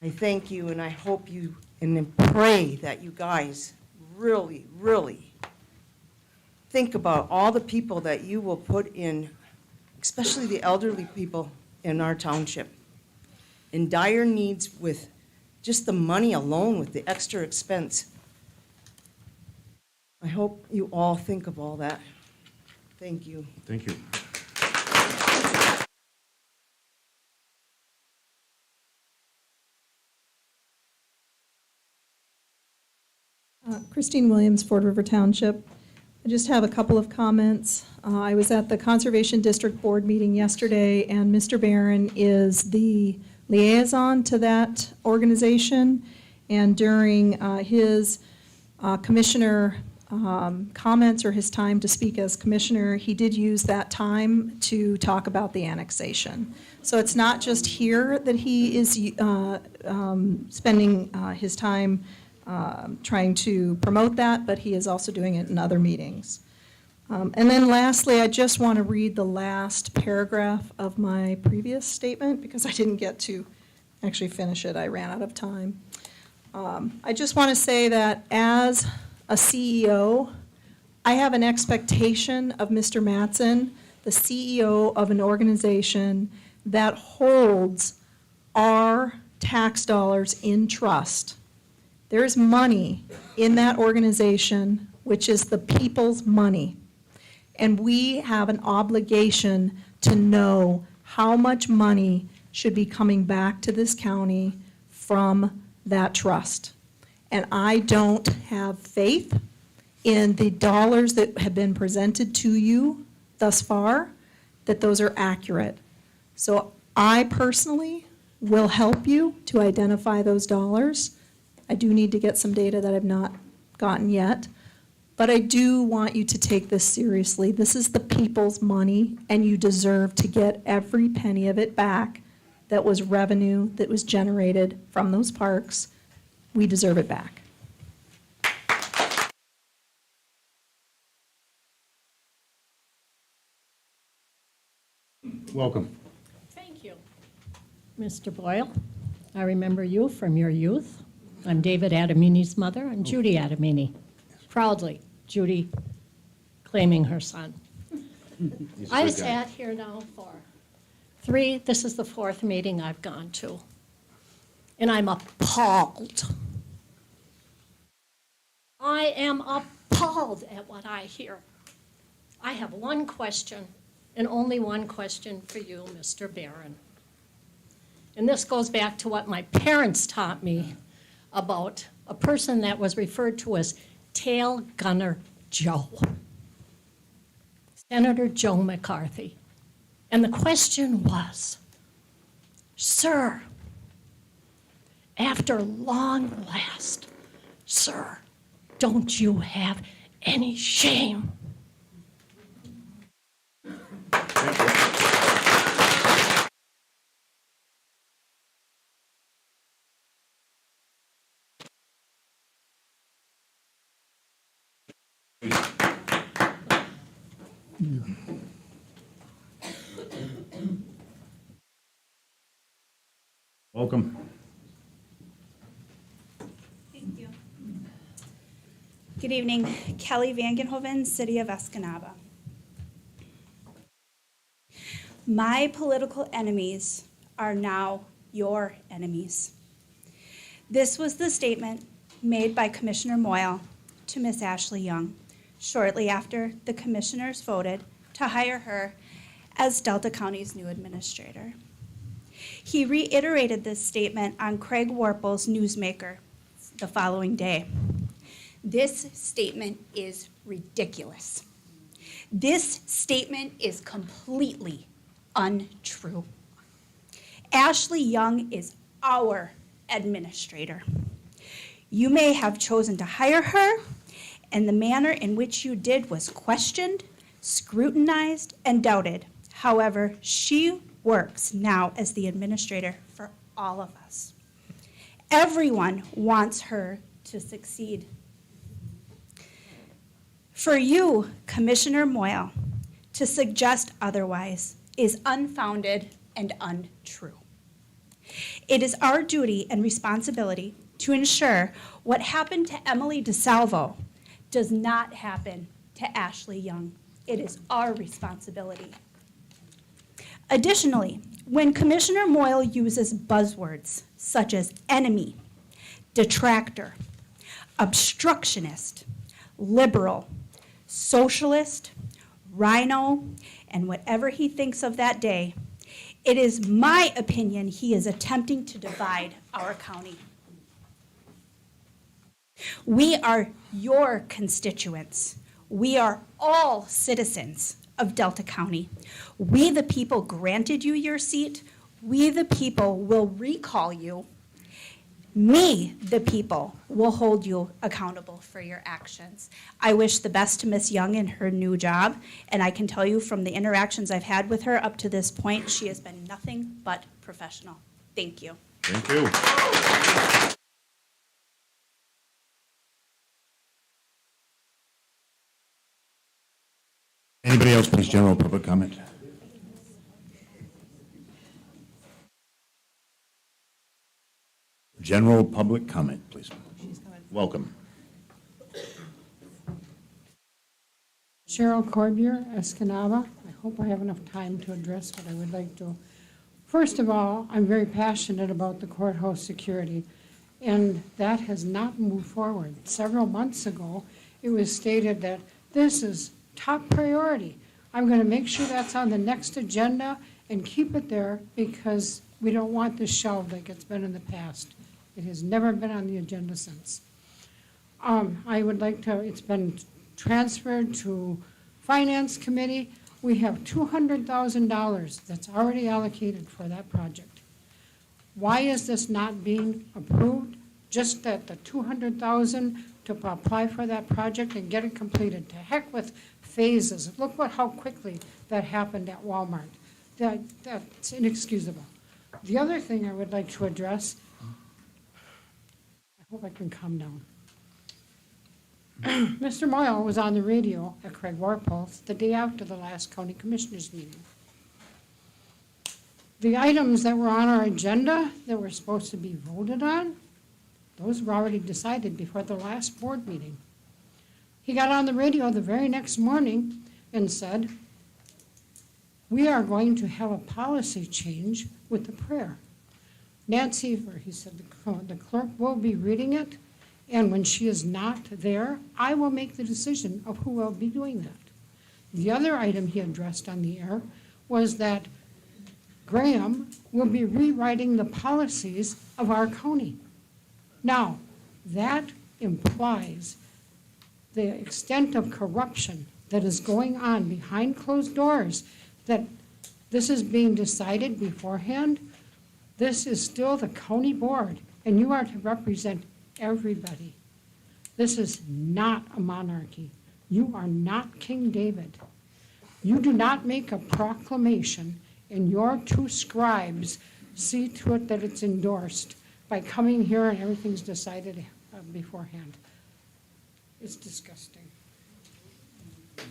I thank you, and I hope you, and pray that you guys really, really think about all the people that you will put in, especially the elderly people in our township, in dire needs with just the money alone, with the extra expense. I hope you all think of all that. Thank you. Thank you. Christine Williams, Ford River Township. I just have a couple of comments. I was at the Conservation District Board meeting yesterday, and Mr. Barron is the liaison to that organization. And during his commissioner comments or his time to speak as commissioner, he did use that time to talk about the annexation. So it's not just here that he is spending his time trying to promote that, but he is also doing it in other meetings. And then lastly, I just want to read the last paragraph of my previous statement because I didn't get to actually finish it. I ran out of time. I just want to say that as a CEO, I have an expectation of Mr. Mattson, the CEO of an organization that holds our tax dollars in trust. There is money in that organization, which is the people's money. And we have an obligation to know how much money should be coming back to this county from that trust. And I don't have faith in the dollars that have been presented to you thus far, that those are accurate. So I personally will help you to identify those dollars. I do need to get some data that I've not gotten yet, but I do want you to take this seriously. This is the people's money, and you deserve to get every penny of it back that was revenue that was generated from those parks. We deserve it back. Welcome. Thank you. Mr. Boyle, I remember you from your youth. I'm David Adamini's mother. I'm Judy Adamini. Proudly, Judy claiming her son. I've sat here now for this is the 4th meeting I've gone to, and I'm appalled. I am appalled at what I hear. I have one question, and only one question for you, Mr. Barron. And this goes back to what my parents taught me about a person that was referred to as Tail Gunner Joe, Senator Joe McCarthy. And the question was, sir, after long last, sir, don't you have any shame? Welcome. Thank you. Good evening. Kelly Vangenhoven, City of Escanaba. My political enemies are now your enemies. This was the statement made by Commissioner Moyle to Miss Ashley Young shortly after the commissioners voted to hire her as Delta County's new administrator. He reiterated this statement on Craig Warple's Newsmaker the following day. This statement is ridiculous. This statement is completely untrue. Ashley Young is our administrator. You may have chosen to hire her, and the manner in which you did was questioned, scrutinized, and doubted. However, she works now as the administrator for all of us. Everyone wants her to succeed. For you, Commissioner Moyle, to suggest otherwise is unfounded and untrue. It is our duty and responsibility to ensure what happened to Emily DeSalvo does not happen to Ashley Young. It is our responsibility. Additionally, when Commissioner Moyle uses buzzwords such as enemy, detractor, obstructionist, liberal, socialist, rhino, and whatever he thinks of that day, it is my opinion he is attempting to divide our county. We are your constituents. We are all citizens of Delta County. We, the people, granted you your seat. We, the people, will recall you. Me, the people, will hold you accountable for your actions. I wish the best to Miss Young in her new job, and I can tell you from the interactions I've had with her up to this point, she has been nothing but professional. Thank you. Thank you. Anybody else, please, general public comment? General public comment, please. Welcome. Cheryl Corbier, Escanaba. I hope I have enough time to address what I would like to. First of all, I'm very passionate about the courthouse security, and that has not moved forward. Several months ago, it was stated that this is top priority. I'm going to make sure that's on the next agenda and keep it there because we don't want this shelved like it's been in the past. It has never been on the agenda since. I would like to, it's been transferred to Finance Committee. We have $200,000 that's already allocated for that project. Why is this not being approved? Just that the $200,000 to apply for that project and get it completed. To heck with phases. Look how quickly that happened at Walmart. That's inexcusable. The other thing I would like to address, I hope I can calm down. Mr. Moyle was on the radio at Craig Warpulse the day after the last county commissioners meeting. The items that were on our agenda that were supposed to be voted on, those were already decided before the last board meeting. He got on the radio the very next morning and said, we are going to have a policy change with the prayer. Nancy, or he said, the clerk will be reading it, and when she is not there, I will make the decision of who will be doing that. The other item he addressed on the air was that Graham will be rewriting the policies of our county. Now, that implies the extent of corruption that is going on behind closed doors, that this is being decided beforehand. This is still the county board, and you are to represent everybody. This is not a monarchy. You are not King David. You do not make a proclamation and your two scribes see to it that it's endorsed by coming here and everything's decided beforehand. It's disgusting.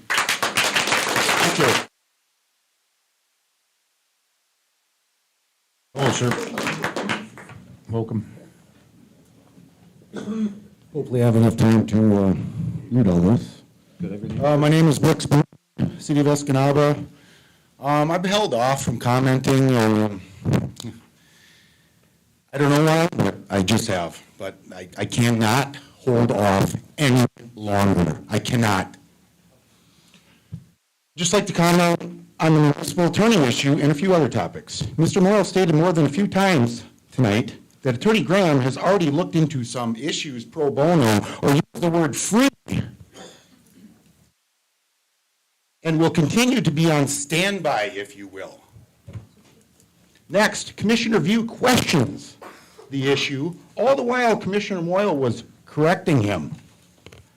Thank you. Hello, sir. Welcome. Hopefully I have enough time to read all this. My name is Brooks Boone, City of Escanaba. I've held off from commenting. I don't know why, but I just have. But I cannot hold off any longer. I cannot. Just like to comment on the municipal attorney issue and a few other topics. Mr. Morrill stated more than a few times tonight that Attorney Graham has already looked into some issues pro bono, or used the word free, and will continue to be on standby, if you will. Next, Commissioner View questions the issue, all the while Commissioner Moyle was correcting him.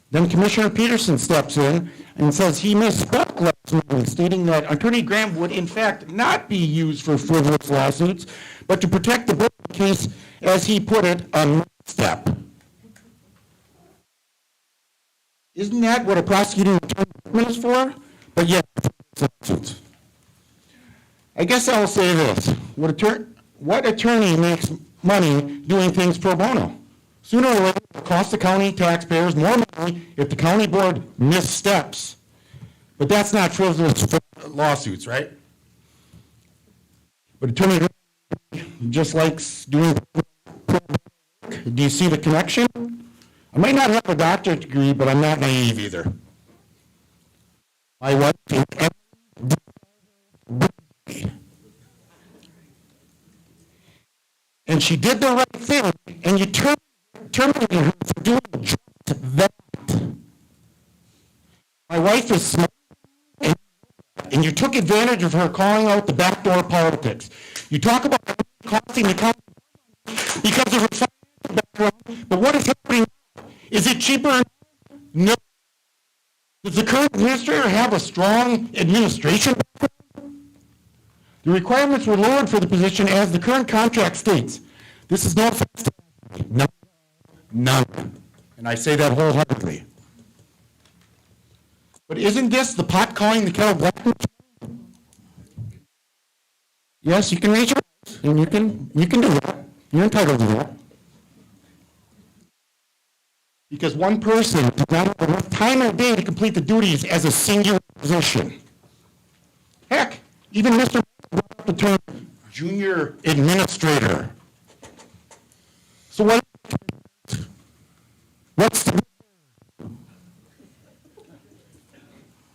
Then Commissioner Peterson steps in and says he misspoke last meeting, stating that Attorney Graham would in fact not be used for frivolous lawsuits, but to protect the board in case, as he put it, a misstep. Isn't that what a prosecuting attorney is for? But yeah, lawsuits. I guess I'll say this. What attorney makes money doing things pro bono? Sooner or later, it will cost the county taxpayers more money if the county board missteps. But that's not frivolous lawsuits, right? But Attorney just likes doing pro bono. Do you see the connection? I might not have a doctorate degree, but I'm not naive either. My wife and she did the right thing, and you terminated her for doing just that. My wife is smart, and you took advantage of her calling out the backdoor politics. You talk about costing the county because of her But what is happening? Is it cheaper? No. Does the current administrator have a strong administration? The requirements were lowered for the position as the current contract states. This is no offense to none. None. And I say that wholeheartedly. But isn't this the pot calling the kettle black? Yes, you can raise your hands, and you can do that. You're entitled to that. Because one person does not have enough time or day to complete the duties as a singular position. Heck, even Mr. brought up the term junior administrator. So what's the...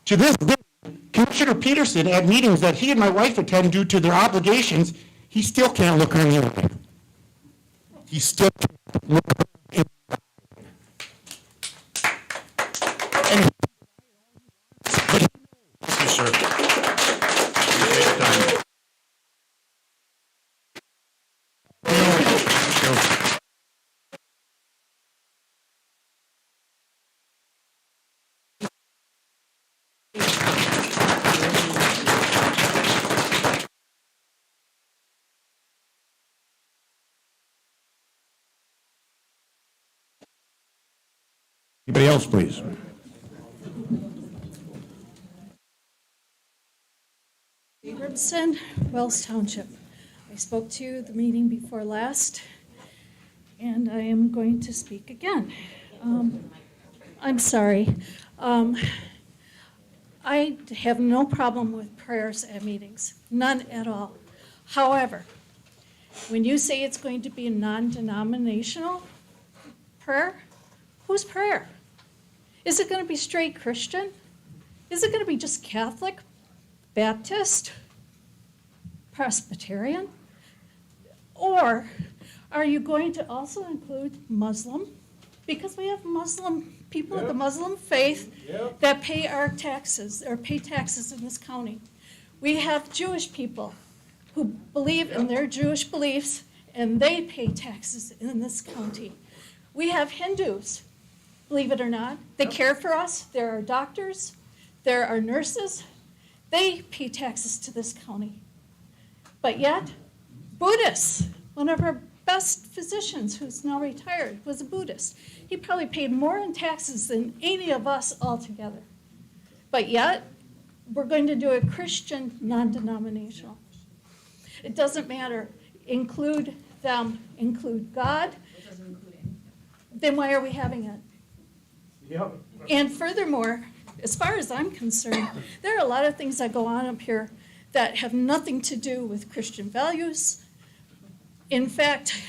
To this day, Commissioner Peterson, at meetings that he and my wife attend due to their obligations, he still can't look her in the eye. He still can't look her in the eye. Thank you, sir. Appreciate your time. Anybody else, please? Abramson, Wells Township. I spoke to you the meeting before last, and I am going to speak again. I'm sorry. I have no problem with prayers at meetings, none at all. However, when you say it's going to be a non-denominational prayer, whose prayer? Is it going to be straight Christian? Is it going to be just Catholic, Baptist, Presbyterian? Or are you going to also include Muslim? Because we have Muslim people of the Muslim faith that pay our taxes, or pay taxes in this county. We have Jewish people who believe in their Jewish beliefs, and they pay taxes in this county. We have Hindus, believe it or not. They care for us. There are doctors. There are nurses. They pay taxes to this county. But yet, Buddhists, one of our best physicians who's now retired, was a Buddhist. He probably paid more in taxes than any of us altogether. But yet, we're going to do a Christian non-denominational. It doesn't matter. Include them. Include God. Then why are we having it? And furthermore, as far as I'm concerned, there are a lot of things that go on up here that have nothing to do with Christian values. In fact,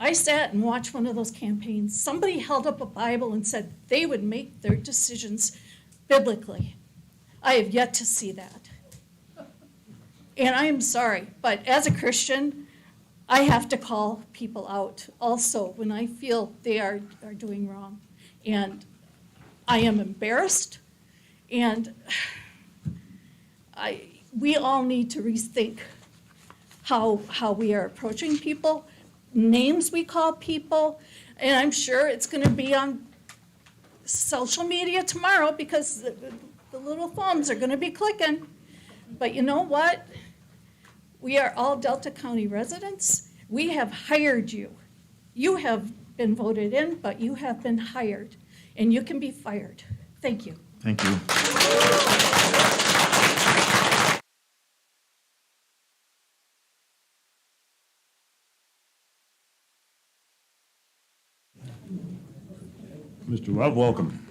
I sat and watched one of those campaigns. Somebody held up a Bible and said they would make their decisions biblically. I have yet to see that. And I am sorry, but as a Christian, I have to call people out also when I feel they are doing wrong. And I am embarrassed, and we all need to rethink how we are approaching people, names we call people, and I'm sure it's going to be on social media tomorrow because the little thumbs are going to be clicking. But you know what? We are all Delta County residents. We have hired you. You have been voted in, but you have been hired, and you can be fired. Thank you. Thank you. Mr. Love, welcome.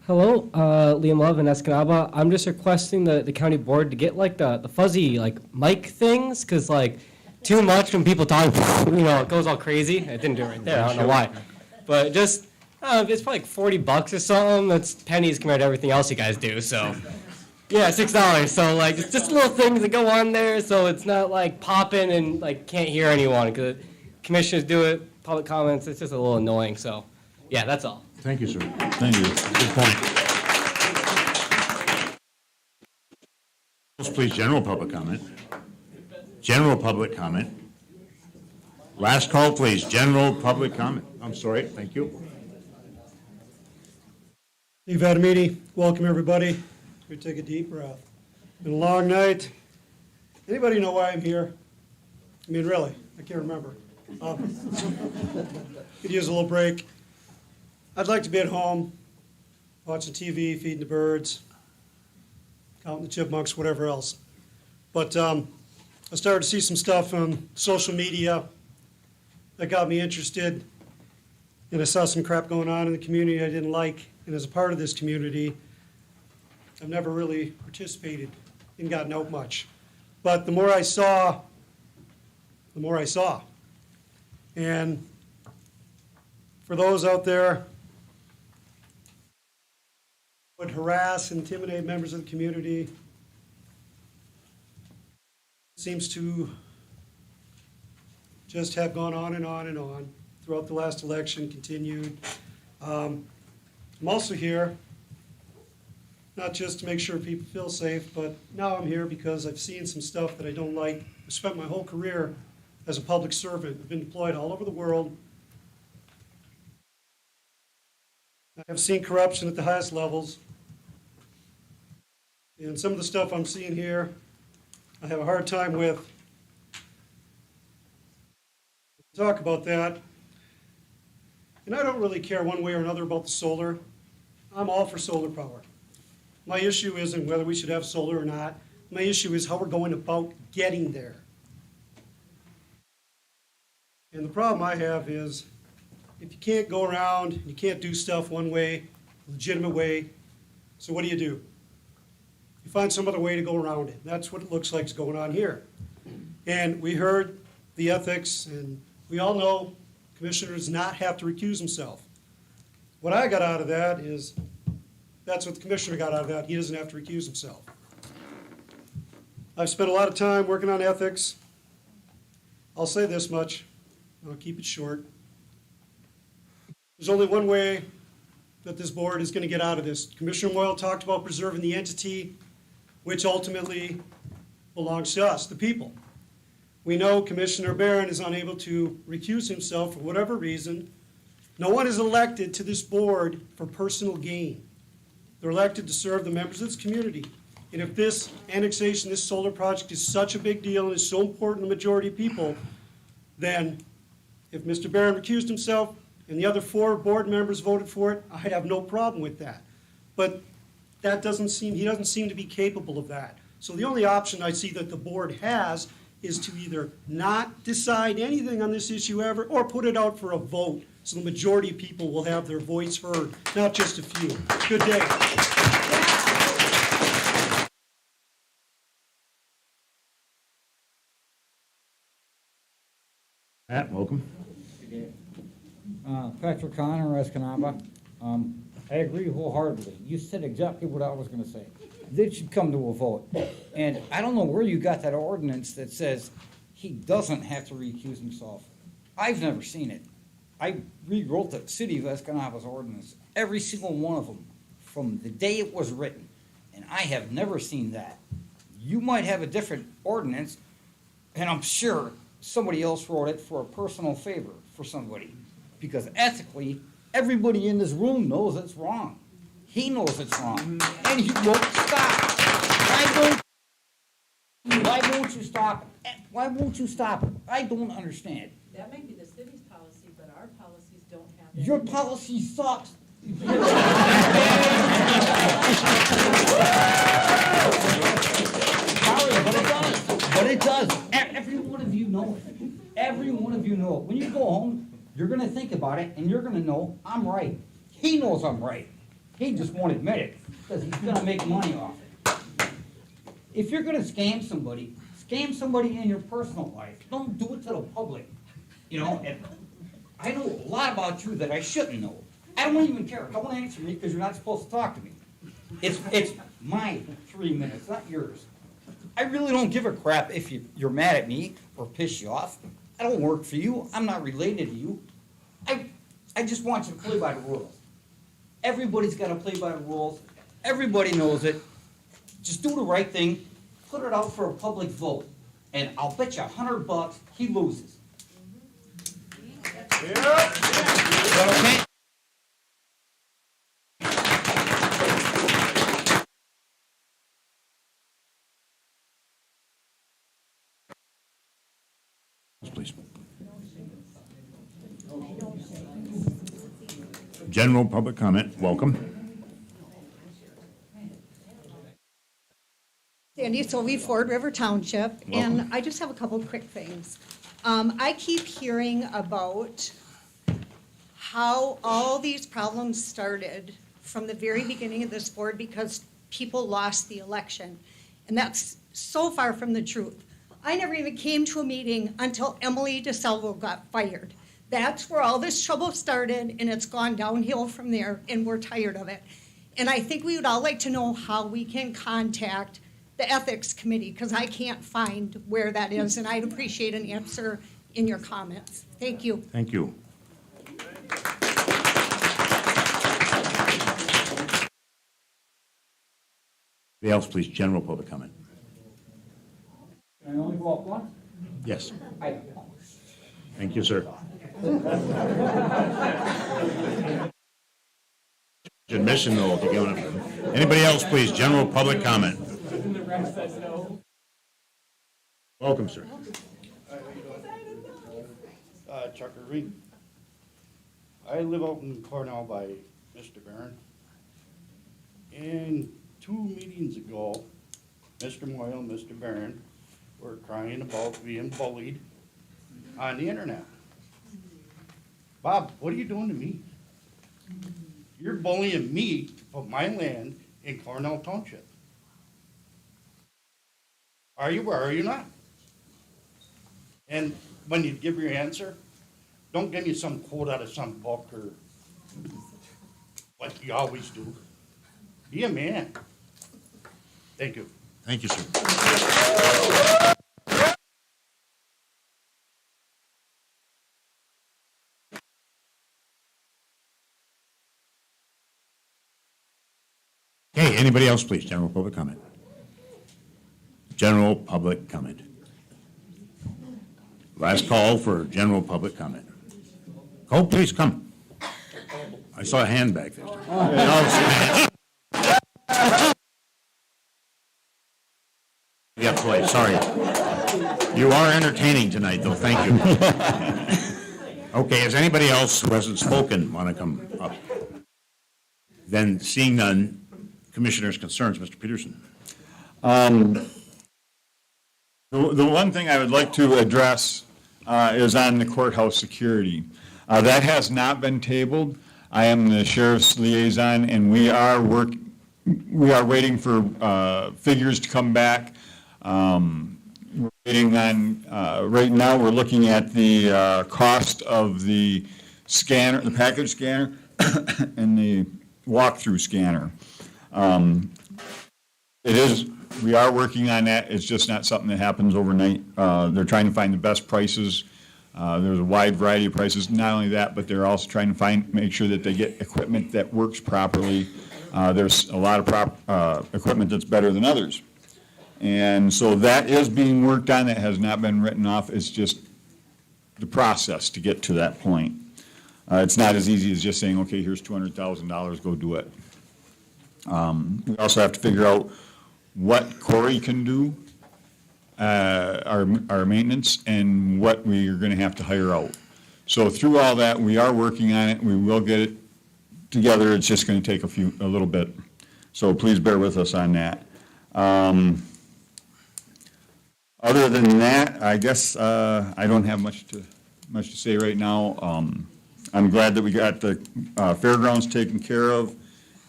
Hello, Liam Love in Escanaba. I'm just requesting the county board to get like the fuzzy like mic things, because like too much when people talk, it goes all crazy. I didn't do it right there, I don't know why. But just, it's probably like $40 or something. That's pennies compared to everything else you guys do, so. Yeah, $6. So like, it's just little things that go on there, so it's not like popping and like can't hear anyone, because commissioners do it, public comments, it's just a little annoying, so. Yeah, that's all. Thank you, sir. Thank you. Good point. Please, general public comment. General public comment. Last call, please. General public comment. I'm sorry, thank you. Steve Adamini, welcome everybody. We take a deep breath. Been a long night. Anybody know why I'm here? I mean, really, I can't remember. Could use a little break. I'd like to be at home, watching TV, feeding the birds, counting the chipmunks, whatever else. But I started to see some stuff on social media that got me interested, and I saw some crap going on in the community I didn't like. And as a part of this community, I've never really participated and gotten out much. But the more I saw, the more I saw. And for those out there who would harass, intimidate members of the community, it seems to just have gone on and on and on throughout the last election, continued. I'm also here, not just to make sure people feel safe, but now I'm here because I've seen some stuff that I don't like. I spent my whole career as a public servant. I've been deployed all over the world. I have seen corruption at the highest levels. And some of the stuff I'm seeing here, I have a hard time with. Talk about that. And I don't really care one way or another about the solar. I'm all for solar power. My issue isn't whether we should have solar or not. My issue is how we're going about getting there. And the problem I have is if you can't go around, you can't do stuff one way, legitimate way, so what do? You find some other way to go around it. That's what it looks like is going on here. And we heard the ethics, and we all know Commissioner does not have to recuse himself. What I got out of that is, that's what the Commissioner got out of that. He doesn't have to recuse himself. I've spent a lot of time working on ethics. I'll say this much. I'll keep it short. There's only one way that this board is going to get out of this. Commissioner Moyle talked about preserving the entity, which ultimately belongs to us, the people. We know Commissioner Barron is unable to recuse himself for whatever reason. No one is elected to this board for personal gain. They're elected to serve the members of this community. And if this annexation, this solar project is such a big deal and is so important to the majority of people, then if Mr. Barron recused himself and the other 4 board members voted for it, I have no problem with that. But he doesn't seem to be capable of that. So the only option I see that the board has is to either not decide anything on this issue ever or put it out for a vote so the majority of people will have their voice heard, not just a few. Good day. Matt, welcome. Patrick Connor, Escanaba. I agree wholeheartedly. You said exactly what I was gonna say. They should come to a vote. And I don't know where you got that ordinance that says he doesn't have to recuse himself. I've never seen it. I rewrote the city of Escanaba's ordinance, every single one of them, from the day it was written. And I have never seen that. You might have a different ordinance, and I'm sure somebody else wrote it for a personal favor for somebody. Because ethically, everybody in this room knows it's wrong. He knows it's wrong, and he won't stop. Why won't you stop? Why won't you stop? I don't understand. That may be the city's policy, but our policies don't have that. Your policy sucks. Sorry, but it does. Every one of you know it. Every one of you know it. When you go home, you're gonna think about it, and you're gonna know I'm right. He knows I'm right. He just won't admit it, because he's gonna make money off it. If you're gonna scam somebody in your personal life. Don't do it to the public. You know, and I know a lot about you that I shouldn't know. I don't even care. Don't answer me because you're not supposed to talk to me. It's my 3 minutes, not yours. I really don't give a crap if you're mad at me or piss you off. I don't work for you. I'm not related to you. I just want you to play by the rules. Everybody's got to play by the rules. Everybody knows it. Just do the right thing. Put it out for a public vote. And I'll bet you $100 he loses. Okay. Please. General public comment, welcome. Sandy Sovey, Ford River Township, and Welcome. I just have a couple quick things. I keep hearing about how all these problems started from the very beginning of this board because people lost the election. And that's so far from the truth. I never even came to a meeting until Emily DeSalvo got fired. That's where all this trouble started, and it's gone downhill from there, and we're tired of it. And I think we would all like to know how we can contact the Ethics Committee, because I can't find where that is, and I'd appreciate an answer in your comments. Thank you. Thank you. Anybody else, please, general public comment? Can I only go up once? Yes. I- Thank you, sir. Admission, though, if you're going to. Anybody else, please, general public comment? Welcome, sir. Chuck Irving. I live out in Cornell by Mr. Barron. And 2 meetings ago, Mr. Moyle and Mr. Barron were crying about being bullied on the internet. Bob, what are you doing to me? You're bullying me to put my land in Cornell Township. Are you or are you not? And when you give your answer, don't give me some quote out of some book or what you always do. Be a man. Thank you. Thank you, sir. Okay, anybody else, please, general public comment? General public comment. Last call for general public comment. Oh, please, come. I saw a hand back there. Yeah, please, sorry. You are entertaining tonight, though, thank you. Okay, is anybody else who hasn't spoken want to come up? Then, seeing none, Commissioners' concerns, Mr. Peterson. The one thing I would like to address is on the courthouse security. That has not been tabled. I am the sheriff's liaison, and we are waiting for figures to come back. We're waiting on, right now, we're looking at the cost of the scanner, the package scanner, and the walk-through scanner. We are working on that. It's just not something that happens overnight. They're trying to find the best prices. There's a wide variety of prices. Not only that, but they're also trying to make sure that they get equipment that works properly. There's a lot of equipment that's better than others. And so that is being worked on. That has not been written off. It's just the process to get to that point. It's not as easy as just saying, okay, here's $200,000, go do it. We also have to figure out what Corey can do, our maintenance, and what we are going to have to hire out. So through all that, we are working on it. We will get it together. It's just going to take a little bit. So please bear with us on that. Other than that, I guess I don't have much to say right now. I'm glad that we got the fairgrounds taken care of.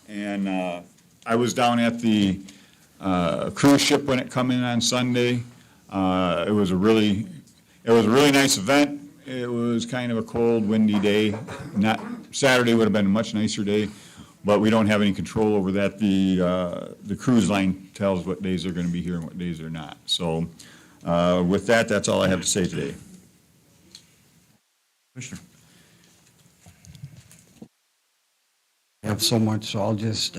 And I was down at the cruise ship when it come in on Sunday. It was a really nice event. It was kind of a cold, windy day. Saturday would have been a much nicer day, but we don't have any control over that. The cruise line tells what days they're going to be here and what days they're not. So with that, that's all I have to say today. Commissioner. I have so much, so I'll just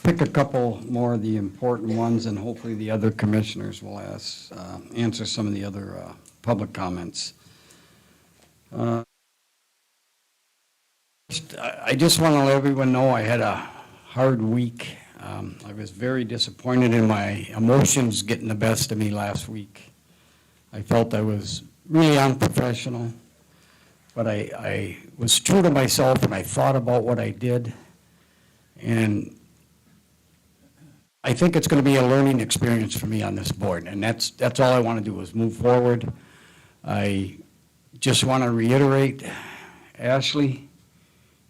pick a couple more of the important ones, and hopefully the other commissioners will answer some of the other public comments. I just want to let everyone know I had a hard week. I was very disappointed in my emotions getting the best of me last week. I felt I was really unprofessional, but I was true to myself and I thought about what I did. And I think it's going to be a learning experience for me on this board, and that's all I want to do is move forward. I just want to reiterate, Ashley,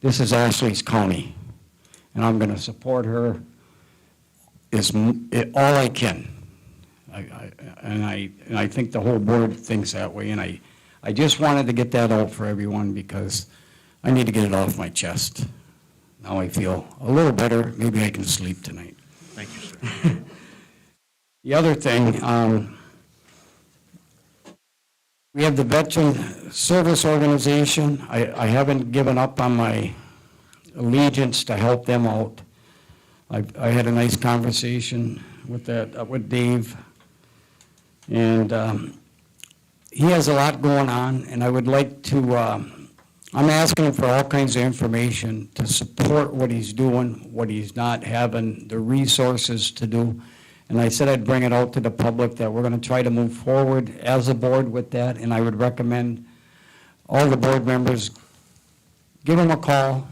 this is Ashley's county, and I'm going to support her all I can. And I think the whole board thinks that way, and I just wanted to get that out for everyone because I need to get it off my chest. Now I feel a little better. Maybe I can sleep tonight. Thank you, sir. The other thing, we have the Veteran Service Organization. I haven't given up on my allegiance to help them out. I had a nice conversation with Dave, and he has a lot going on, and I would like to, I'm asking for all kinds of information to support what he's doing, what he's not having the resources to do. And I said I'd bring it out to the public that we're going to try to move forward as a board with that, and I would recommend all the board members give him a call,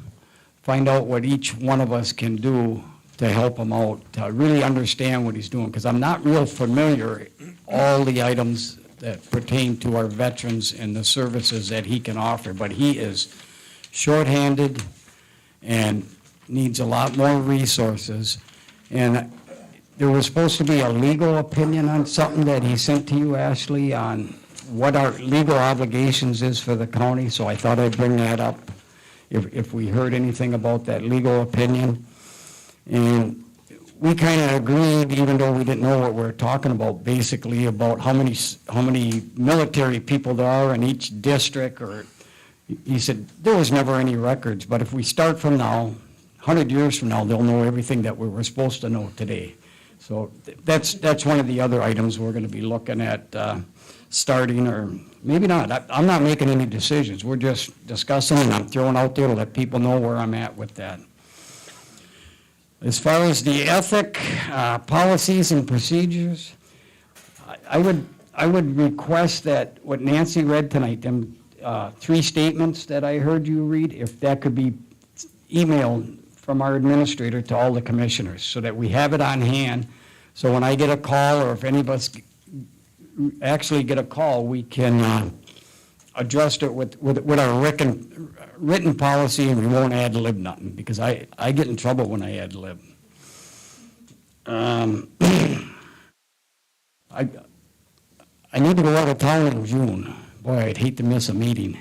find out what each one of us can do to help him out, to really understand what he's doing, because I'm not real familiar all the items that pertain to our veterans and the services that he can offer, but he is shorthanded and needs a lot more resources. And there was supposed to be a legal opinion on something that he sent to you, Ashley, on what our legal obligations is for the county, so I thought I'd bring that up if we heard anything about that legal opinion. And we kind of agreed, even though we didn't know what we were talking about, basically about how many military people there are in each district, or he said there was never any records, but if we start from now, 100 years from now, they'll know everything that we were supposed to know today. So that's one of the other items we're going to be looking at starting, or maybe not. I'm not making any decisions. We're just discussing, and I'm throwing out there to let people know where I'm at with that. As far as the ethic, policies and procedures, I would request that what Nancy read tonight, them 3 statements that I heard you read, if that could be emailed from our administrator to all the commissioners, so that we have it on hand, so when I get a call, or if any of us actually get a call, we can adjust it with our written policy, and we won't ad lib nothing, because I get in trouble when I ad lib. I need to go out of town in June. Boy, I'd hate to miss a meeting.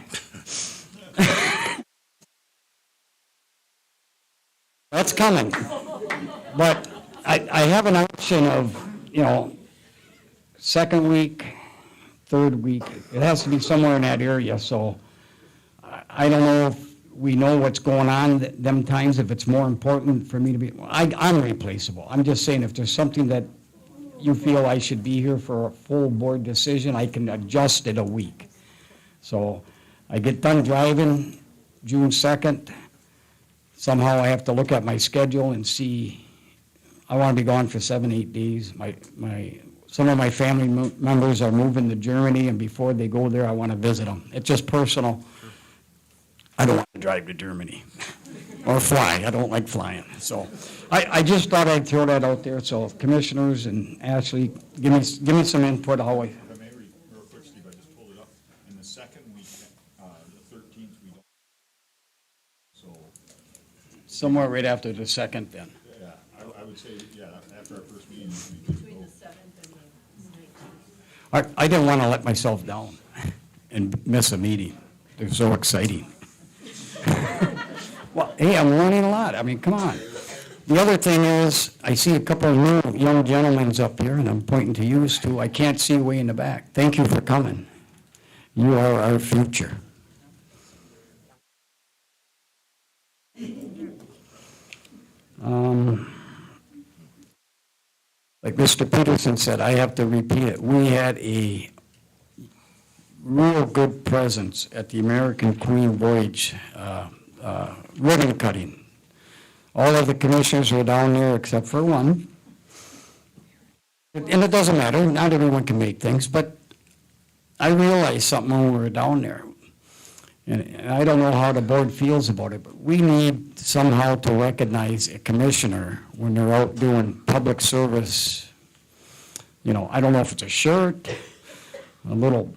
That's coming. But I have an option of, second week, third week. It has to be somewhere in that area, so I don't know if we know what's going on them times, if it's more important for me to be, I'm replaceable. I'm just saying, if there's something that you feel I should be here for a full board decision, I can adjust it a week. So I get done driving June 2nd. Somehow I have to look at my schedule and see, I want to be gone for 7-8 days. Some of my family members are moving to Germany, and before they go there, I want to visit them. It's just personal. I don't want to drive to Germany or fly. I don't like flying. So I just thought I'd throw that out there. So commissioners and Ashley, give me some input. If I may, real quick, Steve, I just pulled it up. In the second week, the 13th, we don't. So. Somewhere right after the 2nd then. Yeah, I would say, after our first meeting. Between the 7th and the 19th. I didn't want to let myself down and miss a meeting. They're so exciting. Well, hey, I'm learning a lot. I mean, come on. The other thing is, I see a couple of new young gentlemen up here, and I'm pointing to you too. I can't see way in the back. Thank you for coming. You are our future. Like Mr. Peterson said, I have to repeat it. We had a real good presence at the American Queen voyage ribbon cutting. All of the commissioners were down there except for one. And it doesn't matter, not everyone can make things, but I realized something when we were down there. And I don't know how the board feels about it, but we need somehow to recognize a commissioner when they're out doing public service. You know, I don't know if it's a shirt, a little,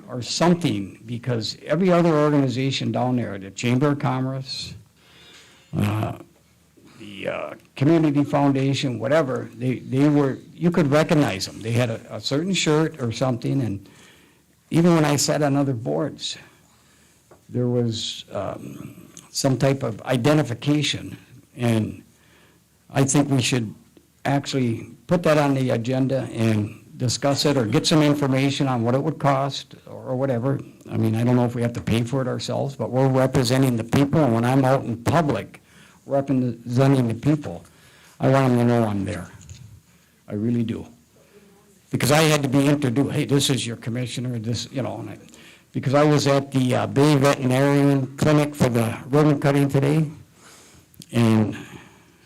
or something, because every other organization down there, the Chamber of Commerce, the Community Foundation, whatever, they were, you could recognize them. They had a certain shirt or something, and even when I sat on other boards, there was some type of identification, and I think we should actually put that on the agenda and discuss it, or get some information on what it would cost, or whatever. I mean, I don't know if we have to pay for it ourselves, but we're representing the people, and when I'm out in public representing the people, I want them to know I'm there. I really do. Because I had to be introduced, hey, this is your commissioner, this, you know, because I was at the Bay Veterinarian Clinic for the ribbon cutting today, and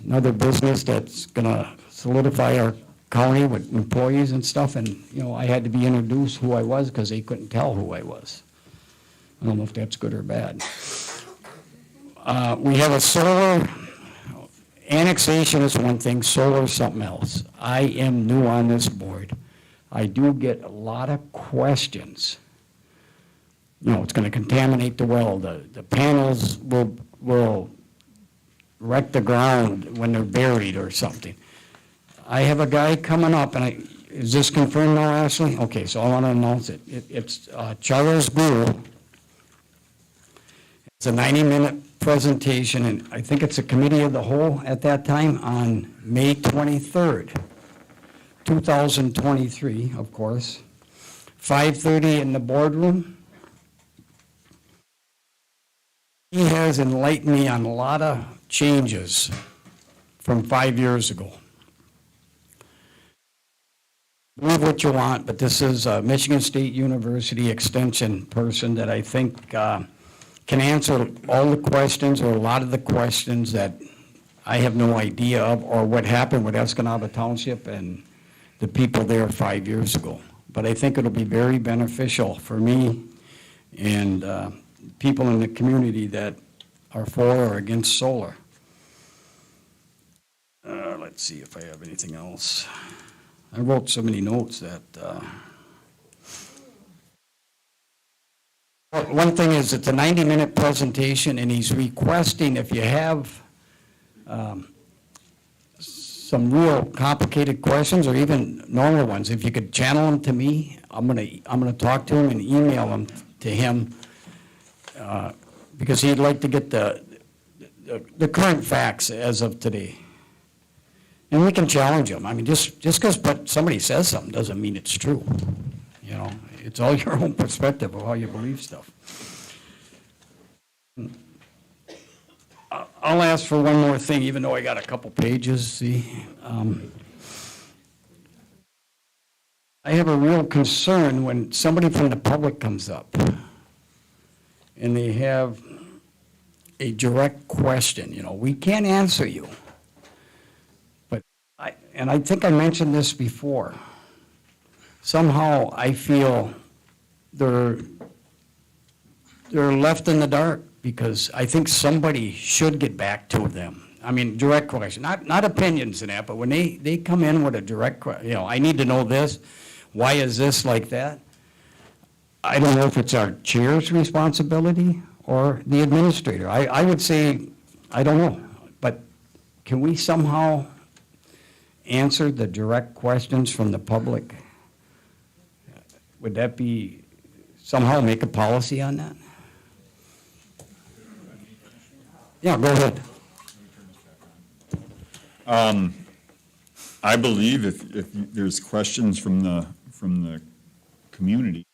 another business that's gonna solidify our county with employees and stuff, and, you know, I had to be introduced who I was because they couldn't tell who I was. I don't know if that's good or bad. We have a solar, annexation is one thing, solar is something else. I am new on this board. I do get a lot of questions. You know, it's gonna contaminate the well, the panels will wreck the ground when they're buried or something. I have a guy coming up, and is this confirmed now, Ashley? Okay, so I want to announce it. It's Charles Gould. It's a 90-minute presentation, and I think it's a committee of the whole at that time on May 23rd, 2023, of course. 5:30 in the boardroom. He has enlightened me on a lot of changes from 5 years ago. Believe what you want, but this is a Michigan State University Extension person that I think can answer all the questions, or a lot of the questions that I have no idea of, or what happened with Escanaba Township and the people there 5 years ago. But I think it'll be very beneficial for me and people in the community that are for or against solar. Let's see if I have anything else. I wrote so many notes that, one thing is it's a 90-minute presentation, and he's requesting if you have some real complicated questions, or even normal ones, if you could channel them to me. I'm gonna talk to him and email them to him, because he'd like to get the current facts as of today. And we can challenge them. I mean, just because somebody says something doesn't mean it's true. You know, it's all your own perspective of how you believe stuff. I'll ask for one more thing, even though I got a couple pages, see. I have a real concern when somebody from the public comes up and they have a direct question. You know, we can't answer you. And I think I mentioned this before. Somehow I feel they're left in the dark, because I think somebody should get back to them. I mean, direct question, not opinions and that, but when they come in with a direct question, you know, I need to know this, why is this like that? I don't know if it's our chair's responsibility or the administrator. I would say, I don't know, but can we somehow answer the direct questions from the public? Would that be, somehow make a policy on that? Yeah, go ahead. I believe if there's questions from the community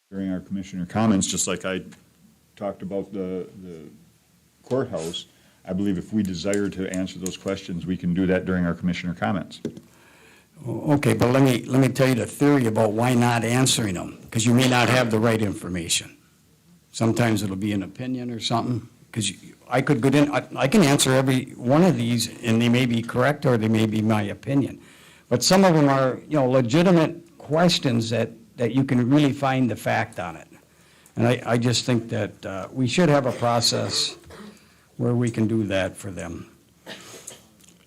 during our commissioner comments, just like I talked about the courthouse, I believe if we desire to answer those questions, we can do that during our commissioner comments. Okay, but let me tell you the theory about why not answering them, because you may not have the right information. Sometimes it'll be an opinion or something, because I could go in, I can answer every one of these, and they may be correct, or they may be my opinion. But some of them are, legitimate questions that you can really find the fact on it. And I just think that we should have a process where we can do that for them.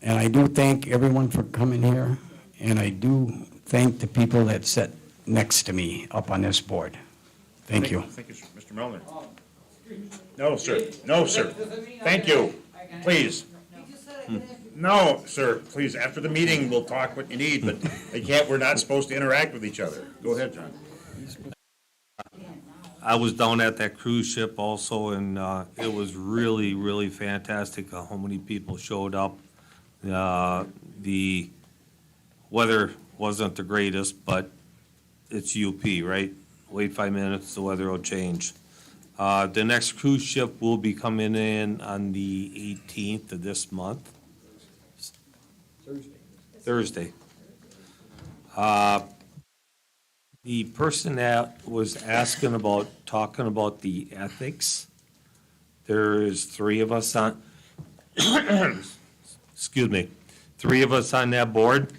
And I do thank everyone for coming here, and I do thank the people that sit next to me up on this board. Thank you. Thank you, Mr. Melner. No, sir. No, sir. Thank you. Please. No, sir, please, after the meeting, we'll talk what you need, but we're not supposed to interact with each other. Go ahead, John. I was down at that cruise ship also, and it was really, really fantastic how many people showed up. The weather wasn't the greatest, but it's UP, right? Wait 5 minutes, the weather will change. The next cruise ship will be coming in on the 18th of this month. Thursday. The person that was talking about the ethics, there is 3 of us on, excuse me, 3 of us on that board.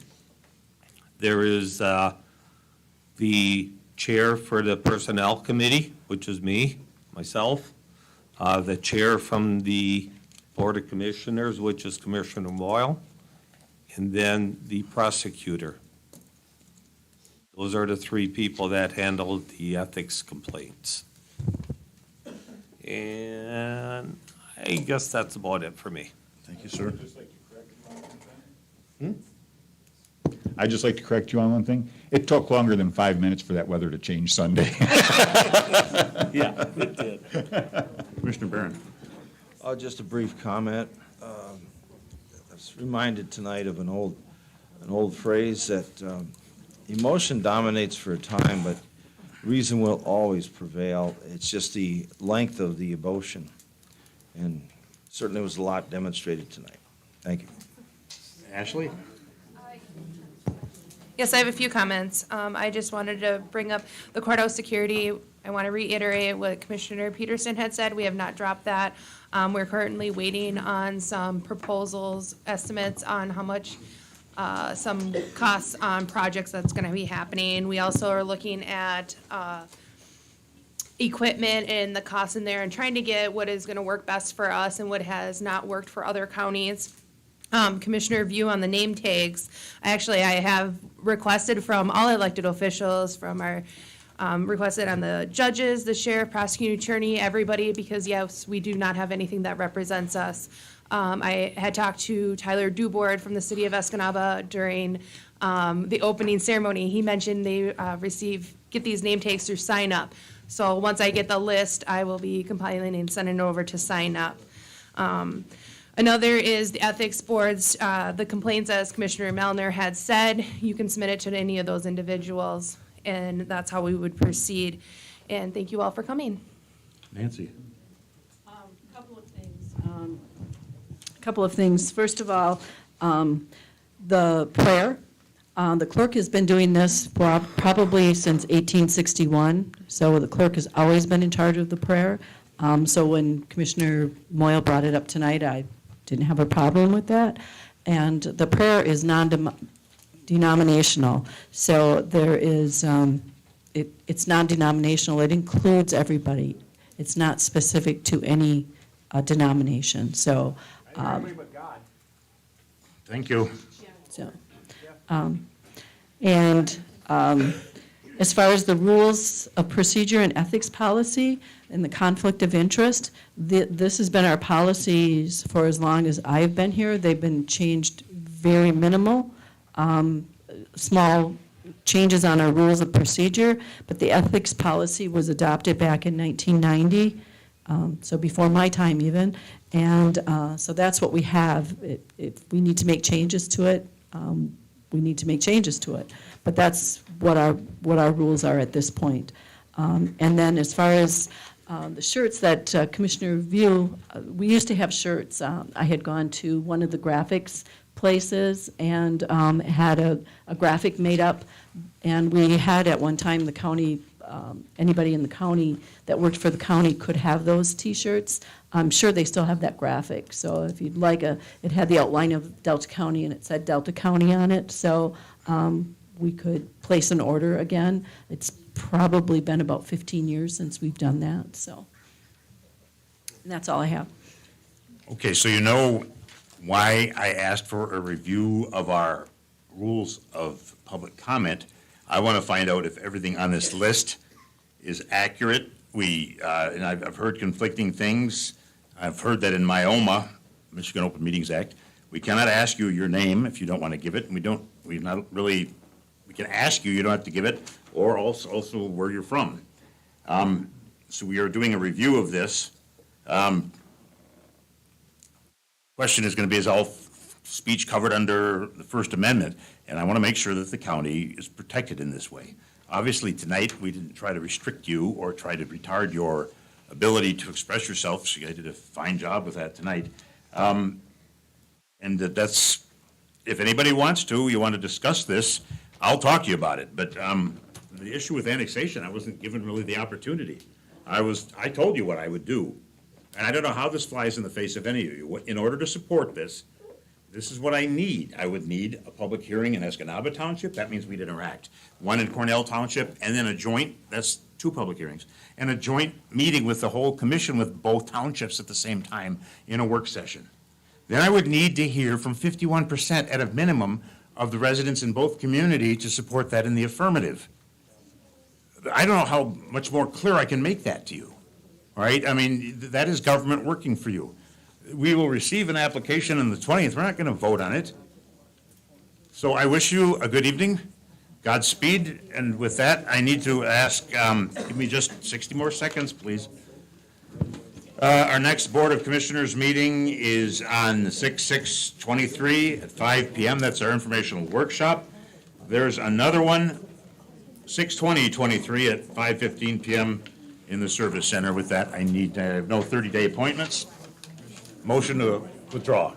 There is the chair for the personnel committee, which is me, myself, the chair from the Board of Commissioners, which is Commissioner Moyle, and then the prosecutor. Those are the 3 people that handled the ethics complaints. And I guess that's about it for me. Thank you, sir. I'd just like to correct you on one thing. It took longer than 5 minutes for that weather to change Sunday. Yeah, it did. Commissioner Barron. Just a brief comment. I was reminded tonight of an old phrase that emotion dominates for a time, but reason will always prevail. It's just the length of the emotion, and certainly was a lot demonstrated tonight. Thank you. Ashley? Yes, I have a few comments. I just wanted to bring up the courthouse security. I want to reiterate what Commissioner Peterson had said. We have not dropped that. We're currently waiting on some proposals, estimates on how much some costs on projects that's going to be happening. We also are looking at equipment and the costs in there and trying to get what is going to work best for us and what has not worked for other counties. Commissioner view on the name tags. I have requested from all elected officials, from our requested on the judges, the sheriff, prosecuting attorney, everybody, because yes, we do not have anything that represents us. I had talked to Tyler Dubord from the city of Escanaba during the opening ceremony. He mentioned they get these name tags through Sign Up. So once I get the list, I will be compiling and sending it over to Sign Up. Another is the ethics boards, the complaints, as Commissioner Melner had said, you can submit it to any of those individuals, and that's how we would proceed. And thank you all for coming. Nancy? Couple of things. First of all, the prayer. The clerk has been doing this for probably since 1861, so the clerk has always been in charge of the prayer. So when Commissioner Moyle brought it up tonight, I didn't have a problem with that. And the prayer is non-denominational. So there is, it's non-denominational. It includes everybody. It's not specific to any denomination. So. Thank you. So, as far as the rules of procedure and ethics policy and the conflict of interest, this has been our policies for as long as I've been here. They've been changed very minimal, small changes on our rules of procedure, but the ethics policy was adopted back in 1990, so before my time even, and so that's what we have. If we need to make changes to it, we need to make changes to it. But that's what our rules are at this point. And then as far as the shirts that Commissioner View, we used to have shirts. I had gone to one of the graphics places and had a graphic made up, and we had at one time the county anybody in the county that worked for the county could have those T-shirts. I'm sure they still have that graphic, so if you'd like it had the outline of Delta County and it said Delta County on it, so we could place an order again. It's probably been about 15 years since we've done that, so. And that's all I have. Okay, so you know why I asked for a review of our rules of public comment. I want to find out if everything on this list is accurate. And I've heard conflicting things. I've heard that in Myoma, Michigan Open Meetings Act, we cannot ask you your name if you don't want to give it, and we can ask you, you don't have to give it, or also where you're from. So we are doing a review of this. Question is going to be, is all speech covered under the First Amendment? And I want to make sure that the county is protected in this way. Obviously, tonight, we didn't try to restrict you or try to retard your ability to express yourself, so you did a fine job with that tonight. And that's, if anybody wants to, you want to discuss this, I'll talk to you about it. But the issue with annexation, I wasn't given really the opportunity. I told you what I would do. And I don't know how this flies in the face of any of you. In order to support this, this is what I need. I would need a public hearing in Escanaba Township. That means we'd interact. One in Cornell Township, and then a joint, that's 2 public hearings, and a joint meeting with the whole commission with both townships at the same time in a work session. Then I would need to hear from 51% at a minimum of the residents in both communities to support that in the affirmative. I don't know how much more clear I can make that to you. Right? I mean, that is government working for you. We will receive an application on the 20th. We're not going to vote on it. So I wish you a good evening, Godspeed, and with that, I need to ask, give me just 60 more seconds, please. Our next Board of Commissioners meeting is on 6/6/23 at 5 p.m. That's our informational workshop. There's another one, 6/20/23 at 5:15 p.m. in the Service Center. With that, I have no 30-day appointments. Motion to withdraw,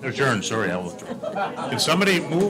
adjourn, sorry, I'll withdraw. Can somebody move